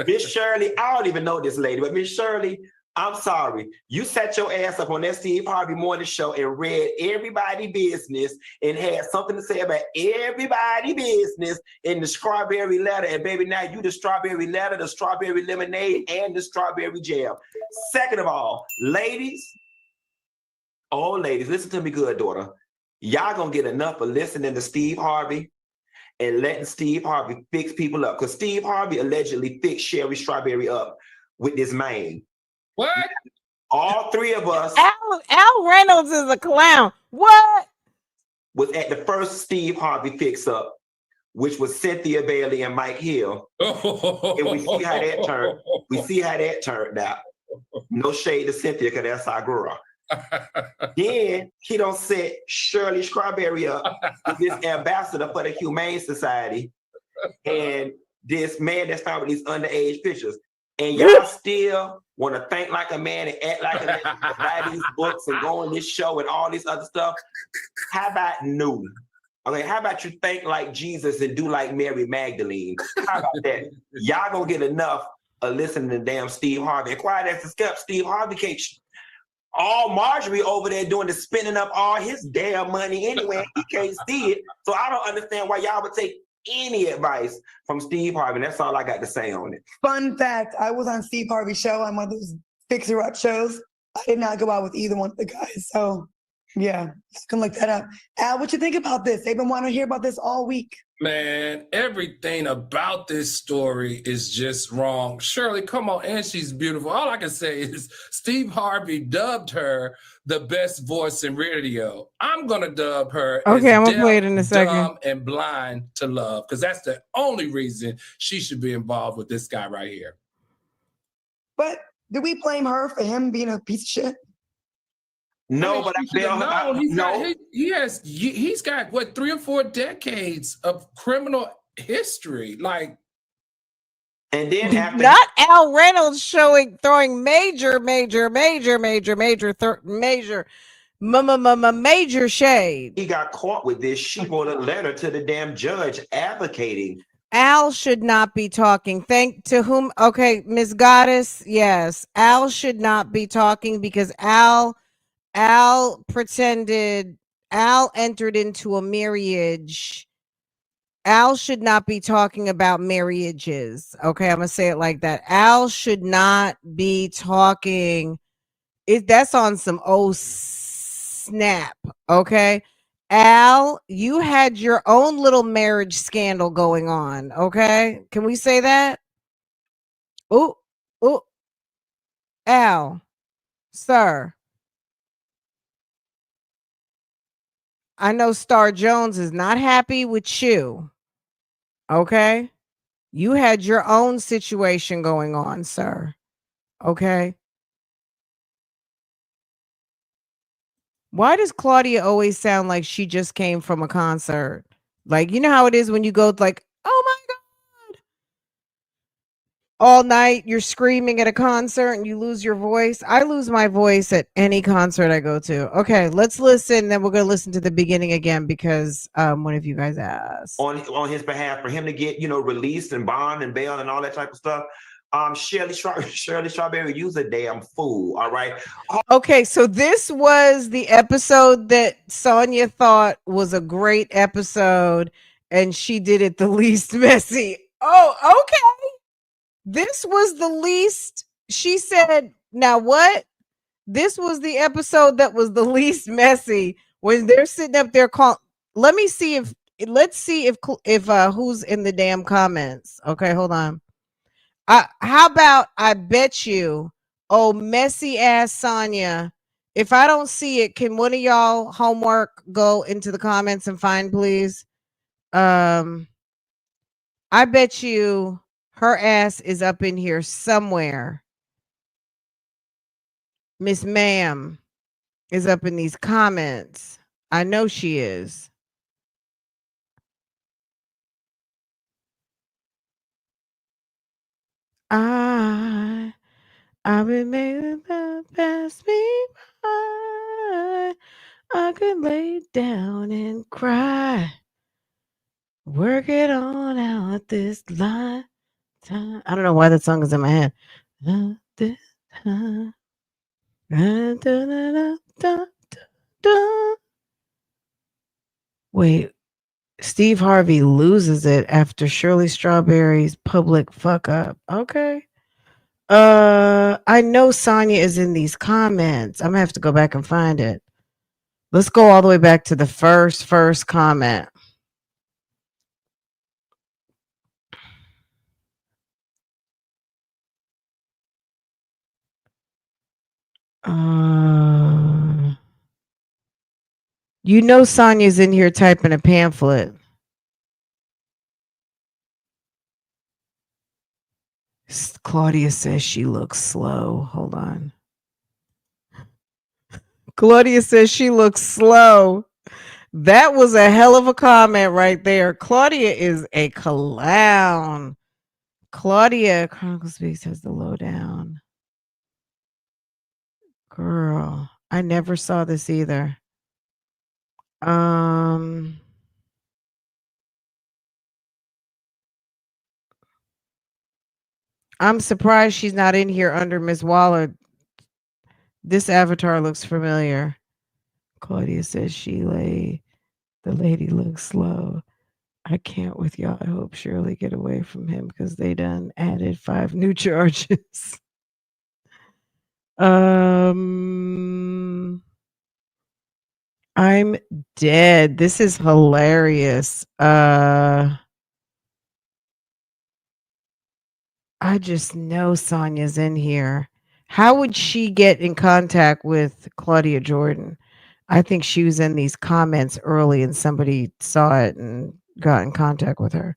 Miss Shirley, I don't even know this lady, but Miss Shirley, I'm sorry. You sat your ass up on that Steve Harvey Morning Show and read everybody business and had something to say about everybody business in the strawberry letter. And baby, now you the strawberry letter, the strawberry lemonade, and the strawberry jam. Second of all, ladies, oh ladies, listen to me good, daughter. Y'all gonna get enough of listening to Steve Harvey and letting Steve Harvey fix people up. Because Steve Harvey allegedly fixed Sherry Strawberry up with this man.
What?
All three of us.
Al Reynolds is a clown. What?
Was at the first Steve Harvey fix up, which was Cynthia Bailey and Mike Hill. And we see how that turned. We see how that turned out. No shade to Cynthia, because that's our girl. Then he don't set Shirley Strawberry up with this ambassador for the Humane Society and this man that's found with these underage pictures. And y'all still want to think like a man and act like a man and write these books and go on this show and all this other stuff. How about new? Okay, how about you think like Jesus and do like Mary Magdalene? How about that? Y'all gonna get enough of listening to damn Steve Harvey. And quiet as a skep, Steve Harvey can't. All Marjorie over there doing the spending up all his damn money anyway. He can't see it. So I don't understand why y'all would take any advice from Steve Harvey. That's all I got to say on it.
Fun fact, I was on Steve Harvey's show on one of those fixer-up shows. I did not go out with either one of the guys. So yeah, you can look that up. Al, what you think about this? They've been wanting to hear about this all week.
Man, everything about this story is just wrong. Shirley, come on, and she's beautiful. All I can say is Steve Harvey dubbed her the best voice in radio. I'm gonna dub her
Okay,
as
I'm gonna
deaf,
play it in a second.
dumb, and blind to love, because that's the only reason she should be involved with this guy right here.
But do we blame her for him being a piece of shit?
No, but I feel
He's got what, 3 or 4 decades of criminal history. Like,
and then after
not Al Reynolds throwing major shade.
He got caught with this. She wrote a letter to the damn judge advocating.
Al should not be talking. Okay, Miss Goddess, yes. Al should not be talking because Al entered into a marriage. Al should not be talking about marriages. Okay, I'm gonna say it like that. Al should not be talking. That's on some snap. Okay, Al, you had your own little marriage scandal going on. Okay, can we say that? Oh, Al, sir. I know Star Jones is not happy with you. Okay? You had your own situation going on, sir. Okay? Why does Claudia always sound like she just came from a concert? Like, you know how it is when you go like, oh my God. All night you're screaming at a concert and you lose your voice. I lose my voice at any concert I go to. Okay, let's listen. Then we're going to listen to the beginning again because one of you guys asked.
On his behalf for him to get, released and bond and bail and all that type of stuff. Shirley Strawberry, you's a damn fool, all right?
Okay, so this was the episode that Sonia thought was a great episode and she did it the least messy. Oh, okay. This was the least, she said, now what? This was the episode that was the least messy when they're sitting up there calling. Let's see if who's in the damn comments. Okay, hold on. How about I bet you, oh, messy ass Sonia, if I don't see it, can one of y'all homework go into the comments and find, please? I bet you her ass is up in here somewhere. Miss Ma'am is up in these comments. I know she is. I've been made to pass me by. I could lay down and cry. Work it on out this lifetime. I don't know why that song is in my head. This time. Wait, Steve Harvey loses it after Shirley Strawberry's public fuck up. Okay. I know Sonia is in these comments. I'm gonna have to go back and find it. Let's go all the way back to the first comment. You know Sonia's in here typing a pamphlet. Claudia says she looks slow. Hold on. Claudia says she looks slow. That was a hell of a comment right there. Claudia is a clown. Claudia Chronicle Speaks has the lowdown. Girl, I never saw this either. I'm surprised she's not in here under Miss Waller. This avatar looks familiar. Claudia says the lady looks slow. I can't with y'all. I hope Shirley get away from him because they done added 5 new charges. I'm dead. This is hilarious. I just know Sonya's in here. How would she get in contact with Claudia Jordan? I think she was in these comments early and somebody saw it and got in contact with her.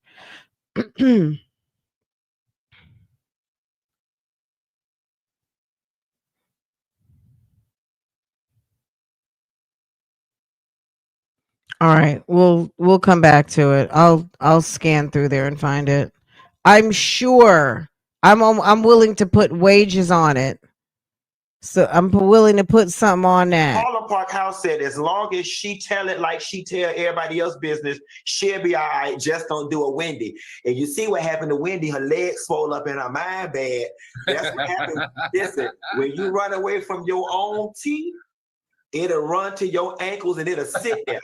All right, we'll come back to it. I'll scan through there and find it. I'm sure I'm willing to put wages on it. So I'm willing to put something on that.
Harlem Park House said, as long as she tell it like she tell everybody else business, she'll be all right. Just don't do a Wendy. And you see what happened to Wendy? Her legs swole up in her mind bad. That's what happened. Listen, when you run away from your own teeth, it'll run to your ankles and it'll sit there.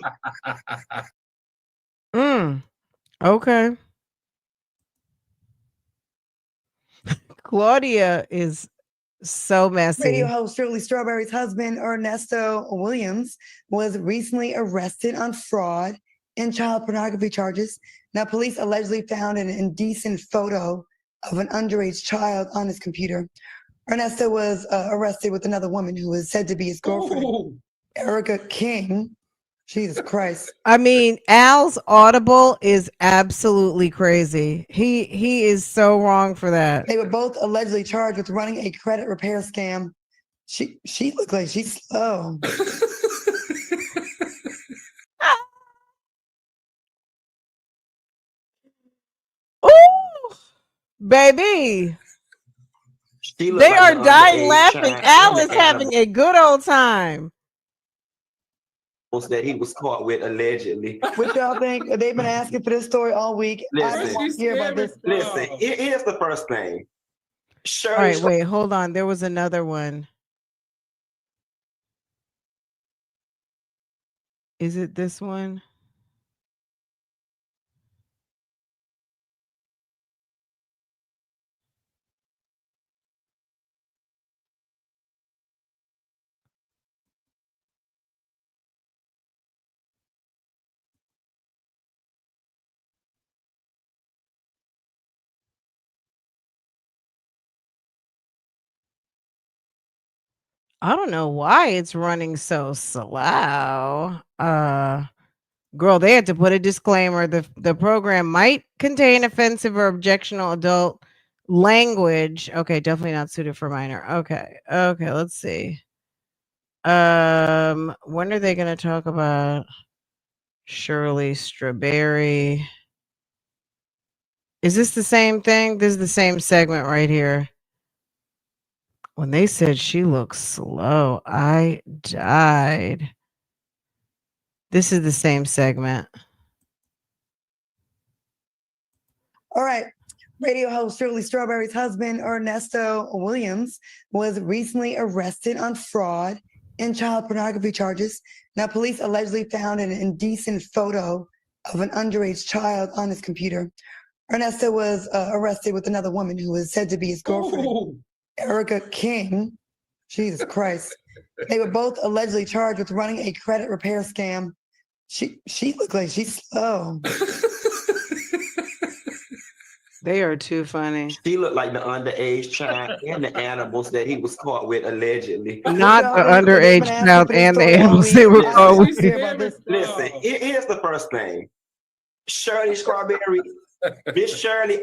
Okay. Claudia is so messy.
Radio host Shirley Strawberry's husband, Ernesto Williams, was recently arrested on fraud and child pornography charges. Now, police allegedly found an indecent photo of an underage child on his computer. Ernesto was arrested with another woman who was said to be his girlfriend, Erica King. Jesus Christ.
I mean, Al's audible is absolutely crazy. He is so wrong for that.
They were both allegedly charged with running a credit repair scam. She looked like she's slow.
Ooh, baby. They are dying laughing. Al is having a good old time.
That he was caught with allegedly.
What y'all think? They've been asking for this story all week.
Listen, here's the first thing.
All right, wait, hold on. There was another one. Is it this one? I don't know why it's running so slow. Girl, they had to put a disclaimer. The program might contain offensive or objectionable adult language. Okay, definitely not suited for minor. Okay, let's see. When are they gonna talk about Shirley Strawberry? Is this the same thing? This is the same segment right here. When they said she looks slow, I died. This is the same segment.
All right. Radio host Shirley Strawberry's husband, Ernesto Williams, was recently arrested on fraud and child pornography charges. Now, police allegedly found an indecent photo of an underage child on his computer. Ernesto was arrested with another woman who was said to be his girlfriend, Erica King. Jesus Christ. They were both allegedly charged with running a credit repair scam. She looked like she's slow.
They are too funny.
She looked like the underage child and the animals that he was caught with allegedly.
Not the underage child and the animals they were caught with.
Listen, here's the first thing. Shirley Strawberry, Miss Shirley.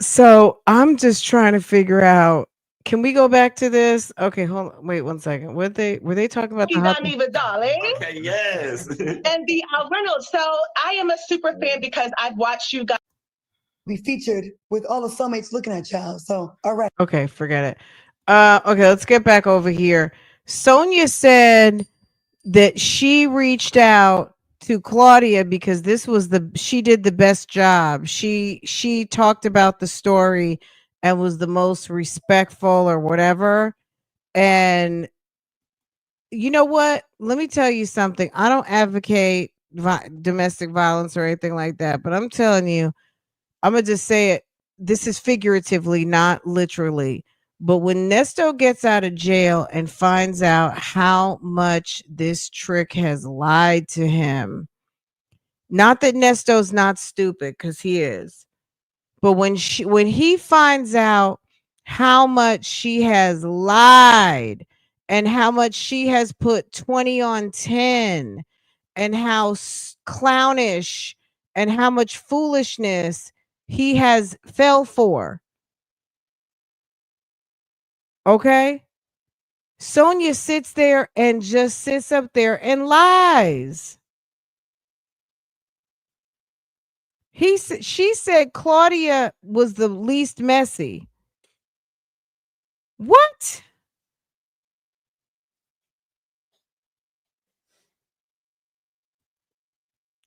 So I'm just trying to figure out. Can we go back to this? Okay, hold on. Wait 1 second. Were they talking about the
DINEVA, darling?
Okay, yes.
And the Reynolds. So I am a super fan because I've watched you guys.
We featured with all the soulmates looking at y'all. So, all right.
Okay, forget it. Okay, let's get back over here. Sonia said that she reached out to Claudia because she did the best job. She talked about the story and was the most respectful or whatever. And you know what? Let me tell you something. I don't advocate domestic violence or anything like that, but I'm telling you, I'm going to just say it. This is figuratively, not literally. But when Nesto gets out of jail and finds out how much this trick has lied to him, not that Nesto's not stupid, because he is, but when he finds out how much she has lied and how much she has put 20 on 10 and how clownish and how much foolishness he has fell for. Okay? Sonia sits there and just sits up there and lies. She said Claudia was the least messy. What?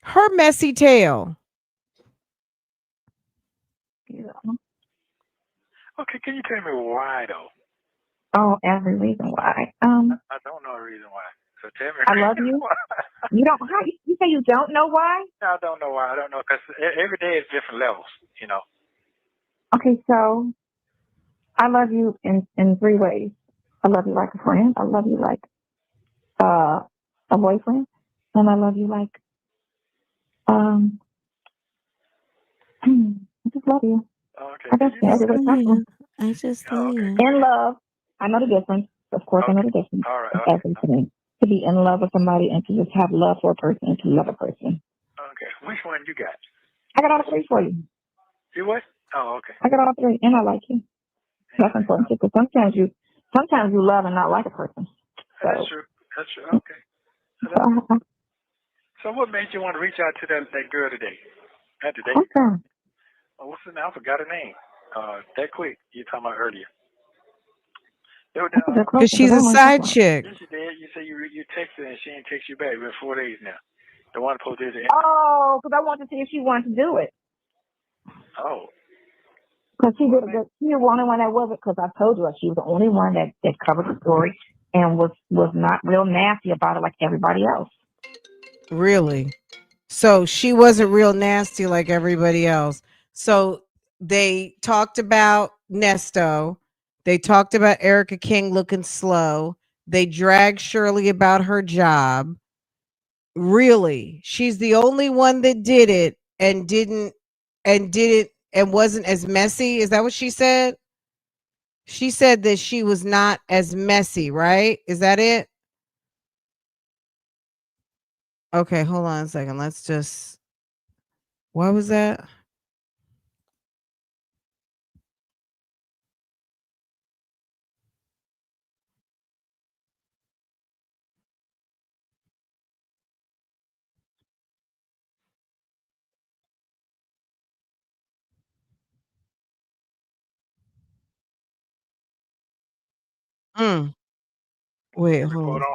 Her messy tail.
Okay, can you tell me why though?
Oh, every reason why.
I don't know a reason why. So tell me.
I love you. You don't. How you say you don't know why?
I don't know why. I don't know because every day is different levels. You know.
Okay, so I love you in 3 ways. I love you like a friend. I love you like a boyfriend, and I love you like I just love you.
Okay.
I just every way possible.
I just
In love, I know the difference. Of course, I know the difference.
All right.
It's everything. To be in love with somebody and to just have love for a person and to love a person.
Okay. Which one you got?
I got all 3 for you.
You what? Oh, okay.
I got all 3, and I like you. That's important too, because sometimes you love and not like a person. So,
that's true. That's true. Okay. So what made you want to reach out to that girl today? Not today.
Okay.
Oh, what's her name? I forgot her name. That quick. You talking about earlier.
Because she's a side chick.
Yes, you did. You say you texted her and she didn't text you back. It's been 4 days now. The one supposed to do it.
Oh, because I wanted to see if she wanted to do it.
Oh.
Because she did it. She was the only one that wasn't. Because I told you she was the only one that covered the story and was not real nasty about it like everybody else.
Really? So she wasn't real nasty like everybody else. So they talked about Nesto. They talked about Erica King looking slow. They dragged Shirley about her job. Really? She's the only one that did it and wasn't as messy. Is that what she said? She said that she was not as messy, right? Is that it? Okay, hold on a second. Let's just. What was that? Wait, hold on.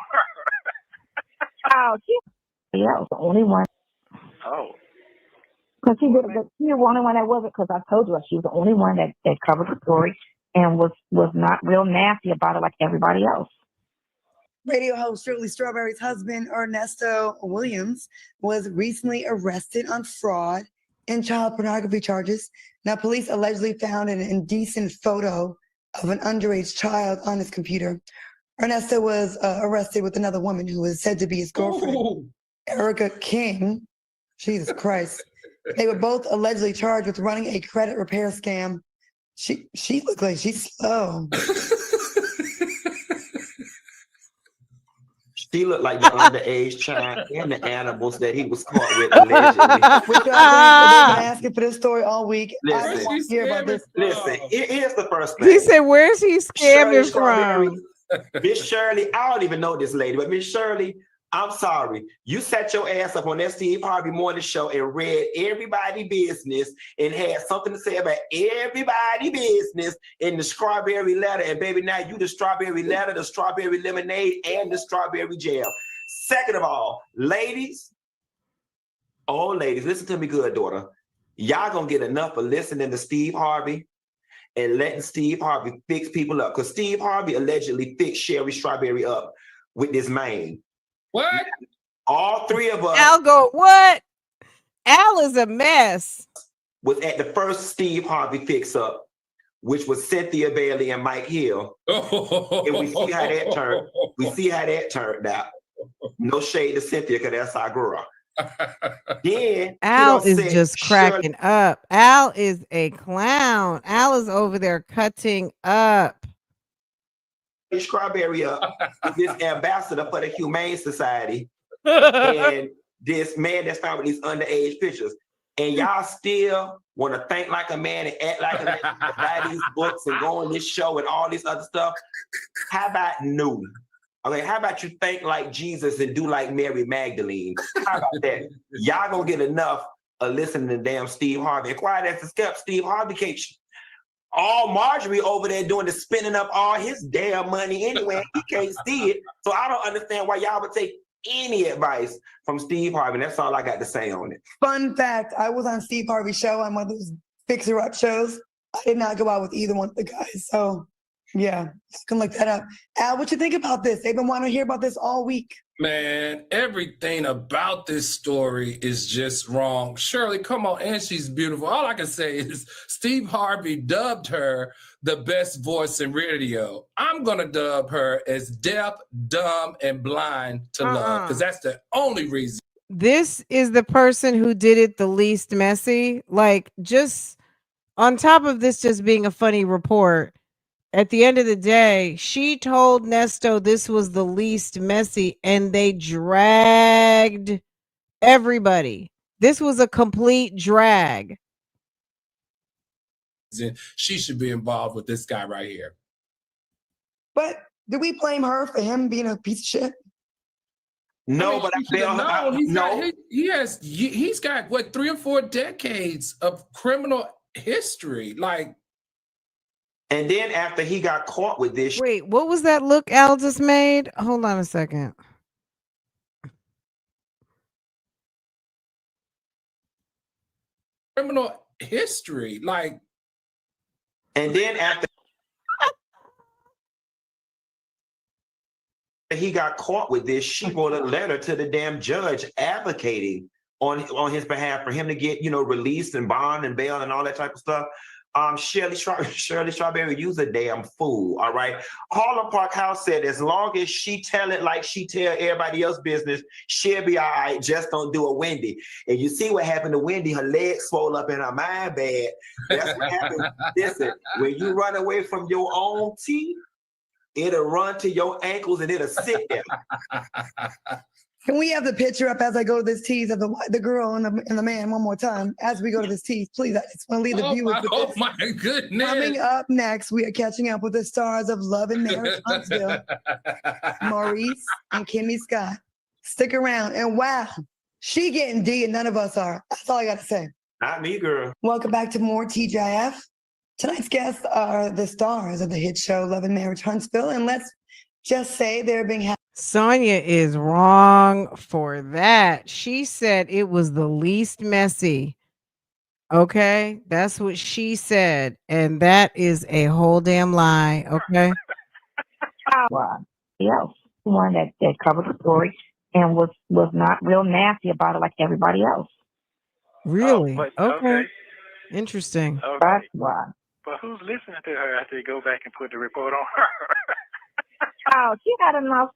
Oh, she was the only one.
Oh.
Because she was the only one that wasn't. Because I told you she was the only one that covered the story and was not real nasty about it like everybody else.
Radio host Shirley Strawberry's husband, Ernesto Williams, was recently arrested on fraud and child pornography charges. Now, police allegedly found an indecent photo of an underage child on his computer. Ernesto was arrested with another woman who was said to be his girlfriend, Erica King. Jesus Christ. They were both allegedly charged with running a credit repair scam. She looked like she's slow.
She looked like the underage child and the animals that he was caught with allegedly.
Which I've been asking for this story all week.
Listen,
I want to hear about this.
Listen, here's the first thing.
He said, where's he scamming from?
Miss Shirley, I don't even know this lady, but Miss Shirley, I'm sorry. You sat your ass up on that Steve Harvey Morning Show and read everybody business and had something to say about everybody business in the strawberry letter. And baby, now you the strawberry letter, the strawberry lemonade, and the strawberry jam. Second of all, ladies, listen to me good, daughter. Y'all gonna get enough of listening to Steve Harvey and letting Steve Harvey fix people up. Because Steve Harvey allegedly fixed Sherry Strawberry up with this man.
What?
All 3 of us.
Al go, what? Al is a mess.
Was at the first Steve Harvey fix up which was Cynthia Bailey and Mike Hill. And we see how that turned. We see how that turned out. No shade to Cynthia, because that's our girl. Then
Al is just cracking up. Al is a clown. Al is over there cutting up.
Strawberry up with this ambassador for the Humane Society and this man that's found with these underage pictures. And y'all still want to think like a man and act like a man, buy these books and go on this show and all this other stuff. How about no? Okay, how about you think like Jesus and do like Mary Magdalene? How about that? Y'all gonna get enough of listening to damn Steve Harvey. And quiet as a skep, Steve Harvey can't. All Marjorie over there doing is spending up all his damn money anyway. He can't see it. So I don't understand why y'all would take any advice from Steve Harvey. That's all I got to say on it.
Fun fact, I was on Steve Harvey's show on one of those fixer-up shows. I did not go out with either one of the guys. So yeah, you can look that up. Al, what you think about this? They've been wanting to hear about this all week.
Man, everything about this story is just wrong. Shirley, come on, and she's beautiful. All I can say is Steve Harvey dubbed her the best voice in radio. I'm going to dub her as deaf, dumb, and blind to love, because that's the only reason.
This is the person who did it the least messy. Like, just on top of this just being a funny report, at the end of the day, she told Nesto this was the least messy, and they dragged everybody. This was a complete drag.
She should be involved with this guy right here.
But do we blame her for him being a piece of shit?
No, but I feel
no. He's got what, 3 or 4 decades of criminal history, like.
And then after he got caught with this.
Wait, what was that look Al just made? Hold on a second.
Criminal history, like.
And then after he got caught with this, she wrote a letter to the damn judge advocating on his behalf for him to get, released and bond and bail and all that type of stuff. Shirley Strawberry, you's a damn fool, all right? Harlem Park House said as long as she tell it like she tell everybody else business, she'll be all right, just don't do a Wendy. And you see what happened to Wendy, her legs swole up in her mind bad. That's what happened. Listen, when you run away from your own teeth, it'll run to your ankles and it'll sit there.
Can we have the picture up as I go to this tease of the girl and the man one more time as we go to this tease? Please, I just want to leave the viewers with this.
Oh my goodness.
Coming up next, we are catching up with the stars of Love and Marriage Huntsville, Maurice and Kimmy Scott. Stick around. And wow, she getting D and none of us are. That's all I got to say.
Not me, girl.
Welcome back to more TGIF. Tonight's guests are the stars of the hit show Love and Marriage Huntsville. And let's just say they're being
Sonia is wrong for that. She said it was the least messy. Okay, that's what she said, and that is a whole damn lie. Okay.
Else, one that covered the story and was not real nasty about it like everybody else.
Really?
Oh,
okay. Interesting.
Okay.
That's why.
But who's listening to her after you go back and put the report on her?
Oh, she had enough.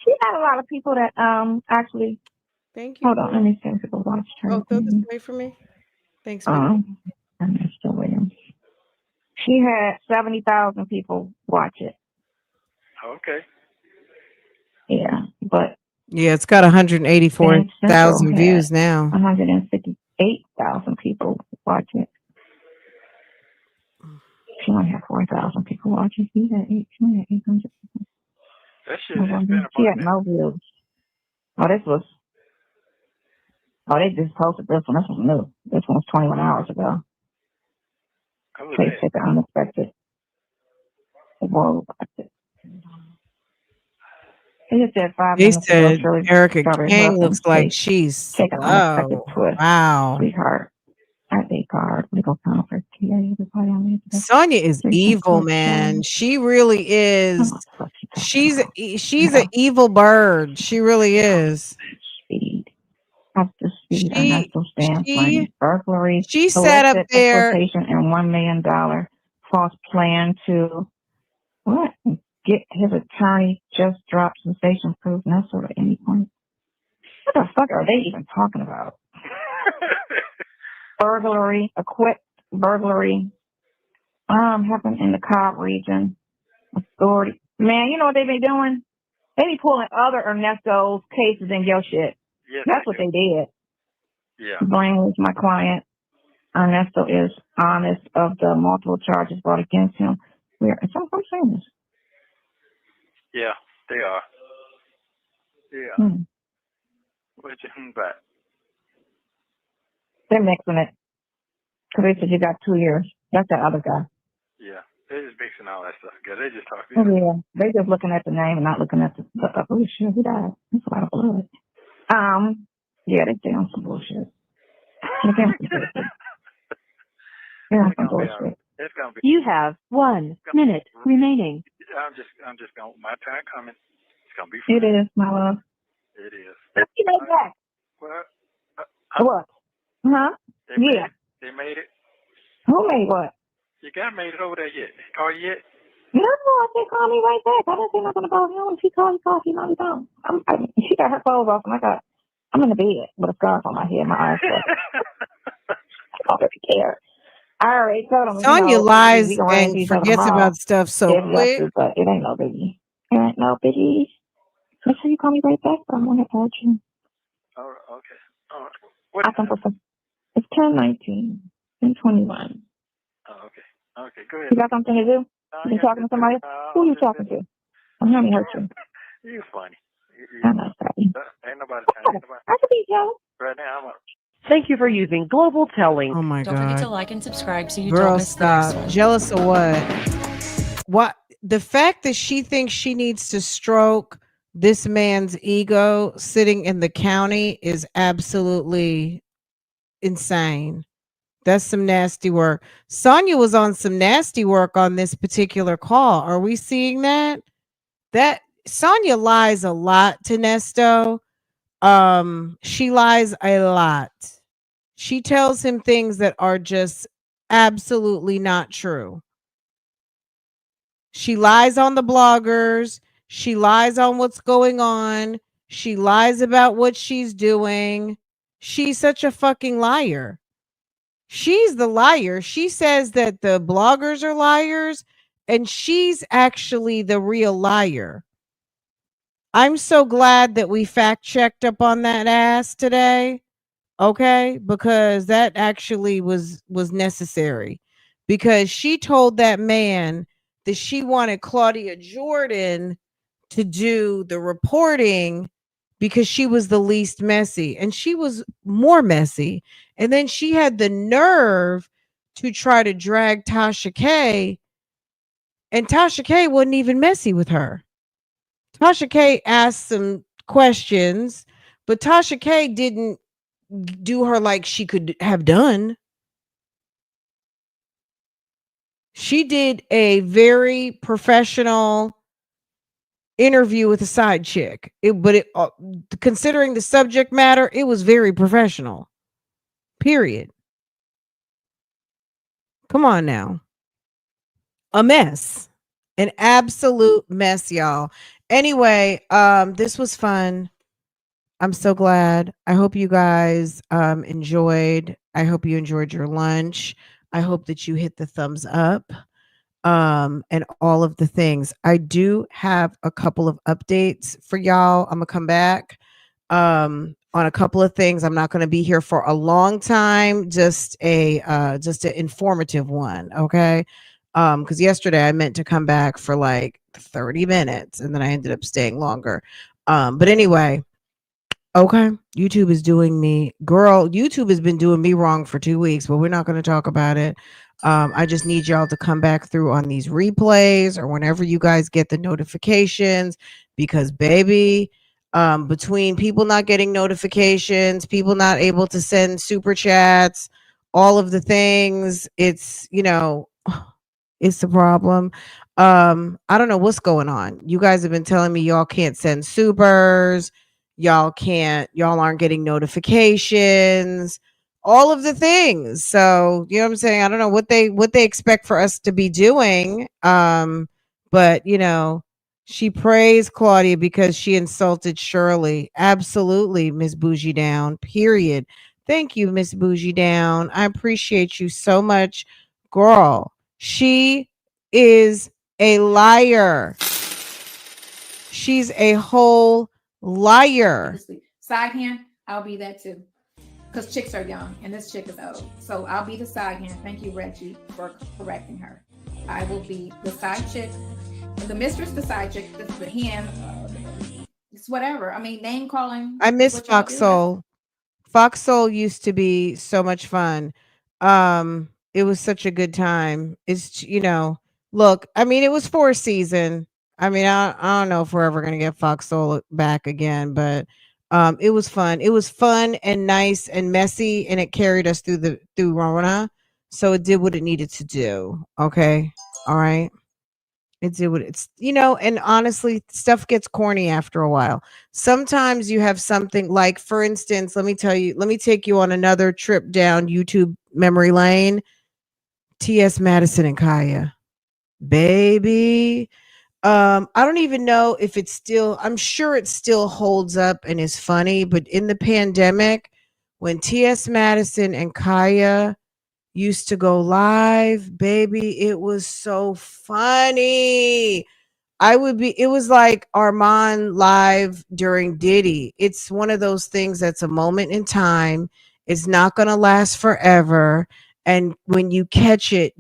She had a lot of people that actually.
Thank you.
Hold on, let me see if people watch her.
Oh, throw this away for me. Thanks.
Nesto Williams. She had 70,000 people watch it.
Okay.
Yeah, but
yeah, it's got 184,000 views now.
158,000 people watch it. She only had 4,000 people watching. She had 800.
That shit has been
she had no views. They just posted this one. This was new. This one was 21 hours ago. They took an unexpected. Whoa.
They said Erica Kane looks like she's slow. Wow.
Sweetheart. ID card, legal counsel.
Sonia is evil, man. She really is. She's an evil bird. She really is.
Burglary.
She sat up there
and $1 million false plan to what? Get his attorney just dropped sensation proof Nesto at any point. What the fuck are they even talking about? Burglary, equipped burglary, happened in the Cobb region. Authority. Man, you know what they be doing? They be pulling other Ernesto's cases in your shit.
Yes,
That's what they did.
Yeah.
Brainwash my client. Ernesto is honest of the multiple charges brought against him. I'm saying this.
Yeah, they are. Yeah. What you back?
They're mixing it. Because they said you got 2 years. That's the other guy.
Yeah. They're just mixing all that stuff together. They just talking.
Oh, yeah. They're just looking at the name and not looking at the oh shit, he died. That's a lot of blood. Yeah, they stay on some bullshit.
It's gonna be.
You have 1 minute remaining.
I'm just gonna. My time coming. It's gonna be.
It is, my love.
It is.
You know that.
Well,
What? Huh? Yeah.
They made it.
Who made what?
You got made it over there yet? Or yet?
No, I said call me right back. I didn't say nothing about him. If he called, he called. He not don't. She got her clothes off, and I'm in the bed with a scarf on my head, my eyes closed. I don't really care. I already told him.
Sonya lies
we can arrange
and
each other
forgets
tomorrow
about stuff so
if you have
quick.
to, but it ain't no biggie. It ain't no biggie. Make sure you call me right back, but I'm gonna touch you.
Oh, okay. All right. What?
I can prefer. It's 10:19 and 21.
Oh, okay. Okay, go ahead.
You got something to do? You talking to somebody? Who you talking to? I'm not hurt you.
You funny.
I'm not sorry.
Ain't nobody trying.
I could be jealous.
Right now, I'm up.
Thank you for using Global Telling.
Oh my
Don't forget to
God.
like and subscribe so you
Girl,
don't miss the next
stop.
one.
Jealous of what? What? The fact that she thinks she needs to stroke this man's ego sitting in the county is absolutely insane. That's some nasty work. Sonya was on some nasty work on this particular call. Are we seeing that? That Sonya lies a lot to Nesto. She lies a lot. She tells him things that are just absolutely not true. She lies on the bloggers. She lies on what's going on. She lies about what she's doing. She's such a fucking liar. She's the liar. She says that the bloggers are liars, and she's actually the real liar. I'm so glad that we fact checked up on that ass today. Okay, because that actually was necessary, because she told that man that she wanted Claudia Jordan to do the reporting because she was the least messy, and she was more messy. And then she had the nerve to try to drag Tasha K, and Tasha K wasn't even messy with her. Tasha K asked some questions, but Tasha K didn't do her like she could have done. She did a very professional interview with a side chick. Considering the subject matter, it was very professional. Period. Come on now. A mess. An absolute mess, y'all. Anyway, this was fun. I'm so glad. I hope you guys enjoyed. I hope you enjoyed your lunch. I hope that you hit the thumbs up and all of the things. I do have a couple of updates for y'all. I'm going to come back on a couple of things. I'm not going to be here for a long time, just an informative one, okay? Because yesterday I meant to come back for like 30 minutes and then I ended up staying longer. But anyway, okay, YouTube is doing me, girl. YouTube has been doing me wrong for 2 weeks, but we're not going to talk about it. I just need y'all to come back through on these replays or whenever you guys get the notifications, because baby, between people not getting notifications, people not able to send super chats, all of the things, it's, it's a problem. I don't know what's going on. You guys have been telling me y'all can't send supers. Y'all aren't getting notifications. all of the things. So, you know what I'm saying? I don't know what they expect for us to be doing. But you know, she praised Claudia because she insulted Shirley. Absolutely, Miss Bougie Down. Period. Thank you, Miss Bougie Down. I appreciate you so much, girl. She is a liar. She's a whole liar.
Side hand, I'll be that too. Because chicks are young and this chick is old. So I'll be the side hand. Thank you, Reggie, for correcting her. I will be the side chick. The mistress, the side chick, the hand. It's whatever. I mean, name calling.
I miss Foxhole. Foxhole used to be so much fun. It was such a good time. It's, you know, look, I mean, it was 4 season. I mean, I don't know if we're ever gonna get Foxhole back again, but it was fun. It was fun and nice and messy, and it carried us through Rona. So it did what it needed to do. Okay. All right. It did what it's, you know, and honestly, stuff gets corny after a while. Sometimes you have something like, for instance, let me take you on another trip down YouTube memory lane. T.S. Madison and Kaya. Baby. I don't even know if it's still, I'm sure it still holds up and is funny, but in the pandemic, when T.S. Madison and Kaya used to go live, baby, it was so funny. It was like Armand live during Diddy. It's one of those things that's a moment in time. It's not going to last forever. And when you catch it,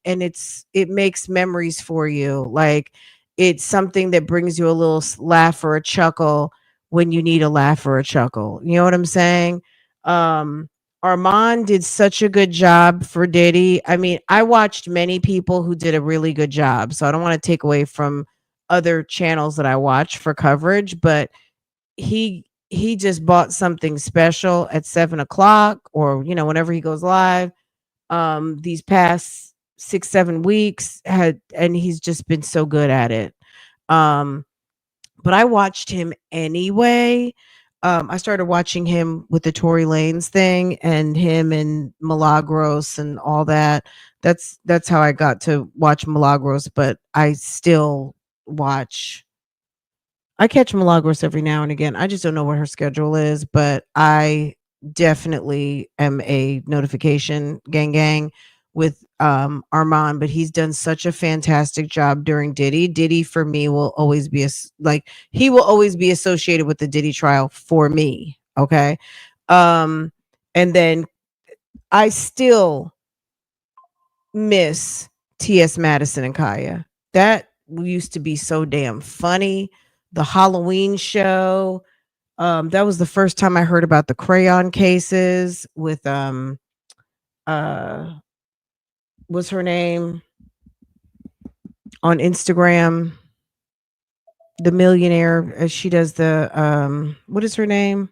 and it makes memories for you. Like it's something that brings you a little laugh or a chuckle when you need a laugh or a chuckle. You know what I'm saying? Armand did such a good job for Diddy. I mean, I watched many people who did a really good job, so I don't want to take away from other channels that I watch for coverage, but he just bought something special at 7 o'clock, or you know, whenever he goes live. These past 6-7 weeks and he's just been so good at it. But I watched him anyway. I started watching him with the Tory Lanez thing and him and Milagros and all that. That's how I got to watch Milagros, but I still I catch Milagros every now and again. I just don't know what her schedule is, but I definitely am a notification gang with Armand, but he's done such a fantastic job during Diddy. Diddy for me will always be he will always be associated with the Diddy trial for me. Okay. And then I still miss T.S. Madison and Kaya. That used to be so damn funny. The Halloween show. That was the first time I heard about the crayon cases with what's her name on Instagram? The millionaire. She does the what is her name?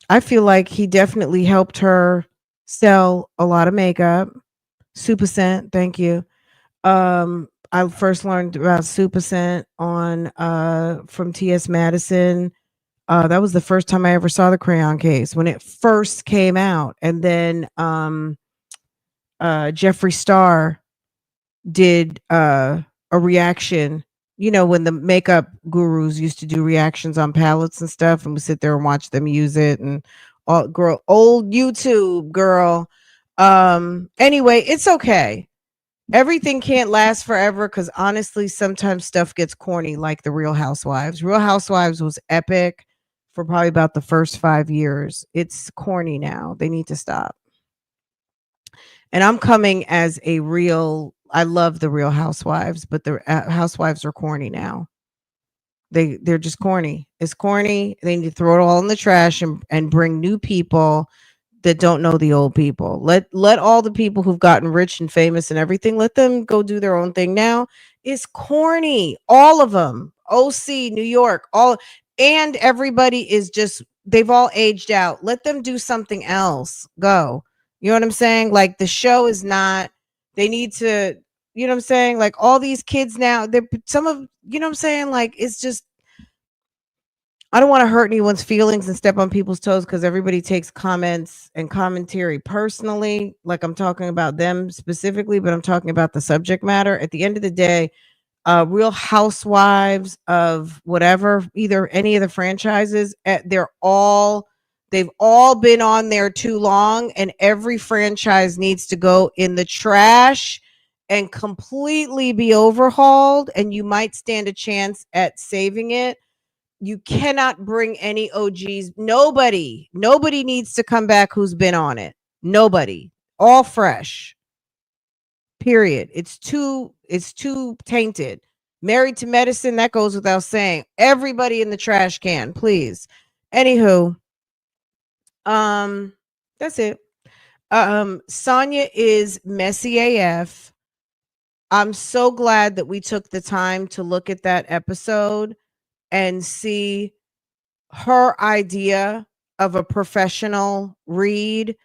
I feel like he definitely helped her sell a lot of makeup. Super Scent, thank you. I first learned about Super Scent on from T.S. Madison. That was the first time I ever saw the crayon case when it first came out. And then Jeffree Star did a reaction, you know, when the makeup gurus used to do reactions on palettes and stuff, and we sit there and watch them use it, and old YouTube girl. Anyway, it's okay. Everything can't last forever because honestly, sometimes stuff gets corny, like the Real Housewives. Real Housewives was epic for probably about the first 5 years. It's corny now. They need to stop. And I'm coming as I love the Real Housewives, but the Housewives are corny now. They're just corny. It's corny. They need to throw it all in the trash and bring new people that don't know the old people. Let all the people who've gotten rich and famous and everything, let them go do their own thing now. It's corny. All of them. OC, New York, and everybody is just, they've all aged out. Let them do something else. Go. You know what I'm saying? Like the show is not, they need to, you know what I'm saying? Like all these kids now, you know what I'm saying? Like it's just, I don't want to hurt anyone's feelings and step on people's toes because everybody takes comments and commentary personally. Like I'm talking about them specifically, but I'm talking about the subject matter. At the end of the day, Real Housewives of whatever, either any of the franchises, they've all been on there too long, and every franchise needs to go in the trash and completely be overhauled, and you might stand a chance at saving it. You cannot bring any OGs. Nobody needs to come back who's been on it. Nobody. All fresh. Period. It's too tainted. Married to Medicine, that goes without saying. Everybody in the trash can, please. Anywho, that's it. Sonya is messy AF. I'm so glad that we took the time to look at that episode and see her idea of a professional read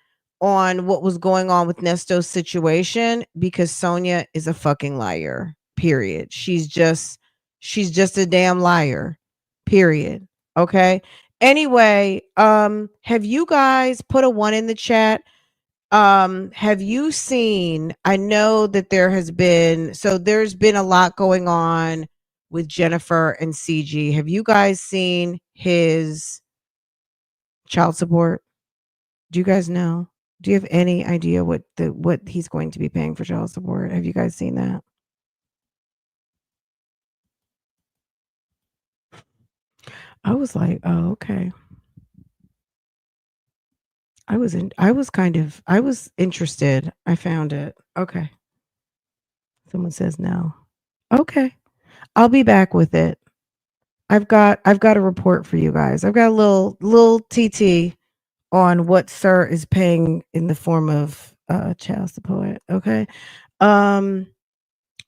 on what was going on with Nesto's situation, because Sonya is a fucking liar. Period. She's just a damn liar. Period. Okay. Anyway, have you guys put a 1 in the chat? Have you seen, I know that there's been a lot going on with Jennifer and CG. Have you guys seen his child support? Do you guys know? Do you have any idea what he's going to be paying for child support? Have you guys seen that? I was like, oh, okay. I was interested. I found it. Okay. Someone says no. Okay. I'll be back with it. I've got a report for you guys. I've got a little TT on what Sir is paying in the form of child support. Okay. And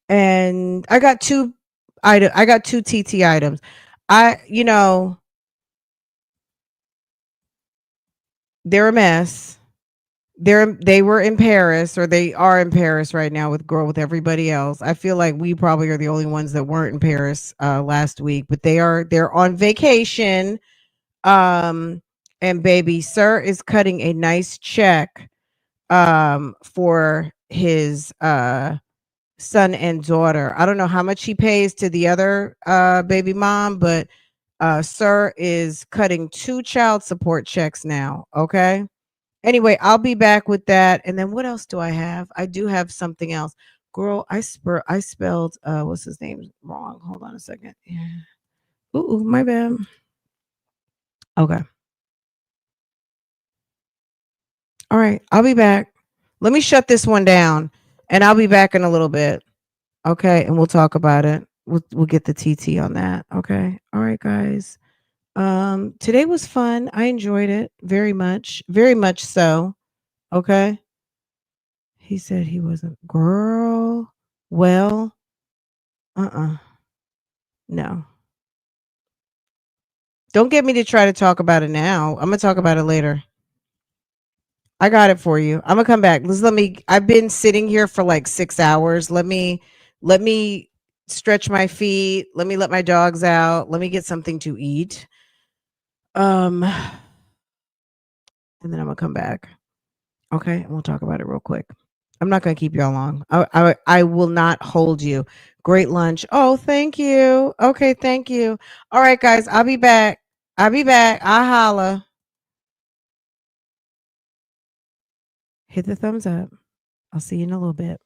I got two TT items. They're a mess. They were in Paris, or they are in Paris right now with everybody else. I feel like we probably are the only ones that weren't in Paris last week, but they're on vacation. And baby, Sir is cutting a nice check for his son and daughter. I don't know how much he pays to the other baby mom, but Sir is cutting 2 child support checks now. Okay. Anyway, I'll be back with that. And then what else do I have? I do have something else. Girl, I spelled what's his name wrong. Hold on a second. Yeah. Ooh, my bad. Okay. All right, I'll be back. Let me shut this one down, and I'll be back in a little bit. Okay, and we'll talk about it. We'll get the TT on that. Okay. All right, guys. Today was fun. I enjoyed it very much so. Okay. He said he wasn't. Girl, well, no. Don't get me to try to talk about it now. I'm gonna talk about it later. I got it for you. I'm gonna come back. I've been sitting here for like 6 hours. Let me stretch my feet. Let me let my dogs out. Let me get something to eat. And then I'm gonna come back. Okay, and we'll talk about it real quick. I'm not gonna keep y'all long. I will not hold you. Great lunch. Oh, thank you. Okay, thank you. All right, guys. I'll be back. I holla. Hit the thumbs up. I'll see you in a little bit.